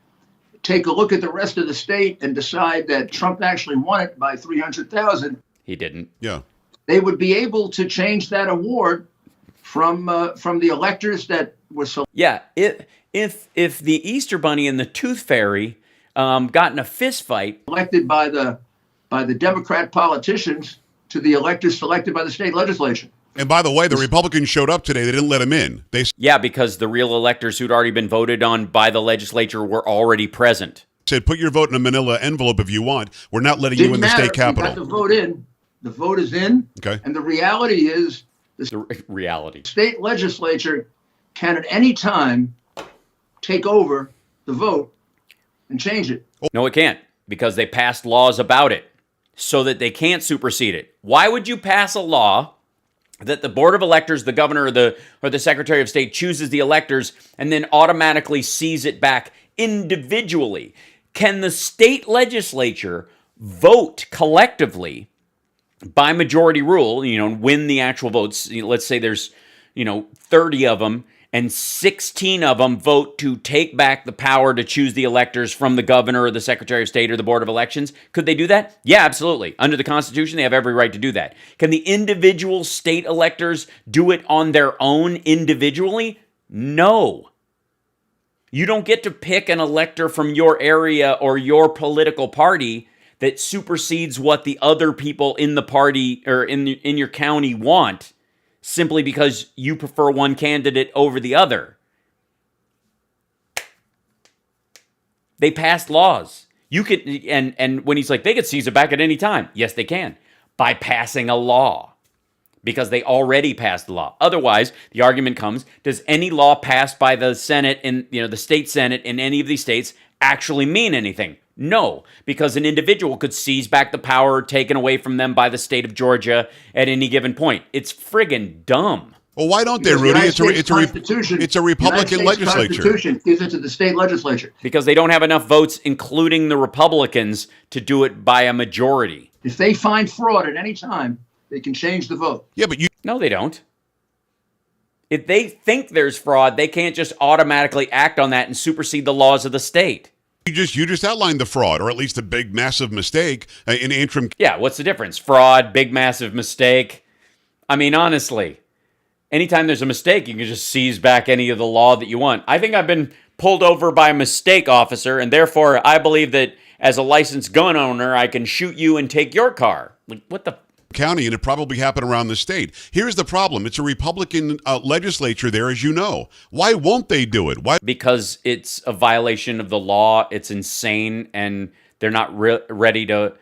take a look at the rest of the state and decide that Trump actually won it by 300,000. He didn't. Yeah. They would be able to change that award from the electors that were so. Yeah. If the Easter Bunny and the Tooth Fairy got in a fist fight, elected by the Democrat politicians to the electors selected by the state legislature. And by the way, the Republicans showed up today. They didn't let him in. Yeah, because the real electors who'd already been voted on by the legislature were already present. Said, put your vote in a manila envelope if you want. We're not letting you in the state capitol. We got the vote in. The vote is in. Okay. And the reality is the reality. State legislature can at any time take over the vote and change it. No, it can't, because they passed laws about it so that they can't supersede it. Why would you pass a law that the board of electors, the governor or the secretary of state chooses the electors and then automatically sees it back individually? Can the state legislature vote collectively by majority rule, win the actual votes? Let's say there's, 30 of them and 16 of them vote to take back the power to choose the electors from the governor or the secretary of state or the board of elections. Could they do that? Yeah, absolutely. Under the Constitution, they have every right to do that. Can the individual state electors do it on their own individually? No. You don't get to pick an elector from your area or your political party that supersedes what the other people in the party or in your county want, simply because you prefer one candidate over the other. They passed laws. You could, and when he's like, they could seize it back at any time. Yes, they can, by passing a law, because they already passed the law. Otherwise, the argument comes, does any law passed by the Senate in, the state Senate in any of these states actually mean anything? No, because an individual could seize back the power taken away from them by the state of Georgia at any given point. It's friggin' dumb. Well, why don't they, Rudy? It's a Republican legislature. Constitution gives it to the state legislature. Because they don't have enough votes, including the Republicans, to do it by a majority. If they find fraud at any time, they can change the vote. Yeah, but No, they don't. If they think there's fraud, they can't just automatically act on that and supersede the laws of the state. You just outlined the fraud, or at least a big, massive mistake in Antrim. Yeah, what's the difference? Fraud, big, massive mistake. I mean, honestly, anytime there's a mistake, you can just seize back any of the law that you want. I think I've been pulled over by a mistake, officer, and therefore I believe that as a licensed gun owner, I can shoot you and take your car. Like, what the... County, and it probably happened around the state. Here's the problem. It's a Republican legislature there, as you know. Why won't they do it? Why? Because it's a violation of the law. It's insane, and they're not ready to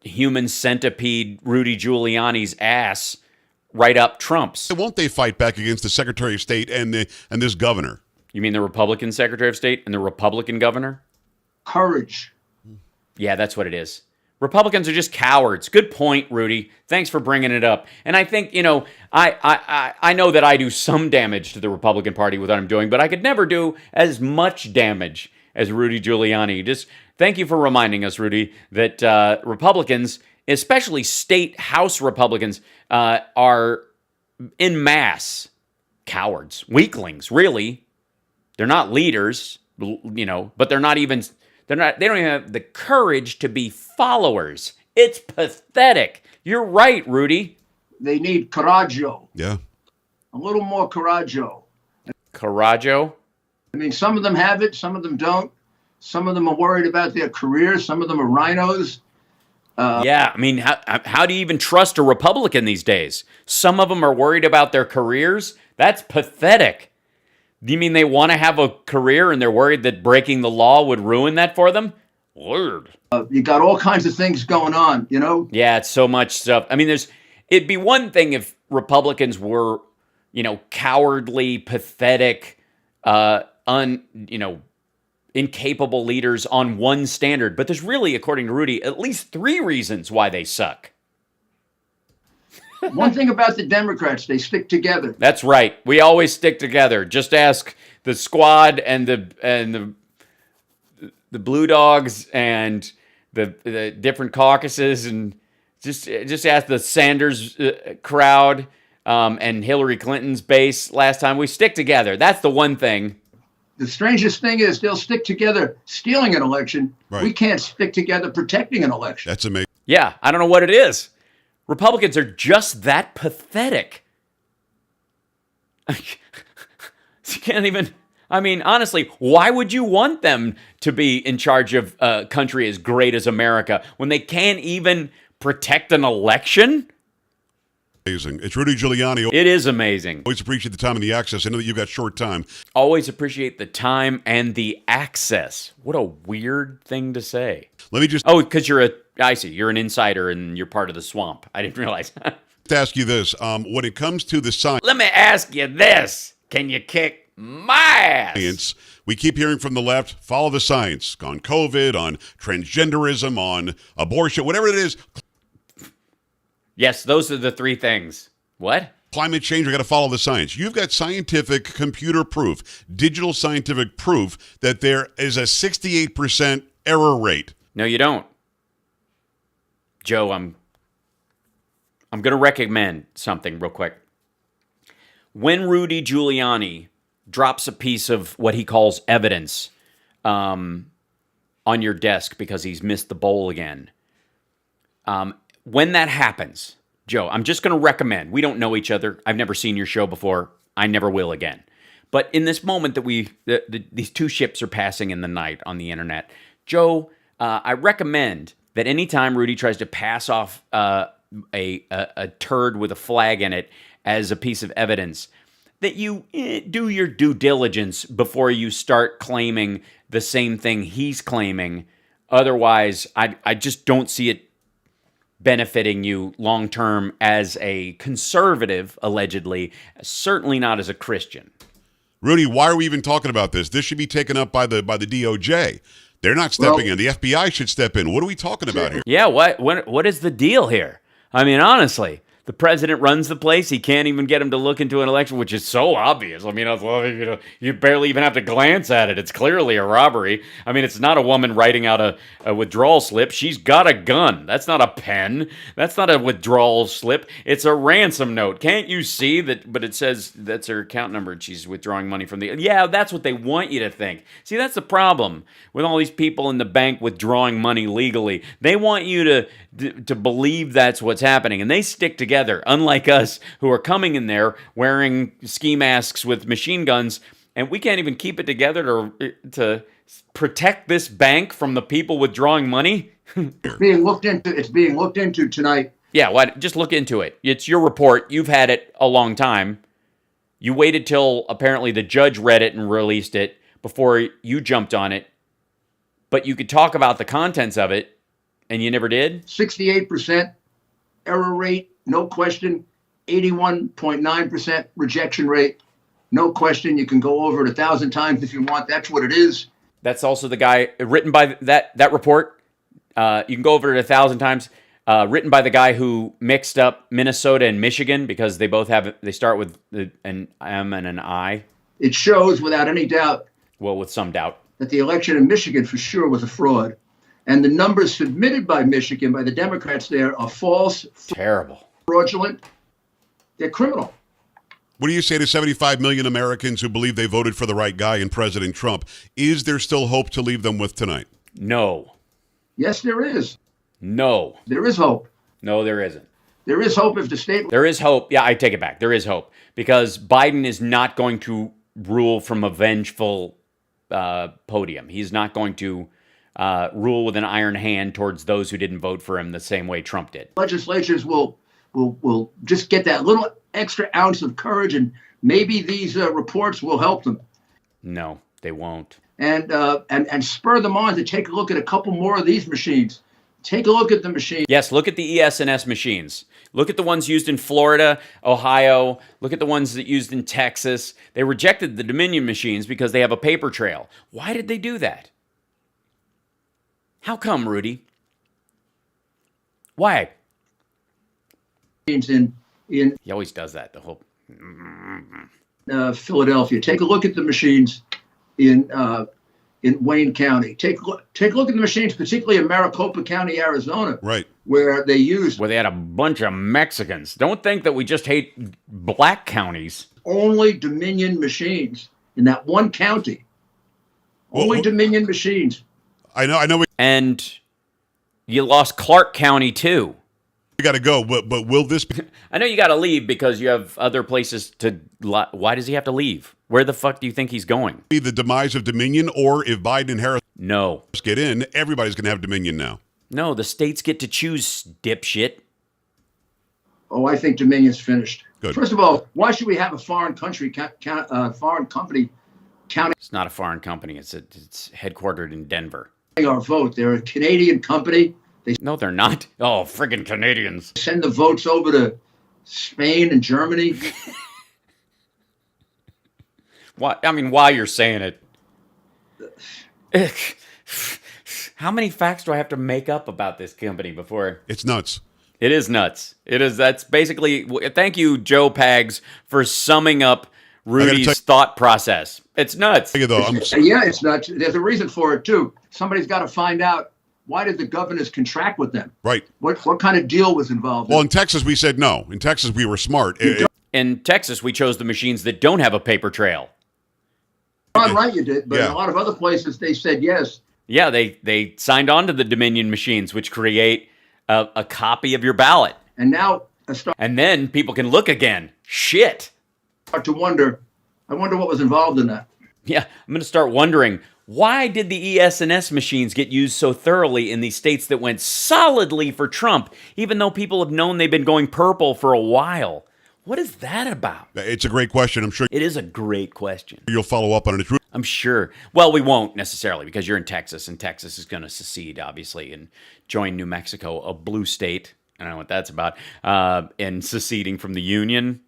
human centipede Rudy Giuliani's ass right up Trump's. Why won't they fight back against the Secretary of State and this governor? You mean the Republican Secretary of State and the Republican governor? Courage. Yeah, that's what it is. Republicans are just cowards. Good point, Rudy. Thanks for bringing it up. And I think, I know that I do some damage to the Republican Party with what I'm doing, but I could never do as much damage as Rudy Giuliani. Just thank you for reminding us, Rudy, that Republicans, especially state House Republicans, are en masse cowards, weaklings, really. They're not leaders, but they're not even... They don't even have the courage to be followers. It's pathetic. You're right, Rudy. They need coraggio. Yeah. A little more coraggio. Coraggio? I mean, some of them have it, some of them don't. Some of them are worried about their careers. Some of them are rhinos. Yeah, I mean, how do you even trust a Republican these days? Some of them are worried about their careers? That's pathetic. Do you mean they want to have a career and they're worried that breaking the law would ruin that for them? Weird. You got all kinds of things going on, Yeah, it's so much stuff. I mean, it'd be one thing if Republicans were, cowardly, pathetic, incapable leaders on one standard. But there's really, according to Rudy, at least 3 reasons why they suck. One thing about the Democrats, they stick together. That's right. We always stick together. Just ask the Squad and the Blue Dogs and the different caucuses, and just ask the Sanders crowd and Hillary Clinton's base last time. We stick together. That's the one thing. The strangest thing is they'll stick together stealing an election. Right. We can't stick together protecting an election. That's amazing. Yeah, I don't know what it is. Republicans are just that pathetic. You can't even... I mean, honestly, why would you want them to be in charge of a country as great as America when they can't even protect an election? Amazing. It's Rudy Giuliani. It is amazing. Always appreciate the time and the access. I know that you've got short time. Always appreciate the time and the access. What a weird thing to say. Let me just... Oh, because I see, you're an insider and you're part of the swamp. I didn't realize. To ask you this. When it comes to the science... Let me ask you this. Can you kick my ass? We keep hearing from the left, follow the science on COVID, on transgenderism, on abortion, whatever it is. Yes, those are the 3 things. What? Climate change, we got to follow the science. You've got scientific computer proof, digital scientific proof that there is a 68% error rate. No, you don't. Joe, I'm going to recommend something real quick. When Rudy Giuliani drops a piece of what he calls evidence on your desk because he's missed the bowl again, when that happens, Joe, I'm just going to recommend. We don't know each other. I've never seen your show before. I never will again. But in this moment that these 2 ships are passing in the night on the internet, Joe, I recommend that anytime Rudy tries to pass off a turd with a flag in it as a piece of evidence, that you do your due diligence before you start claiming the same thing he's claiming. Otherwise, I just don't see it benefiting you long-term as a conservative, allegedly, certainly not as a Christian. Rudy, why are we even talking about this? This should be taken up by the DOJ. They're not stepping in. The FBI should step in. What are we talking about here? Yeah, what is the deal here? I mean, honestly, the president runs the place. He can't even get him to look into an election, which is so obvious. I mean, you barely even have to glance at it. It's clearly a robbery. I mean, it's not a woman writing out a withdrawal slip. She's got a gun. That's not a pen. That's not a withdrawal slip. It's a ransom note. Can't you see that? But it says that's her account number and she's withdrawing money from the... Yeah, that's what they want you to think. See, that's the problem with all these people in the bank withdrawing money legally. They want you to believe that's what's happening, and they stick together, unlike us who are coming in there wearing ski masks with machine guns, and we can't even keep it together to protect this bank from the people withdrawing money. It's being looked into tonight. Yeah, just look into it. It's your report. You've had it a long time. You waited till apparently the judge read it and released it before you jumped on it, but you could talk about the contents of it. And you never did? 68% error rate, no question. 81.9% rejection rate, no question. You can go over it 1,000 times if you want. That's what it is. That's also the guy written by that report. You can go over it 1,000 times. Written by the guy who mixed up Minnesota and Michigan because they start with an M and an I. It shows without any doubt. Well, with some doubt. That the election in Michigan for sure was a fraud. And the numbers submitted by Michigan, by the Democrats there, are false. Terrible. Fraudulent. They're criminal. What do you say to 75 million Americans who believe they voted for the right guy in President Trump? Is there still hope to leave them with tonight? No. Yes, there is. No. There is hope. No, there isn't. There is hope if the state... There is hope. Yeah, I take it back. There is hope. Because Biden is not going to rule from a vengeful podium. He's not going to... rule with an iron hand towards those who didn't vote for him the same way Trump did. Legislatures will just get that little extra ounce of courage, and maybe these reports will help them. No, they won't. And spur them on to take a look at a couple more of these machines. take a look at the machine. Yes, look at the ES&S machines. Look at the ones used in Florida, Ohio. Look at the ones that used in Texas. They rejected the Dominion machines because they have a paper trail. Why did they do that? How come, Rudy? Why? In He always does that. The whole Philadelphia. Take a look at the machines in Wayne County. Take a look at the machines, particularly in Maricopa County, Arizona. Right. Where they had a bunch of Mexicans. Don't think that we just hate black counties. Only Dominion machines in that one county. Only Dominion machines. I know. And you lost Clark County too. You got to go, but will this be? I know you got to leave because you have other places to. Why does he have to leave? Where the fuck do you think he's going? Be the demise of Dominion, or if Biden and Harris get in, everybody's going to have Dominion now. No, the states get to choose, dipshit. Oh, I think Dominion's finished. Good. First of all, why should we have a foreign company counting? It's not a foreign company. It's headquartered in Denver. Our vote. They're a Canadian company. No, they're not. Oh, friggin' Canadians. Send the votes over to Spain and Germany. While you're saying it. How many facts do I have to make up about this company before? It's nuts. It is nuts. It is. That's basically. Thank you, Joe Pags, for summing up Rudy's thought process. It's nuts. Yeah, it's nuts. There's a reason for it too. Somebody's got to find out, why did the governors contract with them? Right. What kind of deal was involved? Well, in Texas, we said no. In Texas, we were smart. In Texas, we chose the machines that don't have a paper trail. Right, you did. But in a lot of other places, they said yes. Yeah, they signed on to the Dominion machines, which create a copy of your ballot. And now, and then people can look again. Shit. I wonder what was involved in that. Yeah, I'm going to start wondering, why did the ES&S machines get used so thoroughly in these states that went solidly for Trump, even though people have known they've been going purple for a while? What is that about? It's a great question. I'm sure it is a great question. You'll follow up on it. I'm sure. Well, we won't necessarily because you're in Texas, and Texas is going to secede, obviously, and join New Mexico, a blue state. I don't know what that's about. And seceding from the Union.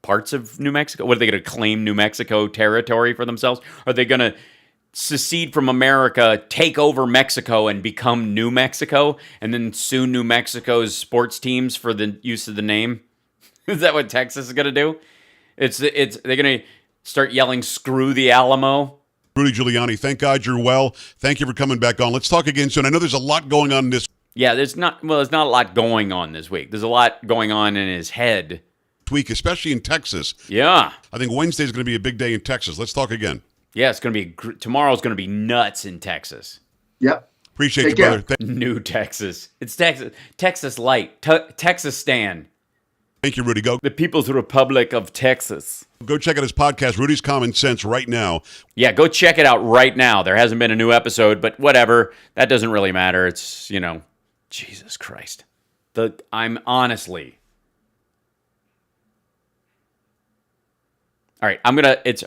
Parts of New Mexico. What are they going to claim New Mexico territory for themselves? Are they going to secede from America, take over Mexico, and become New Mexico, and then sue New Mexico's sports teams for the use of the name? Is that what Texas is going to do? They're going to start yelling, "Screw the Alamo." Rudy Giuliani, thank God you're well. Thank you for coming back on. Let's talk again soon. I know there's a lot going on in this. Yeah, there's not a lot going on this week. There's a lot going on in his head. Week, especially in Texas. Yeah. I think Wednesday is going to be a big day in Texas. Let's talk again. Yeah, it's going to be tomorrow's going to be nuts in Texas. Yep. Appreciate you, brother. New Texas. It's Texas light. Texas Stan. Thank you, Rudy. Go. The People's Republic of Texas. Go check out his podcast, Rudy's Common Sense, right now. Yeah, go check it out right now. There hasn't been a new episode, but whatever. That doesn't really matter. It's, Jesus Christ. I'm honestly... All right,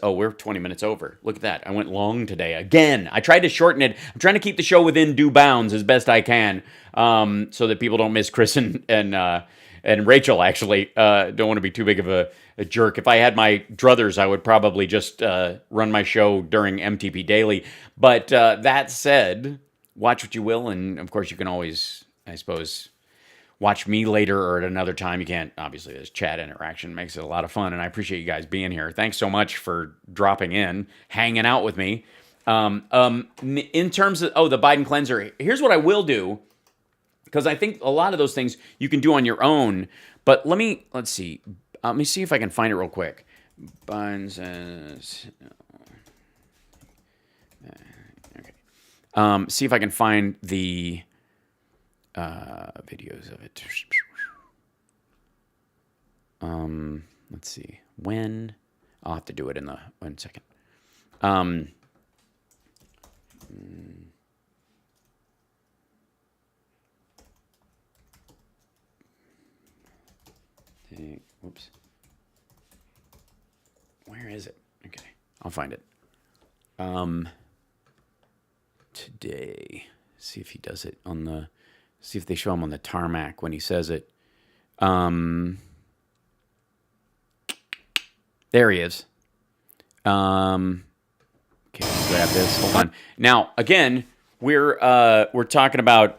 we're 20 minutes over. Look at that. I went long today. Again, I tried to shorten it. I'm trying to keep the show within due bounds as best I can so that people don't miss Chris and Rachel, actually. Don't want to be too big of a jerk. If I had my druthers, I would probably just run my show during MTP Daily. But that said, watch what you will. And, of course, you can always, I suppose... watch me later or at another time. You can't, obviously, this chat interaction makes it a lot of fun, and I appreciate you guys being here. Thanks so much for dropping in, hanging out with me. In terms of, the Biden cleanser, here's what I will do, because I think a lot of those things you can do on your own, but let's see. Let me see if I can find it real quick. Biden says... Okay. See if I can find the... videos of it. Let's see. When I'll have to do it in 1 second. Whoops. Where is it? Okay, I'll find it. Today. See if he does it on the See if they show him on the tarmac when he says it. There he is. Okay, grab this. Hold on. Now, again, we're talking about,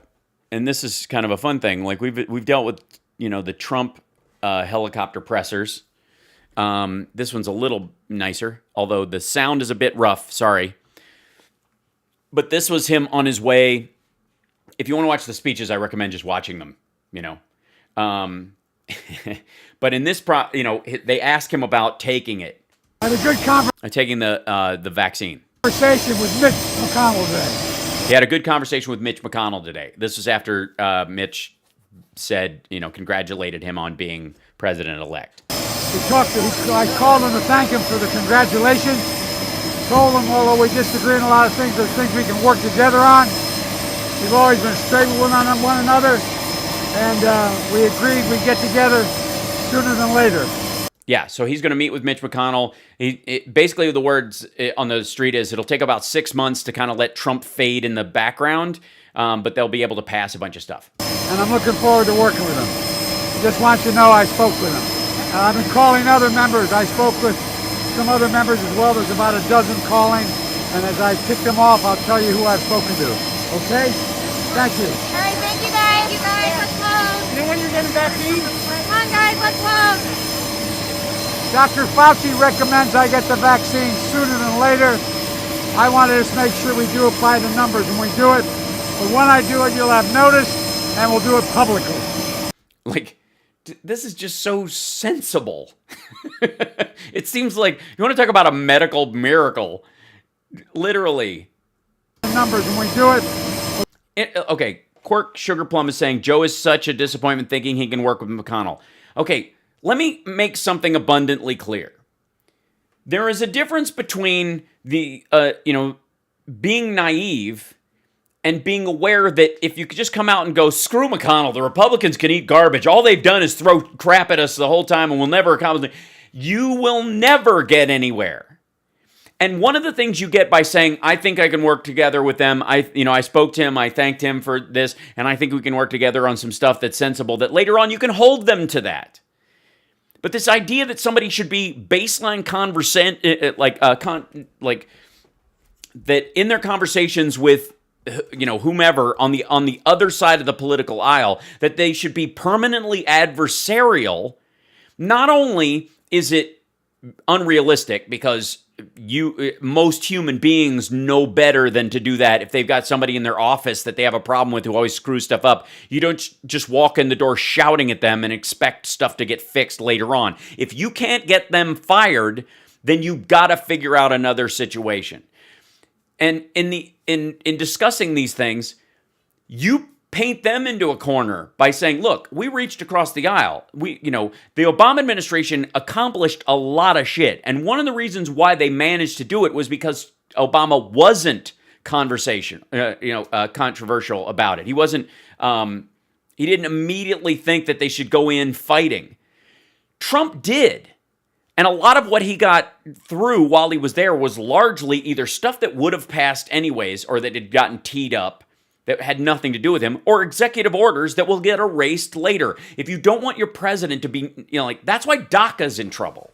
and this is kind of a fun thing. Like we've dealt with, the Trump helicopter pressers. This one's a little nicer, although the sound is a bit rough. Sorry, but this was him on his way. If you want to watch the speeches, I recommend just watching them. But in this they ask him about taking it. I had a good Taking the vaccine. conversation with Mitch McConnell today. He had a good conversation with Mitch McConnell today. This was after Mitch said, congratulated him on being president-elect. I called him to thank him for the congratulations. Told him, although we disagree on a lot of things, there's things we can work together on. We've always been straight with one another, and we agreed we'd get together sooner than later. Yeah, so he's going to meet with Mitch McConnell. Basically, the words on the street is it'll take about 6 months to kind of let Trump fade in the background, but they'll be able to pass a bunch of stuff. And I'm looking forward to working with him. Just want you to know I spoke with him. I've been calling other members. I spoke with some other members as well. There's about a dozen calling, and as I tick them off, I'll tell you who I've spoken to. Okay? Thank you. All right, thank you guys. You guys, let's close. You know when you're getting vaccine? Come on, guys, let's close. Dr. Fauci recommends I get the vaccine sooner than later. I want to just make sure we do apply the numbers when we do it. But when I do it, you'll have notice, and we'll do it publicly. Like, this is just so sensible. It seems like, you want to talk about a medical miracle. Literally. Numbers when we do it. Okay, Quirk Sugarplum is saying, Joe is such a disappointment thinking he can work with McConnell. Okay, let me make something abundantly clear. There is a difference between the, being naive and being aware that if you could just come out and go, screw McConnell, the Republicans can eat garbage. All they've done is throw crap at us the whole time and we'll never accomplish it. You will never get anywhere. And one of the things you get by saying, I think I can work together with them. I spoke to him, I thanked him for this, and I think we can work together on some stuff that's sensible, that later on you can hold them to that. But this idea that somebody should be baseline that in their conversations with whomever on the other side of the political aisle, that they should be permanently adversarial. Not only is it unrealistic, because most human beings know better than to do that. If they've got somebody in their office that they have a problem with who always screws stuff up, you don't just walk in the door shouting at them and expect stuff to get fixed later on. If you can't get them fired, then you got to figure out another situation. And in discussing these things, you paint them into a corner by saying, look, we reached across the aisle. The Obama administration accomplished a lot of shit. And one of the reasons why they managed to do it was because Obama wasn't controversial about it. He wasn't, he didn't immediately think that they should go in fighting. Trump did. And a lot of what he got through while he was there was largely either stuff that would have passed anyways, or that had gotten teed up, that had nothing to do with him, or executive orders that will get erased later. If you don't want your president to be, that's why DACA's in trouble.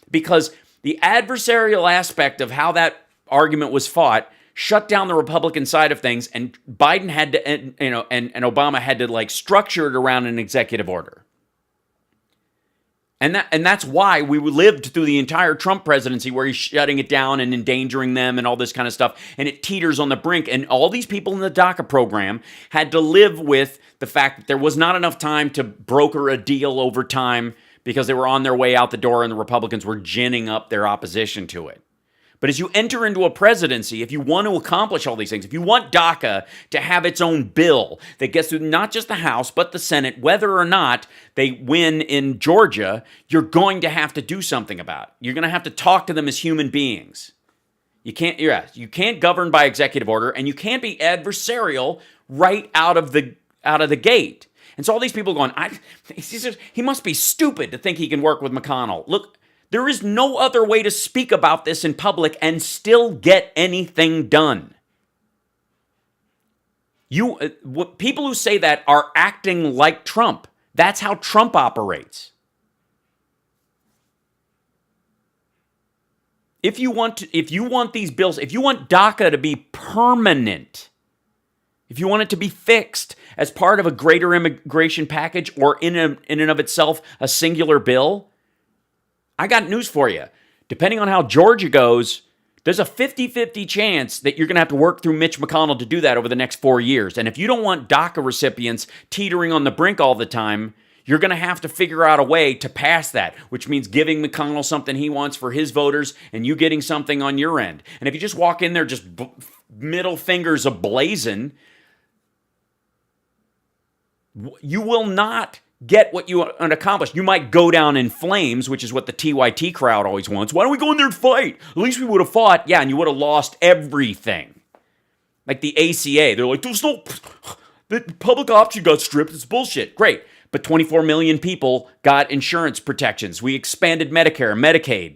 Because the adversarial aspect of how that argument was fought shut down the Republican side of things, and Biden had to, and Obama had to structure it around an executive order. And that's why we lived through the entire Trump presidency, where he's shutting it down and endangering them and all this kind of stuff. And it teeters on the brink. And all these people in the DACA program had to live with the fact that there was not enough time to broker a deal over time, because they were on their way out the door and the Republicans were ginning up their opposition to it. But as you enter into a presidency, if you want to accomplish all these things, if you want DACA to have its own bill that gets through not just the House, but the Senate, whether or not they win in Georgia, you're going to have to do something about it. You're going to have to talk to them as human beings. You can't govern by executive order, and you can't be adversarial right out of the gate. And so all these people going, he must be stupid to think he can work with McConnell. Look, there is no other way to speak about this in public and still get anything done. People who say that are acting like Trump. That's how Trump operates. If you want these bills, if you want DACA to be permanent, if you want it to be fixed as part of a greater immigration package or in and of itself a singular bill, I got news for you. Depending on how Georgia goes, there's a 50-50 chance that you're going to have to work through Mitch McConnell to do that over the next 4 years. And if you don't want DACA recipients teetering on the brink all the time, you're going to have to figure out a way to pass that, which means giving McConnell something he wants for his voters and you getting something on your end. And if you just walk in there just middle fingers ablazing, you will not get what you want to accomplish. You might go down in flames, which is what the TYT crowd always wants. Why don't we go in there and fight? At least we would have fought. Yeah, and you would have lost everything. Like the ACA. They're like, there's no... The public option got stripped. It's bullshit. Great. But 24 million people got insurance protections. We expanded Medicare, Medicaid.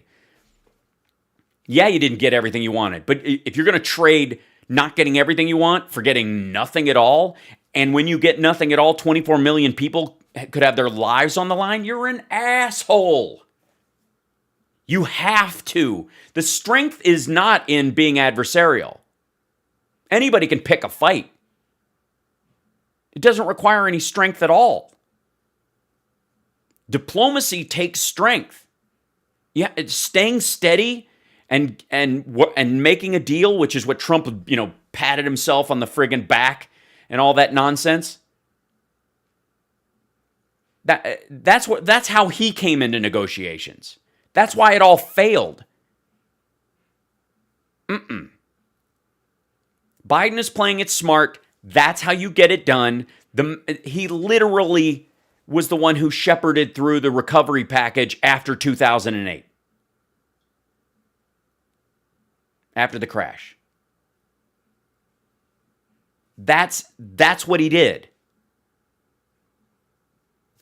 Yeah, you didn't get everything you wanted. But if you're going to trade not getting everything you want for getting nothing at all, and when you get nothing at all, 24 million people could have their lives on the line, you're an asshole. You have to. The strength is not in being adversarial. Anybody can pick a fight. It doesn't require any strength at all. Diplomacy takes strength. Yeah, it's staying steady and making a deal, which is what Trump, patted himself on the friggin' back and all that nonsense. That's how he came into negotiations. That's why it all failed. Biden is playing it smart. That's how you get it done. He literally was the one who shepherded through the recovery package after 2008. After the crash. That's what he did.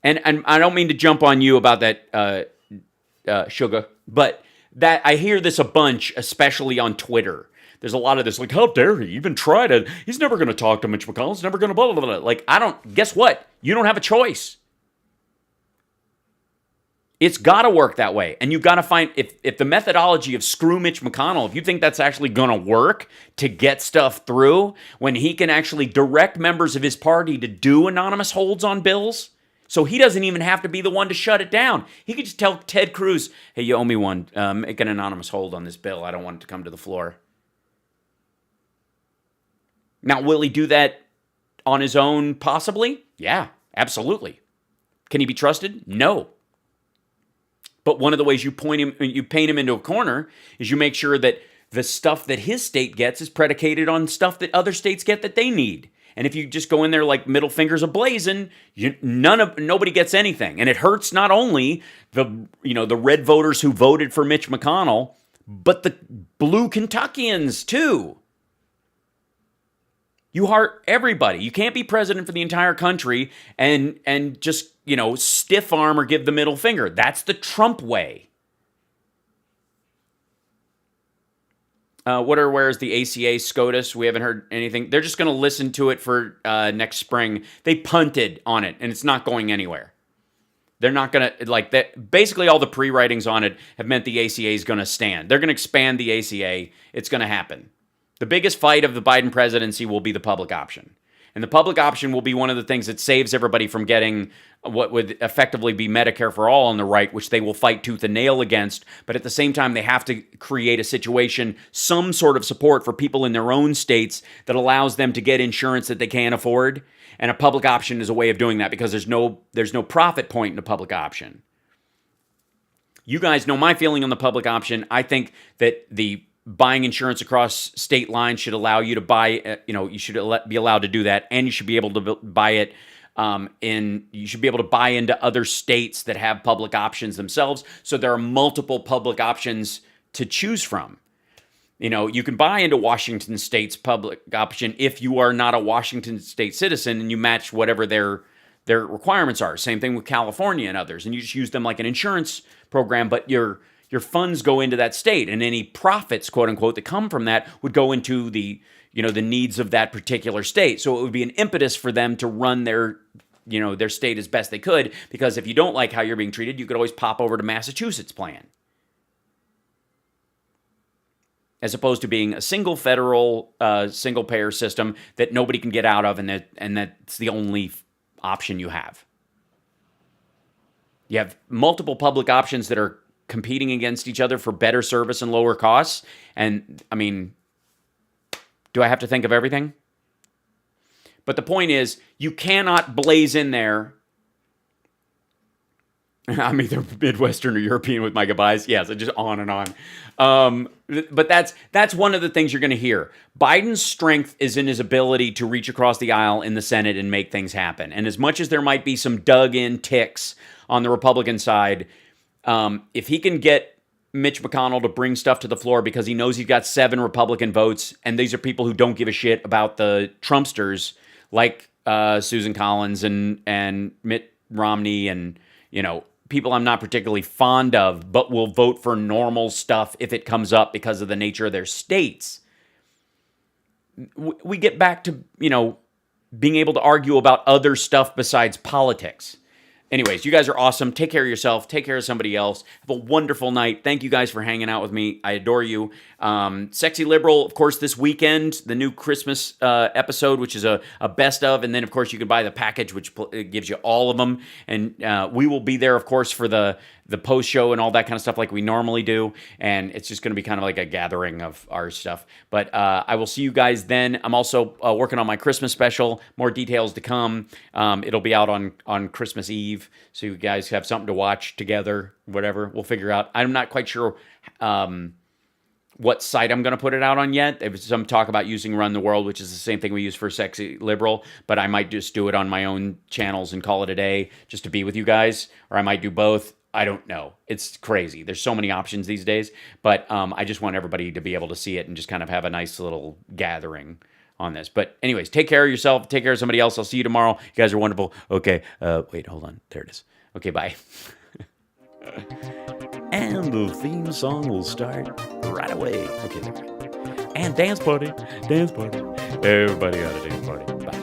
And I don't mean to jump on you about that, Sugar, but that I hear this a bunch, especially on Twitter. There's a lot of this, like, how dare he even try to, he's never going to talk to Mitch McConnell, he's never going to blah, blah, blah. Like, guess what? You don't have a choice. It's got to work that way. And you've got to find, if the methodology of screw Mitch McConnell, if you think that's actually going to work to get stuff through, when he can actually direct members of his party to do anonymous holds on bills, so he doesn't even have to be the one to shut it down. He could just tell Ted Cruz, hey, you owe me one. Make an anonymous hold on this bill. I don't want it to come to the floor. Now, will he do that on his own, possibly? Yeah, absolutely. Can he be trusted? No. But one of the ways you paint him into a corner is you make sure that the stuff that his state gets is predicated on stuff that other states get that they need. And if you just go in there like middle fingers ablazing, nobody gets anything. And it hurts not only the red voters who voted for Mitch McConnell, but the blue Kentuckians too. You hurt everybody. You can't be president for the entire country and just, stiff arm or give the middle finger. That's the Trump way. Where's the ACA SCOTUS? We haven't heard anything. They're just going to listen to it for next spring. They punted on it, and it's not going anywhere. They're not going to, like, that. Basically, all the pre-writings on it have meant the ACA is going to stand. They're going to expand the ACA. It's going to happen. The biggest fight of the Biden presidency will be the public option. And the public option will be one of the things that saves everybody from getting what would effectively be Medicare for all on the right, which they will fight tooth and nail against. But at the same time, they have to create a situation, some sort of support for people in their own states that allows them to get insurance that they can't afford. And a public option is a way of doing that because there's no profit point in a public option. You guys know my feeling on the public option. I think that the buying insurance across state lines should allow you to buy, you should be allowed to do that, and you should be able to buy it you should be able to buy into other states that have public options themselves. So there are multiple public options to choose from. You can buy into Washington State's public option if you are not a Washington State citizen and you match whatever their requirements are. Same thing with California and others, and you just use them like an insurance program, but your funds go into that state, and any profits, quote unquote, that come from that would go into the the needs of that particular state. So it would be an impetus for them to run their state as best they could, because if you don't like how you're being treated, you could always pop over to Massachusetts' plan. As opposed to being a single federal, single-payer system that nobody can get out of, and that's the only option you have. You have multiple public options that are competing against each other for better service and lower costs. And, I mean, do I have to think of everything? But the point is, you cannot blaze in there. I'm either Midwestern or European with my goodbyes. Yes, just on and on. But that's one of the things you're going to hear. Biden's strength is in his ability to reach across the aisle in the Senate and make things happen. And as much as there might be some dug-in ticks on the Republican side, if he can get Mitch McConnell to bring stuff to the floor because he knows he's got 7 Republican votes, and these are people who don't give a shit about the Trumpsters, like Susan Collins and Mitt Romney and, people I'm not particularly fond of, but will vote for normal stuff if it comes up because of the nature of their states. We get back to, being able to argue about other stuff besides politics. Anyways, you guys are awesome. Take care of yourself. Take care of somebody else. Have a wonderful night. Thank you guys for hanging out with me. I adore you. Sexy Liberal, of course, this weekend, the new Christmas episode, which is a best of. And then, of course, you can buy the package, which gives you all of them. And we will be there, of course, for the post show and all that kind of stuff like we normally do. And it's just going to be kind of like a gathering of our stuff. But I will see you guys then. I'm also working on my Christmas special. More details to come. It'll be out on Christmas Eve. So you guys have something to watch together, whatever. We'll figure out. I'm not quite sure what site I'm going to put it out on yet. There was some talk about using Run the World, which is the same thing we use for Sexy Liberal, but I might just do it on my own channels and call it a day just to be with you guys, or I might do both. I don't know. It's crazy. There's so many options these days, but I just want everybody to be able to see it and just kind of have a nice little gathering on this. But anyways, take care of yourself. Take care of somebody else. I'll see you tomorrow. You guys are wonderful. Okay. Wait, hold on. There it is. Okay, bye. And the theme song will start right away. Okay, and dance party. Dance party. Everybody got a dance party. Bye.